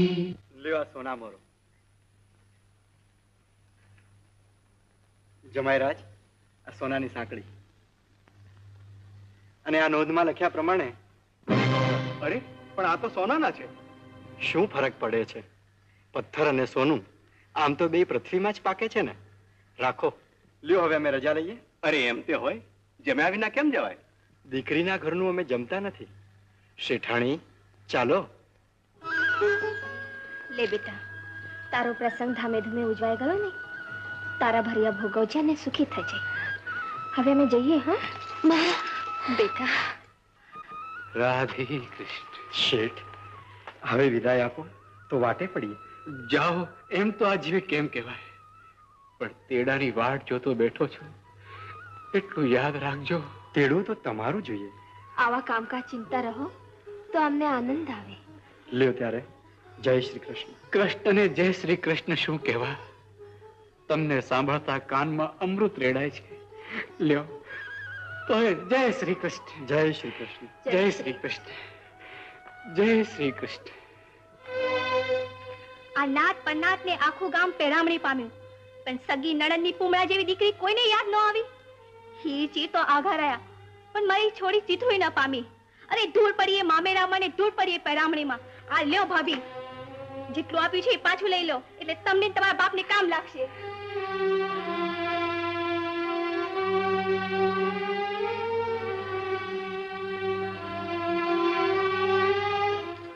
લ્યો આ સોના મોરો. જમાઈરાજ, આ સોનાની સાંકળી અને આ નોંધમાં લખ્યા પ્રમાણે. અરે પણ આ તો સોનાના છે. શું ફરક પડે છે? પથ્થર અને સોનું આમ તો બે પૃથ્વીમાં જ પાકે છે ને. રાખો. લ્યો હવે અમે રજા લઈએ. અરે એમ તે હોય, જમ્યા વિના કેમ જવાય? દીકરીના ઘરનું અમે જમતા નથી. શેઠાણી, ચાલો. લે બેટા, તારો પ્રસંગ ધામે ધૂમે ઉજવાઈ ગયો ને. તારા ભર્યા ભોગવજે ને સુખી થજે. હવે અમે જઈએ. હા બેટા. રાધે કૃષ્ણ. શેઠ, હવે વિદાય આપો તો વાટે પડીએ. જાઓ એમ તો આ જીવે કેમ કહેવાય, પણ તેડાની વાટ જોતો બેઠો છું એટલું યાદ રાખજો. તેડું તો તમારું જોઈએ. આવા કામકાજ ચિંતા રહો તો અમને આનંદ આવે. લ્યો ત્યારે જય શ્રી કૃષ્ણ. કૃષ્ણને જય શ્રી કૃષ્ણ શું કહેવા? તમને સાંભળતા કાનમાં અમૃત રેડાય છે. લ્યો તો જય શ્રી કૃષ્ણ. જય શ્રી કૃષ્ણ. જય શ્રી કૃષ્ણ. જય શ્રી કૃષ્ણ. આ નાત પન્નાત ને આખું ગામ પેરામણી પામ્યું, પણ સગી નણંદની પૂમડા જેવી દીકરી કોઈને યાદ ન આવી. હી ચી તો આઘા રહ્યા, પણ મારી છોડી ચીથું ન પામી. અરે ધૂળ પડીએ મામેરામાં ને ધૂળ પડીએ પેરામણીમાં. આ લ્યો ભાભી, જેટલું આપ્યું છે એ પાછું લઈ લો, એટલે તમને તમારા બાપને કામ લાગશે.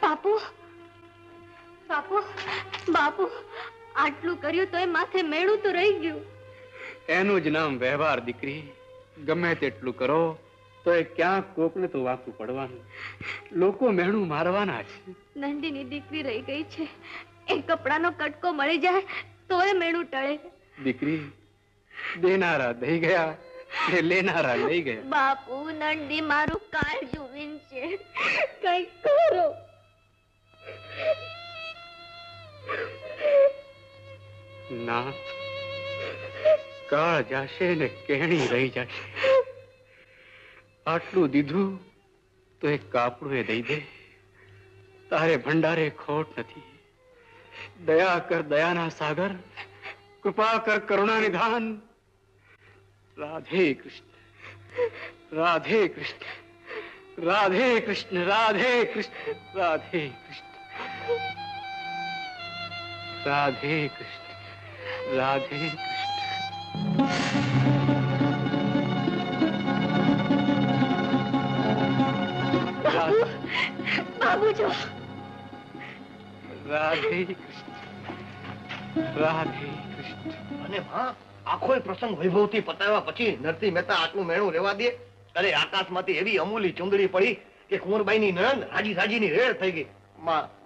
બાપુ, બાપુ, બાપુ, આટલું કર્યું તો એ માથે મેળું તો રહી ગયું. એનું જ નામ વ્યવહાર દીકરી. ગમે તેટલું કરો તો એ ક્યાંક કોકને તો વાંકું પડવાનું. લોકો મેણું મારવાના છે. નંદીની દીકરી રહી ગઈ છે, એ કપડાનો કટકો મળી જાય તો એ મેળું ટળે. દીકરી, દેનારા દઈ ગયા ને લેનારા લઈ ગયા. બાપુ, નંદી મારું કાળ જુવીન છે, કઈ કરો. ના, કાળ જાશે ને કેણી રહી જશે. આટલું દીધું તો એક કાપડું એ દઈ દે. તારે ભંડારે ખોટ નથી. દયા કર દયાના સાગર, કૃપા કર કરુણા નિધાન. રાધે કૃષ્ણ, રાધે કૃષ્ણ, રાધે કૃષ્ણ, રાધે કૃષ્ણ, રાધે કૃષ્ણ, રાધે કૃષ્ણ, રાધે કૃષ્ણ. બાબુ જો, રાધે કૃષ્ણ, રાધે કૃષ્ણ. અને હા, આખો પ્રસંગ વૈભવથી પતાવ્યા પછી નરસિંહ મહેતા આટલું મેણું રેવા દે? અરે આકાશમાંથી એવી અમૂલી ચુંદડી પડી કે કુંવરબાઈની નણંદ રાજી રાજીની રેડ થઈ ગઈ.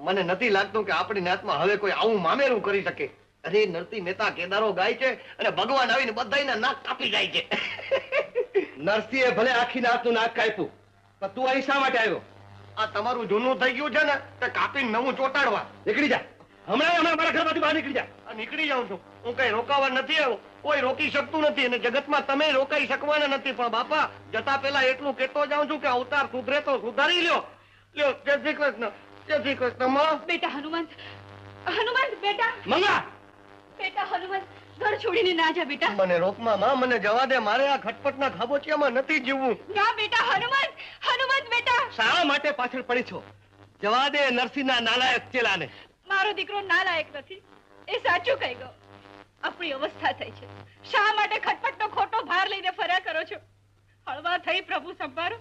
મને નથી લાગતું કે આપણી નાતમાં હવે કોઈ આવું મામેરું કરી શકે. અરે નરસિંહ મહેતા કેદારો ગાય છે અને ભગવાન આવીને બધાયના નાક કાપી જાય છે. નરસિંહે ભલે આખી નાતનું નાક કાપ્યું, પણ તું અહીં શા માટે આવ્યો? આ તમારું જૂનું થઈ ગયું છે ને, તે કાપીને નવું ચોટાડવા. નીકળી જા, હમણાં મારા ઘરમાંથી બહાર નીકળી જા. નીકળી જાઉં છું. હું કઈ રોકાવા નથી આવ્યો. કોઈ રોકી શકતું નથી અને જગતમાં તમે રોકાઈ શકવાના નથી. પણ બાપા, જતા પહેલા એટલું કહેતો જાઉં છું કે અવતાર સુધરે તો સુધારી લ્યો. લ્યો, જય શ્રી કૃષ્ણ, જય શ્રી કૃષ્ણ. બેટા હનુમંત, હનુમંત બેટા. મંગા, બેટા હનુમંત, ઘર છોડીને ના જા બેટા. મને રોકમાં માં, મને જવા દે. મારે આ ખટપટના ખાબોચિયામાં નથી જીવવું. ના બેટા હનુમંત, હનુમંત બેટા. શા માટે પાછળ પડી છો? જવા દે નરસિંહના નાલાયક ચેલાને. મારો દીકરો નાલાયક નથી, એ સાચું કહી ગયો. આપણી અવસ્થા થઈ છે, શા માટે ખટપટનો ખોટો ભાર લઈને ફર્યા કરો છો? હળવા થઈ પ્રભુ સંભાળો.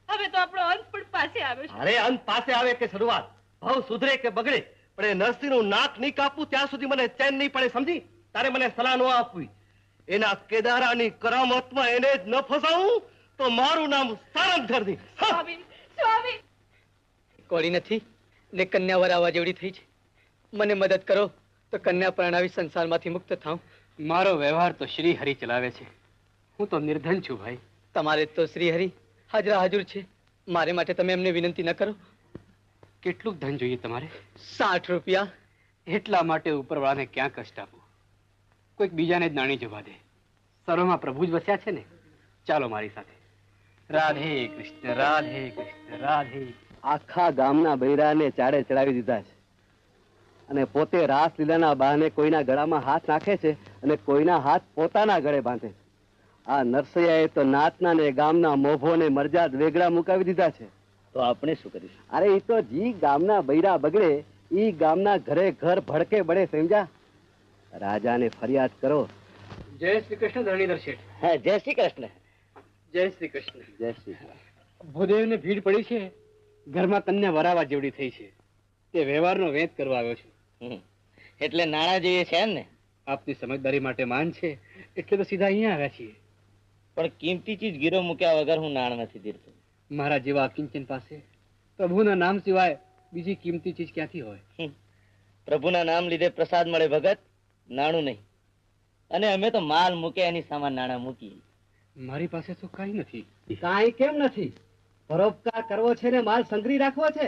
હવે તો આપણો અંત પણ પાસે આવ્યો છે. અરે અંત પાસે આવે કે શરૂઆત, ભાવ સુધરે કે બગડે, પણ એ નરસિંહનું નાક નહીં કાપવું ત્યાં સુધી મને ચેન નહીં પડે. સમજી? તારે મને સલાહ ન આપવી. એના કેદારાની કરામતમાં એને જ ન ફસાવું તો મારું નામ સારંગધર નહીં. સ્વામી, સ્વામી. કોળી નથી ને કન્યા વરાવા જેવડી થઈ છે. મને મદદ કરો તો કન્યા પરણાવી સંસારમાંથી મુક્ત થાઉં. મારો વ્યવહાર તો શ્રી હરિ ચલાવે છે. હું તો નિર્ધન છું ભાઈ. તમારે તો શ્રી હરિ હાજરા હાજર છે. મારે માટે તમે એમને વિનંતી ન કરો. કેટલું ધન જોઈએ તમારે? 60 રૂપિયા. એટલા માટે ઉપરવાળાને ક્યાં કષ્ટ આપવું? કોઈક બીજાને જ નાણી જવા દે. સર્વમાં પ્રભુ જ વસ્યા છે ને. ચાલો મારી સાથે. રાધે કૃષ્ણ, રાધે કૃષ્ણ, રાધે. આખા ગામના બૈરાને ચાડે ચડાવી દીધા છે અને પોતે રાસલીલાના બહાને કોઈના ગળામાં હાથ નાખે છે અને કોઈના હાથ પોતાના ગળે બાંધે છે. આ નરસૈયાએ તો નાતના ને ગામના મોભોને મરજાદ વેગળા મુકાવી દીધા છે. તો આપણે શું કરીશું? અરે ઈ તો જી ગામના બૈરા બગડે ઈ ગામના ઘરે ઘર ભડકે બળે. સમજા? રાજાને ફરિયાદ કરો. જય શ્રી કૃષ્ણ ધરણીધર શેઠ. હા, જય શ્રી કૃષ્ણ. જય શ્રી કૃષ્ણ. જય શ્રી ભૂદેવને ભીડ પડી છે. ઘરમાં કન્યા વરાવા જેવડી થઈ છે. તે વ્યવહારનો વેત કરવા આવ્યો છું. એટલે નાણા જોઈએ છે ને? આપની સમજદારી માટે માન છે એટલે તો સીધા અહીંયા આવ્યા છીએ. પણ કિંમતી ચીજ ગીરો મૂક્યા વગર હું નાણ નથી દીધું. મારા જેવા કિંચન પાસે પ્રભુના નામ સિવાય બીજી કિંમતી ચીજ ક્યાંથી હોય? પ્રભુના નામ લીધે પ્રસાદ મળે ભગત, નાણું નહીં. અને અમે તો માલ મૂકે એની સામાન નાણા મૂકીએ. મારી પાસે તો કઈ નથી. કાંઈ કેમ નથી? પરોપકાર કરવો છે ને માલ સંગ્રહી રાખવો છે.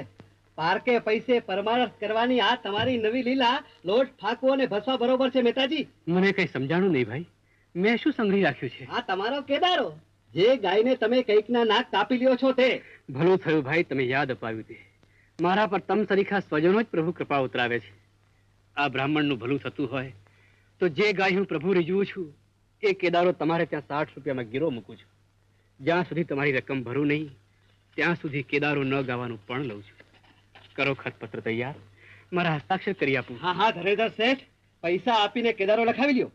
પારકે પૈસે પરમારથ કરવાની આ તમારી નવી લીલા લોટ ફાંકવો અને ભસવા બરોબર છે મહેતાજી? મને કઈ સમજાણું નહીં ભાઈ. મેં શું સંઘરી રાખ્યું છે? આ તમારો કેદારો જે ગાયને તમે કઈકના નાક કાપી લ્યો છો તે. ભલું થયું ભાઈ, તમે યાદ અપાવ્યું તે. મારા પર તમ સરીખા સ્વજનો જ પ્રભુ કૃપા ઉતરાવે છે. આ બ્રાહ્મણનું ભલું થતું હોય તો જે ગાય હું પ્રભુ રીઝવું છું એ કેદારો તમારે ત્યાં 60 રૂપિયામાં ગીરો મૂકું છું. જ્યાં સુધી તમારી રકમ ભરું નહીં ત્યાં સુધી કેદારો ન ગાવાનું પણ લઉં છું. કરો ખતપત્ર તૈયાર, મારા હસ્તાક્ષર કરી આપું. હા હા ધરેધર શેઠ, પૈસા આપીને કેદારો લખાવી લ્યો.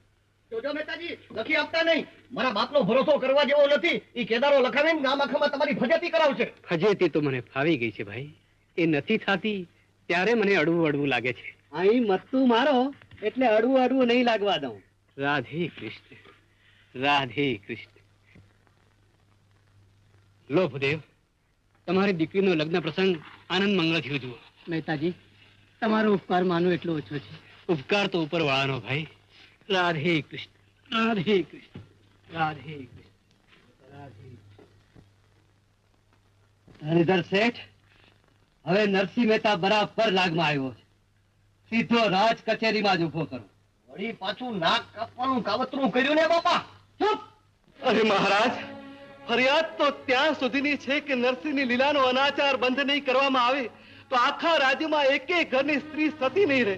જોજો મહેતાજી, લખી આપતા નહીં. મારા બાપનો ભરોસો કરવા જેવો નથી. ઈ કેદારો લખાવીને ગામ આખામાં તમારી ફજેતી કરાવશે. ફજેતી તો મને ફાવી ગઈ છે ભાઈ. એ નથી થતી ત્યારે મને અડવું અડવું લાગે છે. અહીં મત્તું મારો એટલે અડવું અડવું નહીં લાગવા દઉં. રાધે કૃષ્ણ, રાધે કૃષ્ણ. લો ભૂદેવ, તમારી દીકરીનો લગ્ન પ્રસંગ આનંદ મંગળથી ઉજવો. મહેતાજી, તમારો ઉપકાર માનો એટલો ઓછો છે. ઉપકાર તો ઉપર વાળાનો ભાઈ. રાધે કૃષ્ણ, રાધે કૃષ્ણ, રાધે કૃષ્ણ, રાધે. ધણીધર શેઠ, હવે નરસિંહ મહેતા બરાબર લાગમાં આવ્યો છે. સીધો રાજ કચેરીમાં જ ઉભો કરો. વળી પાછું નાક કાપવાનું કાવતરું કર્યું ને બાપા. ચૂપ! અરે મહારાજ, ફરિયાદ તો ત્યાં સુધીની છે કે નરસિંહની લીલાનો અનાચાર બંધ નહીં કરવામાં આવે તો આખા રાજ્યમાં એકેય ઘરની સ્ત્રી સતી નહીં રહે.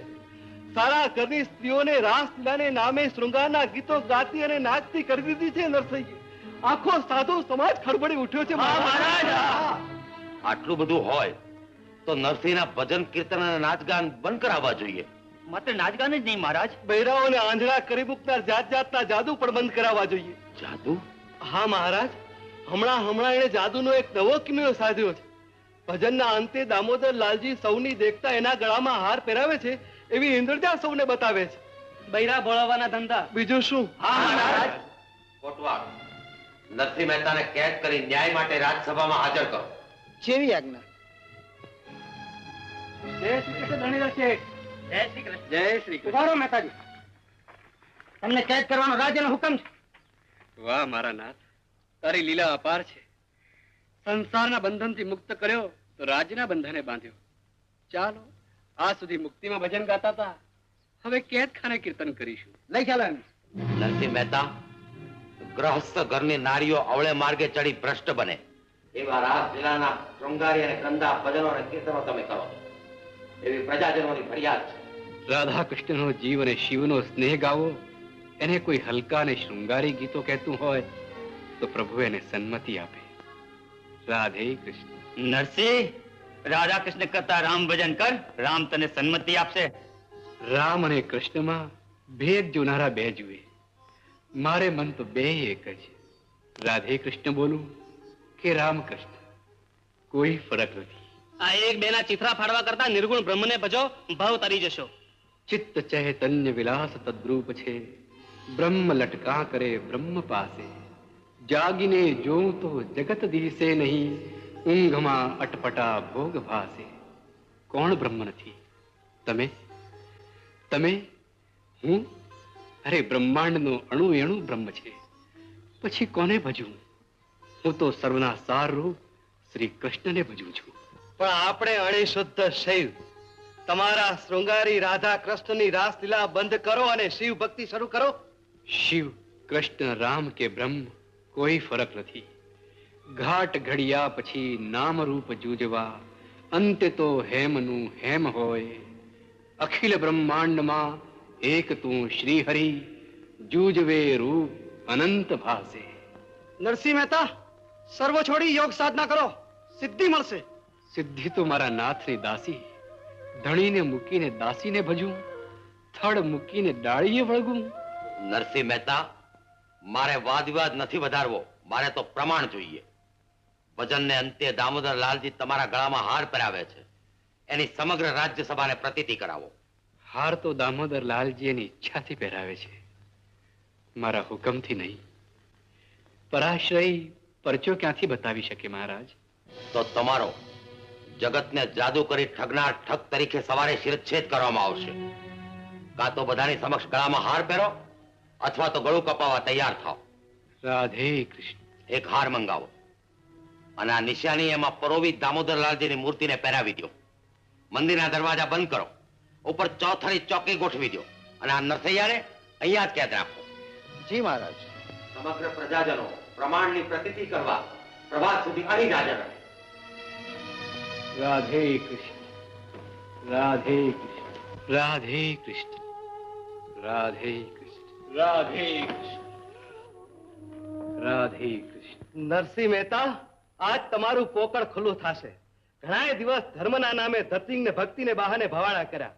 સારા ઘરની સ્ત્રીઓને રાસલીલાને નામે શૃંગારના ગીતો ગાતી અને નાચતી કરી દીધી છે નરસિંહે. આખો સાધુ સમાજ ખડબડી ઉઠ્યો છે. આટલું બધું હોય તો નરસિંહના ભજન કીર્તન અને નાચગાન બંધ કરાવવા જોઈએ. માત્ર નાચગાન જ નહીં મહારાજ, બૈરાઓને આંધળા કરી મૂકનાર જાત જાતના જાદુ પણ બંધ કરાવવા જોઈએ. જાદુ? હા મહારાજ, હમણાં એણે જાદુનો એક નવો કિમિયો સાધ્યો છે. ભજનના અંતે દામોદર લાલજી સૌની દેખતા એના ગળામાં હાર પહેરાવે છે એવી ઇન્દ્રજા સૌને બતાવે છે. બૈરા બોલાવવાના ધંધા. બીજું શું? હા મહારાજ. કોટવાલ, નરસિંહ મહેતાને કેદ કરી ન્યાય માટે રાજસભામાં હાજર કરો. જેવી આજ્ઞા. જય શ્રી કૃષ્ણ ધણીધર શેઠ. જય શ્રી કૃષ્ણ. જય શ્રી કૃષ્ણ. ઉભારો મહેતાજી, તમને કેદ કરવાનો રાજ્યનો હુકમ છે. વાહ મારા નાથ, તારી લીલા અપાર છે. સંસારના બંધનથી મુક્ત કર્યો તો રાજના બંધને બાંધ્યો. ચાલો, આ સુધી મુક્તિમાં ભજન ગાતા હતા, હવે કેદખાને કીર્તન કરીશું. લઈ ચાલો એમ. નરસિંહ મહેતા, ગ્રહસ્થ ઘરની નારીઓ અવળે માર્ગે ચડી ભ્રષ્ટ બને એવા રાસ લીલાના શૃંગારી અને કંદા ભજનો અને કીર્તનો તમે કરો એવી પ્રજાજનોની ફરિયાદ છે. રાધા કૃષ્ણનો જીવ અને શિવનો સ્નેહ ગાવો એને કોઈ હલકા અને શૃંગારી ગીતો કહેતું હોય તો પ્રભુ એને સન્મતિ આપે. રાધે કૃષ્ણ. નરસિંહ, રાધા કૃષ્ણ કરતા રામ ભજન કર, રામ તને સન્મતિ આપશે. રામ અને કૃષ્ણમાં ભેદ જોનારા બે જુએ, મારે મન તો બે એક જ. રાધે કૃષ્ણ બોલું કે રામ કૃષ્ણ, કોઈ ફરક નથી. આ એક બેના ચિત્રા ફાડવા કરતા નિર્ગુણ બ્રહ્મને ભજો, ભાવ તરી જશો. ચિત્ત ચૈતન્ય વિલાસ તદ્રૂપ છે, બ્રહ્મ લટકા કરે બ્રહ્મ પાસે. જાગીને જોઉં તો જગત દિશે નહીં, ઊંઘમાં અટપટા ભોગ ભાસે. કોણ બ્રહ્મ નથી? તમે, તમે, હું? અરે બ્રહ્માંડનો અણુ એણુ બ્રહ્મ છે, પછી કોને ભજવું? હું તો સર્વના સાર રૂપ શ્રી કૃષ્ણને ભજું છું. પણ આપણે અણિશુદ્ધ શૈવ તમારા શૃંગારી રાધા કૃષ્ણની રાસલીલા બંધ કરો અને શિવ ભક્તિ શરૂ કરો. શિવ, કૃષ્ણ, રામ કે બ્રહ્મ કોઈ ફરક નથી. ઘાટ ઘડિયા પછી નામ રૂપ જૂજવા, અંતે તો હેમનું હેમ હોય. અખિલ બ્રહ્માંડમાં એક તું શ્રી હરિ, જૂજવે રૂપ અનંત ભાસે. નરસિંહ મહેતા, સર્વ છોડી યોગ સાધના કરો, સિદ્ધિ મળશે. સિદ્ધિ તો મારા નાથની દાસી. ધણીને મૂકીને દાસીને ભજું, થડ મૂકીને ડાળીએ વળગું. નરસિંહ મહેતા, મારે વાદ વિવાદ નથી વધારવો, મારે તો પ્રમાણ જોઈએ. ભજનને અંતે દામોદર લાલજી તમારા ગળામાં હાર પહેરાવે છે, એની સમગ્ર રાજ્યસભાને પ્રતીતિ કરાવો. હાર તો દામોદર લાલજી એની ઈચ્છાથી પહેરાવે છે, મારા હુકમથી નહીં. પરાશ્રય પરચો ક્યાંથી બતાવી શકે મહારાજ? તો તમારો જગતને જાદુ કરી ઠગનાર ઠગ તરીકે સવારે શિરચ્છેદ કરવામાં આવશે. કાં તો બધાની સમક્ષ ગળામાં હાર પહેરો અથવા તો ગળું કપાવવા તૈયાર થાઓ. રાધે કૃષ્ણ. એક હાર મંગાવો અને આ નિશાની એમાં પરોવી દામોદર લાલજીની મૂર્તિને પહેરાવી દો. મંદિરના દરવાજા બંધ કરો, ઉપર ચોથરી ચોકી ગોઠવી દો અને આ નરસૈયાને અહીંયા જ કેદ રાખો. જી મહારાજ. સમગ્ર પ્રજાજનો પ્રમાણની પ્રતીતિ કરવા પ્રભાત સુધી અહીં જ હાજર રહે. રાધે કૃષ્ણ, રાધે કૃષ્ણ, રાધે કૃષ્ણ, રાધે કૃષ્ણ, રાધે કૃષ્ણ, રાધે કૃષ્ણ. નરસિંહ મહેતા, આજ તમારું પોકળ ખુલ્લું થશે. ઘણા દિવસ ધર્મના નામે ધરતી ને ભક્તિ ને બહાને ભવાડા કર્યા.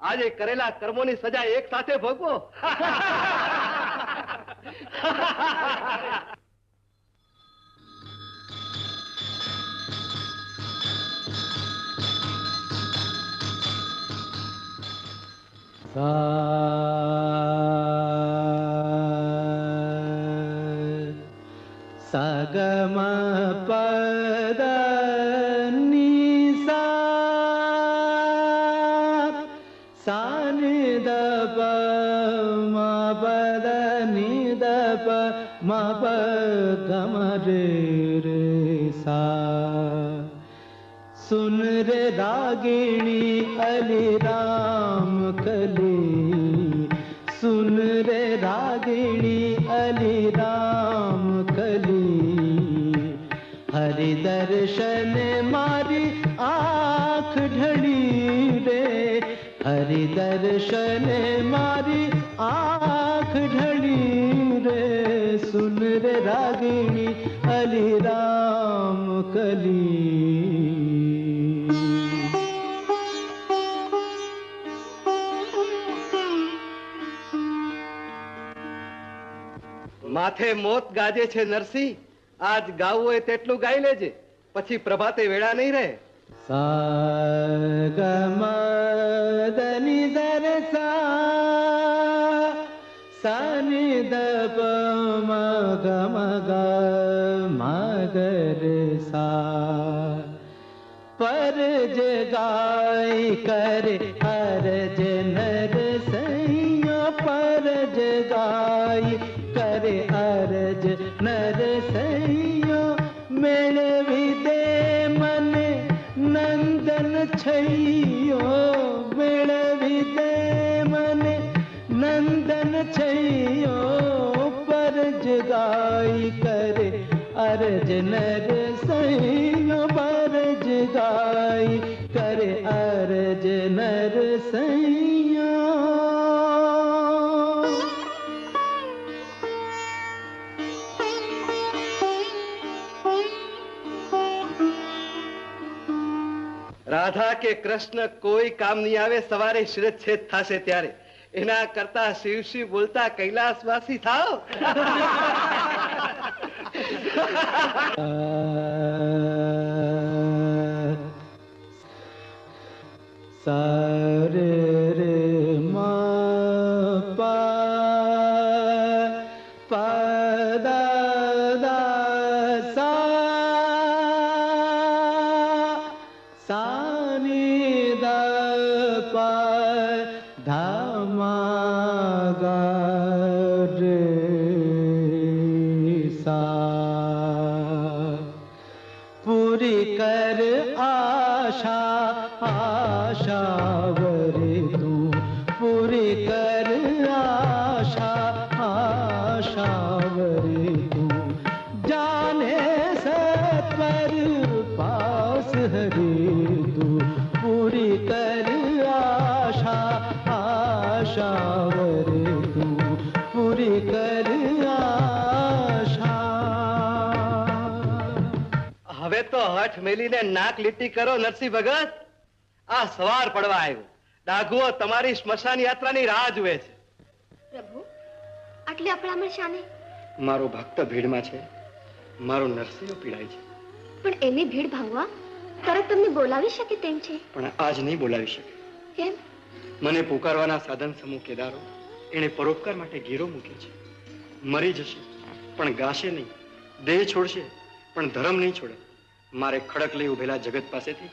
આજે કરેલા કર્મોની સજા એક સાથે ભોગવો. સગમ પદ નિસા સાનિદ પ મ પદ નિદ પ મ પ ગમ રે રે સા સુન રે રાગિણી અલી રામ કલી સુન રે રાગિણી અલી રામ કલી હરિ દર્શન મારી આંખ ઢળી રે હરિ દર્શન મારી આંખ ઢળી રે સુન રે રાગિણી અલી રામ કલી. માથે મોત ગાજે છે નરસિંહ, આજ ગાવું હોય તેટલું ગાઈ લેજે, પછી પ્રભાતે વેળા નહીં રહે. સા ગ મ દ નિ દ ર સા સા નિ દ પ મ ગ મ ગ મ ગ ર સા પર જગાઈ કરે અરજ નર સૈયા પર જગાઈ કરે અરજ નર સૈયો મેળવી દે મને નંદન છૈયો મેળવી દે મને નંદન છૈયો પર જગાઈ કરે અરજ નર સૈયો પર જગાઈ કરે અરજ નર સૈયો. રાધા કે કૃષ્ણ કોઈ કામ નહીં આવે, સવારે શિરચ્છેદ થશે ત્યારે. એના કરતા શિવ શિવ બોલતા કૈલાસવાસી થાવ. સારે રે મા પા પા દા દા સા સા નિ દ પા ધા મા ગા રે સા પૂરી કર આશા આશાવરે તું પૂરી કર આશા આશાવરે તું જાને સત્વર પાસ હરે તું પૂરી કર આશા આશાવરે તું પૂરી કર આશા. હવે તો હઠ મેલીને નાક લીટી કરો નરસિંહ ભગત. આ સવાર પડવા આવ્યો. ડાઘુઓ તમારી સ્મશાન યાત્રાની રાહ જુએ છે. પ્રભુ, આટલી અપડામણ શાને? મારો ભક્ત ભીડમાં છે, મારો નરસિંહ પીડાય છે. પણ એની ભીડ ભાંગવા તરત તમને બોલાવી શકે તેમ છે. પણ આજ નહીં બોલાવી શકે. કેમ? મને પુકારવાના સાધન સમૂહ કેદારો એને પરોપકાર માટે ઘેરો મૂક્યો છે. મરી જશે પણ ગાશે નહીં, દેહ છોડશે પણ ધર્મ નહીં છોડે. મારે ખડક લઈ ઉભેલા જગત પાસેથી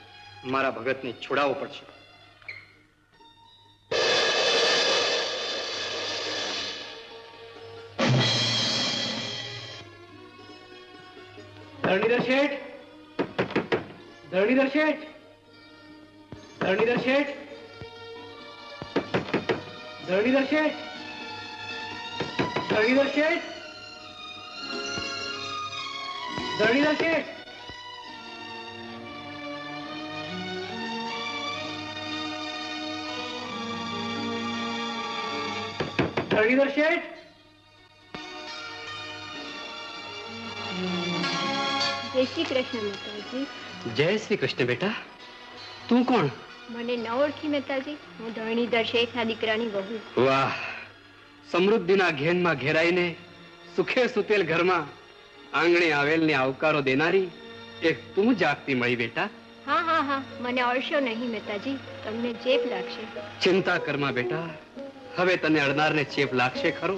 મારા ભગતને છોડાવવો પડશે. ધરણીધર શેઠ, ધરણીધર શેઠ. ધરણીધર શેઠ, ધરણીધર શેઠ, ધરણીધર શેઠ, ધરણીધર શેઠ. ધરણીધર શેઠ. જય શ્રી કૃષ્ણ મહેતાજી. જય શ્રી કૃષ્ણ બેટા. તું કોણ? મને ન ઓળખી મહેતાજી? હું ધરણીધર શેઠના દીકરાની વહુ. વાહ, સમૃદ્ધિના ઘેનમાં ઘેરાઈને સુખે સુતેલ ઘરમાં આંગણે આવેલને આવકારો દેનારી એક તું જાગતી મળી બેટા. હા હા હા, મને અળશો નહીં મહેતાજી, તમને ચેપ લાગશે. ચિંતા કરમાં બેટા, હવે તને અડનારને ચેપ લાગશે ખરો,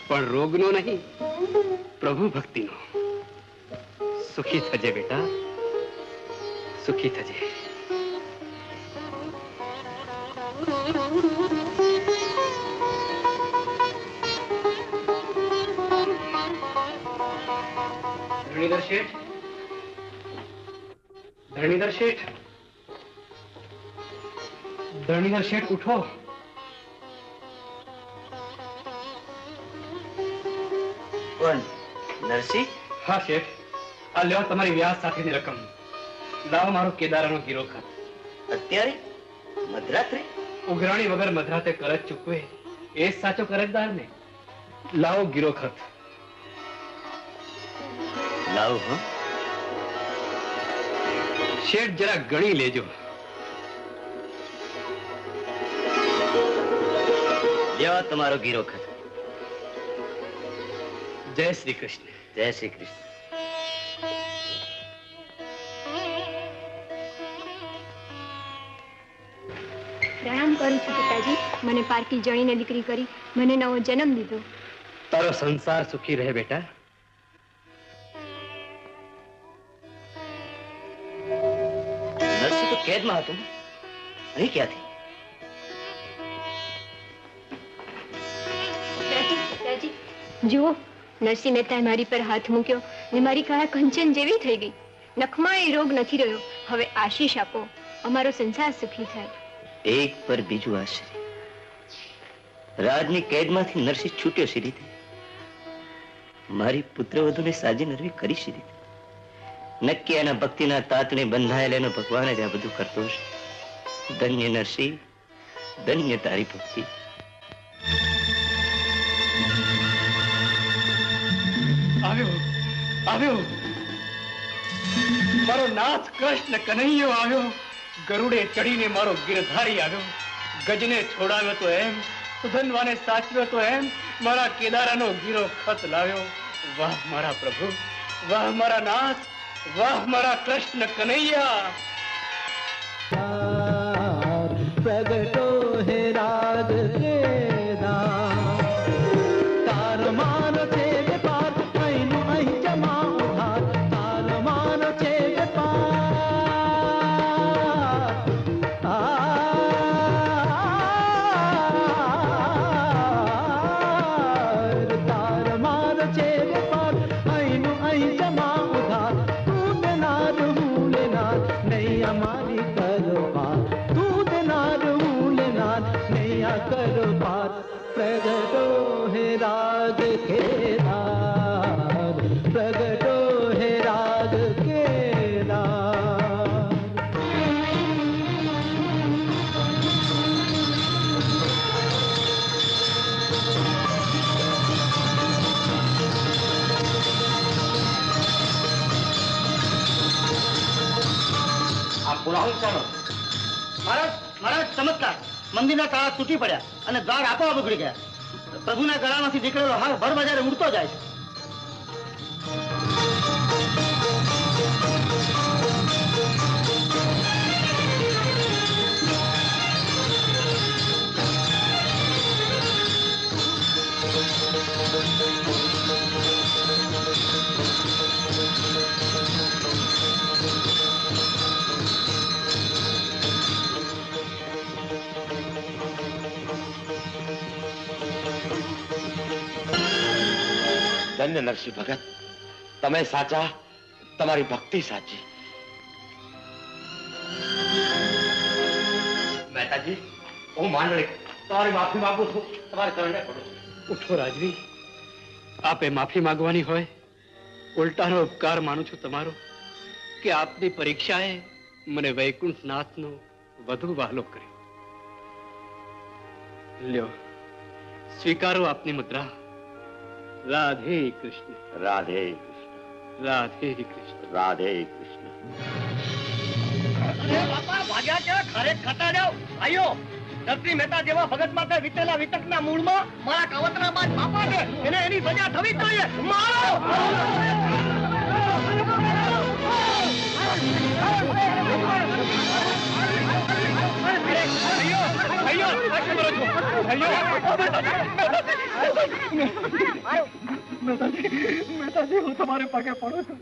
પણ રોગનો નહીં, પ્રભુ ભક્તિનો. સુખી થજે બેટા, સુખી થજે. ધરણીધર શેઠ, ધરણીધર શેઠ, ધરણીધર શેઠ ઉઠો. કોણ? નરસિંહ? હા શેઠ, આ લ્યો તમારી વ્યાજ સાથેની રકમ. લાવો મારો કેદારાનો ગીરો ખત. અત્યારે મધરાત્રે? ઉઘરાણી વગર મધરાતે કરજ ચૂકવે એ જ સાચો કરજદાર ને. લાવો ગીરો ખત. લાવો. હો શેઠ, જરા ગણી લેજો. લેવા તમારો ગીરો ખત. જય શ્રી કૃષ્ણ. જય શ્રી કૃષ્ણ. પ્રણામ કરું છું પિતાજી. મને પારકી જણીને દીકરી કરી, મને નવો જન્મ દીધો. તારો સંસાર સુખી રહે બેટા. નરસિંહ તો કેદમાં હતો, અહીં ક્યાંથી? પિતાજી જુઓ, નરસિંહ મહેતાએ મારી પર હાથ મૂક્યો ને મારી કાયા કંચન જેવી થઈ ગઈ. નખમાં એ રોગ નથી રહ્યો. હવે આશીષ આપો, અમારો સંસાર સુખી થાય. એક પર બીજું આશ્ચર્ય. રાજની કેદમાંથી નરસિંહ છૂટ્યો શી રીતે? મારી પુત્રવધુને સાજી નરવી કરી શી રીતે? નક્કી એના ભક્તિના તાતને બંધાયેલ એનો ભગવાન જ આ બધું કરતો હશે. ધન્ય નરસિંહ, ધન્ય તારી ભક્તિ. આવ્યો, આવ્યો મારો નાથ કૃષ્ણ કનૈયો આવ્યો. ગરુડે ચડીને મારો ગિરધારી આવ્યો. ગજને છોડાવ્યો તો એમ, સુધનવાને સાચવ્યો તો એમ, મારા કેદારાનો ગીરો ખત લાવ્યો. વાહ મારા પ્રભુ, વાહ મારા નાથ, વાહ મારા કૃષ્ણ કનૈયા. પ્રગટો હે રાગ કેદાર, તાર માનો છે વેપાર, અહીંનું અહીં જમા ઉધાર. તાર માનો છે વેપાર, તાર માનો છે વેપાર, અહીંનું અહીં જમા ઉધાર. તું દેનાર હું લેનાર, નહીં અમારી કરો પાર. તું દેનાર હું લેનાર, નહીં આ કરો પાર. પ્રગટો હે રાગ કેદાર, પ્રગટો હે રાગ કેદાર. આ પુરાવું ચાલો. મહારાજ, મહારાજ ચમત્કાર! મંદિરના તાળા તૂટી પડ્યા અને દ્વાર આપોઆપ ઉઘડી ગયા. પ્રભુના ગળામાંથી નીકળેલો હાર ભર બજારે ઉડતો જાય છે. ધન્ય નરસિંહ ભગત, તમે સાચા, તમારી ભક્તિ સાચી. મહેતાજી, હું માંડળી તમારી માફી માંગુ છું. તમારે ચરણે પડું. ઉઠો રાજવી. આપે માફી માંગવાની હોય. ઉલટાનો ઉપકાર માનું છું તમારો કે આપની પરીક્ષાએ મને વૈકુંઠનાથનો વધુ વહાલો કર્યો. લ્યો, સ્વીકારો આપની મુદ્રા. રાધે કૃષ્ણ. રાધે કૃષ્ણ. રાધે કૃષ્ણ. રાધે કૃષ્ણ. અરે બાપા, ભાગ્યા ક્યાં ખરે ખાતા જાવ ભાઈઓ. નરસિંહ મહેતા જેવા ભગત માટે વીતેલા વિતકના મૂળમાં મારા કાવતરા બાદ બાપા છે, એને એની સજા થવી જ જોઈએ. મારો મહેતાજી, હું તમારે પગે પડું છું.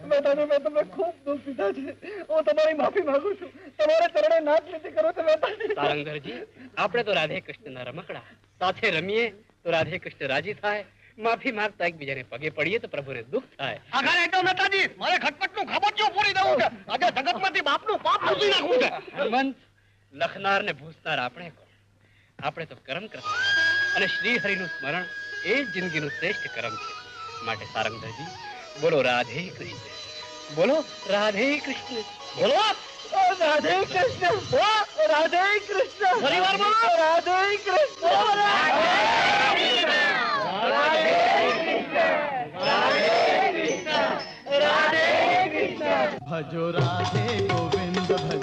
મહેતાજી, મેં તમને ખૂબ દુઃખ દીધા છે. હું તમારી માફી માંગુ છું. તમારે ચરણે નાક વિધિ કરો છો મહેતાજી. સારંગરજી, આપણે તો રાધે કૃષ્ણના રમકડા સાથે રમીએ તો રાધે કૃષ્ણ રાજી થાય. માફી માંગતા એકબીજાને પગે પડીએ તો પ્રભુને દુઃખ થાય. આઘારે તો મહેતાજી, મારે ખટપટનું ખાબોચિયું પૂરી દેવું છે. આજે જગતમાંથી બાપનું પાપ પૂછી નાખવું છે. હનુમંત, લખનાર ને ભૂસનાર આપણે કોણ? આપણે તો કર્મ કરતા અને શ્રી હરિનું સ્મરણ એ જ જિંદગીનું શ્રેષ્ઠ કર્મ છે. માટે સારંગધરજી, બોલો રાધે કૃષ્ણ. બોલો રાધે કૃષ્ણ. બોલો રાધે કૃષ્ણ. રાધે કૃષ્ણ. ફરીવાર બોલો રાધે કૃષ્ણ. ભજો રાધે ગોવિંદ ભજ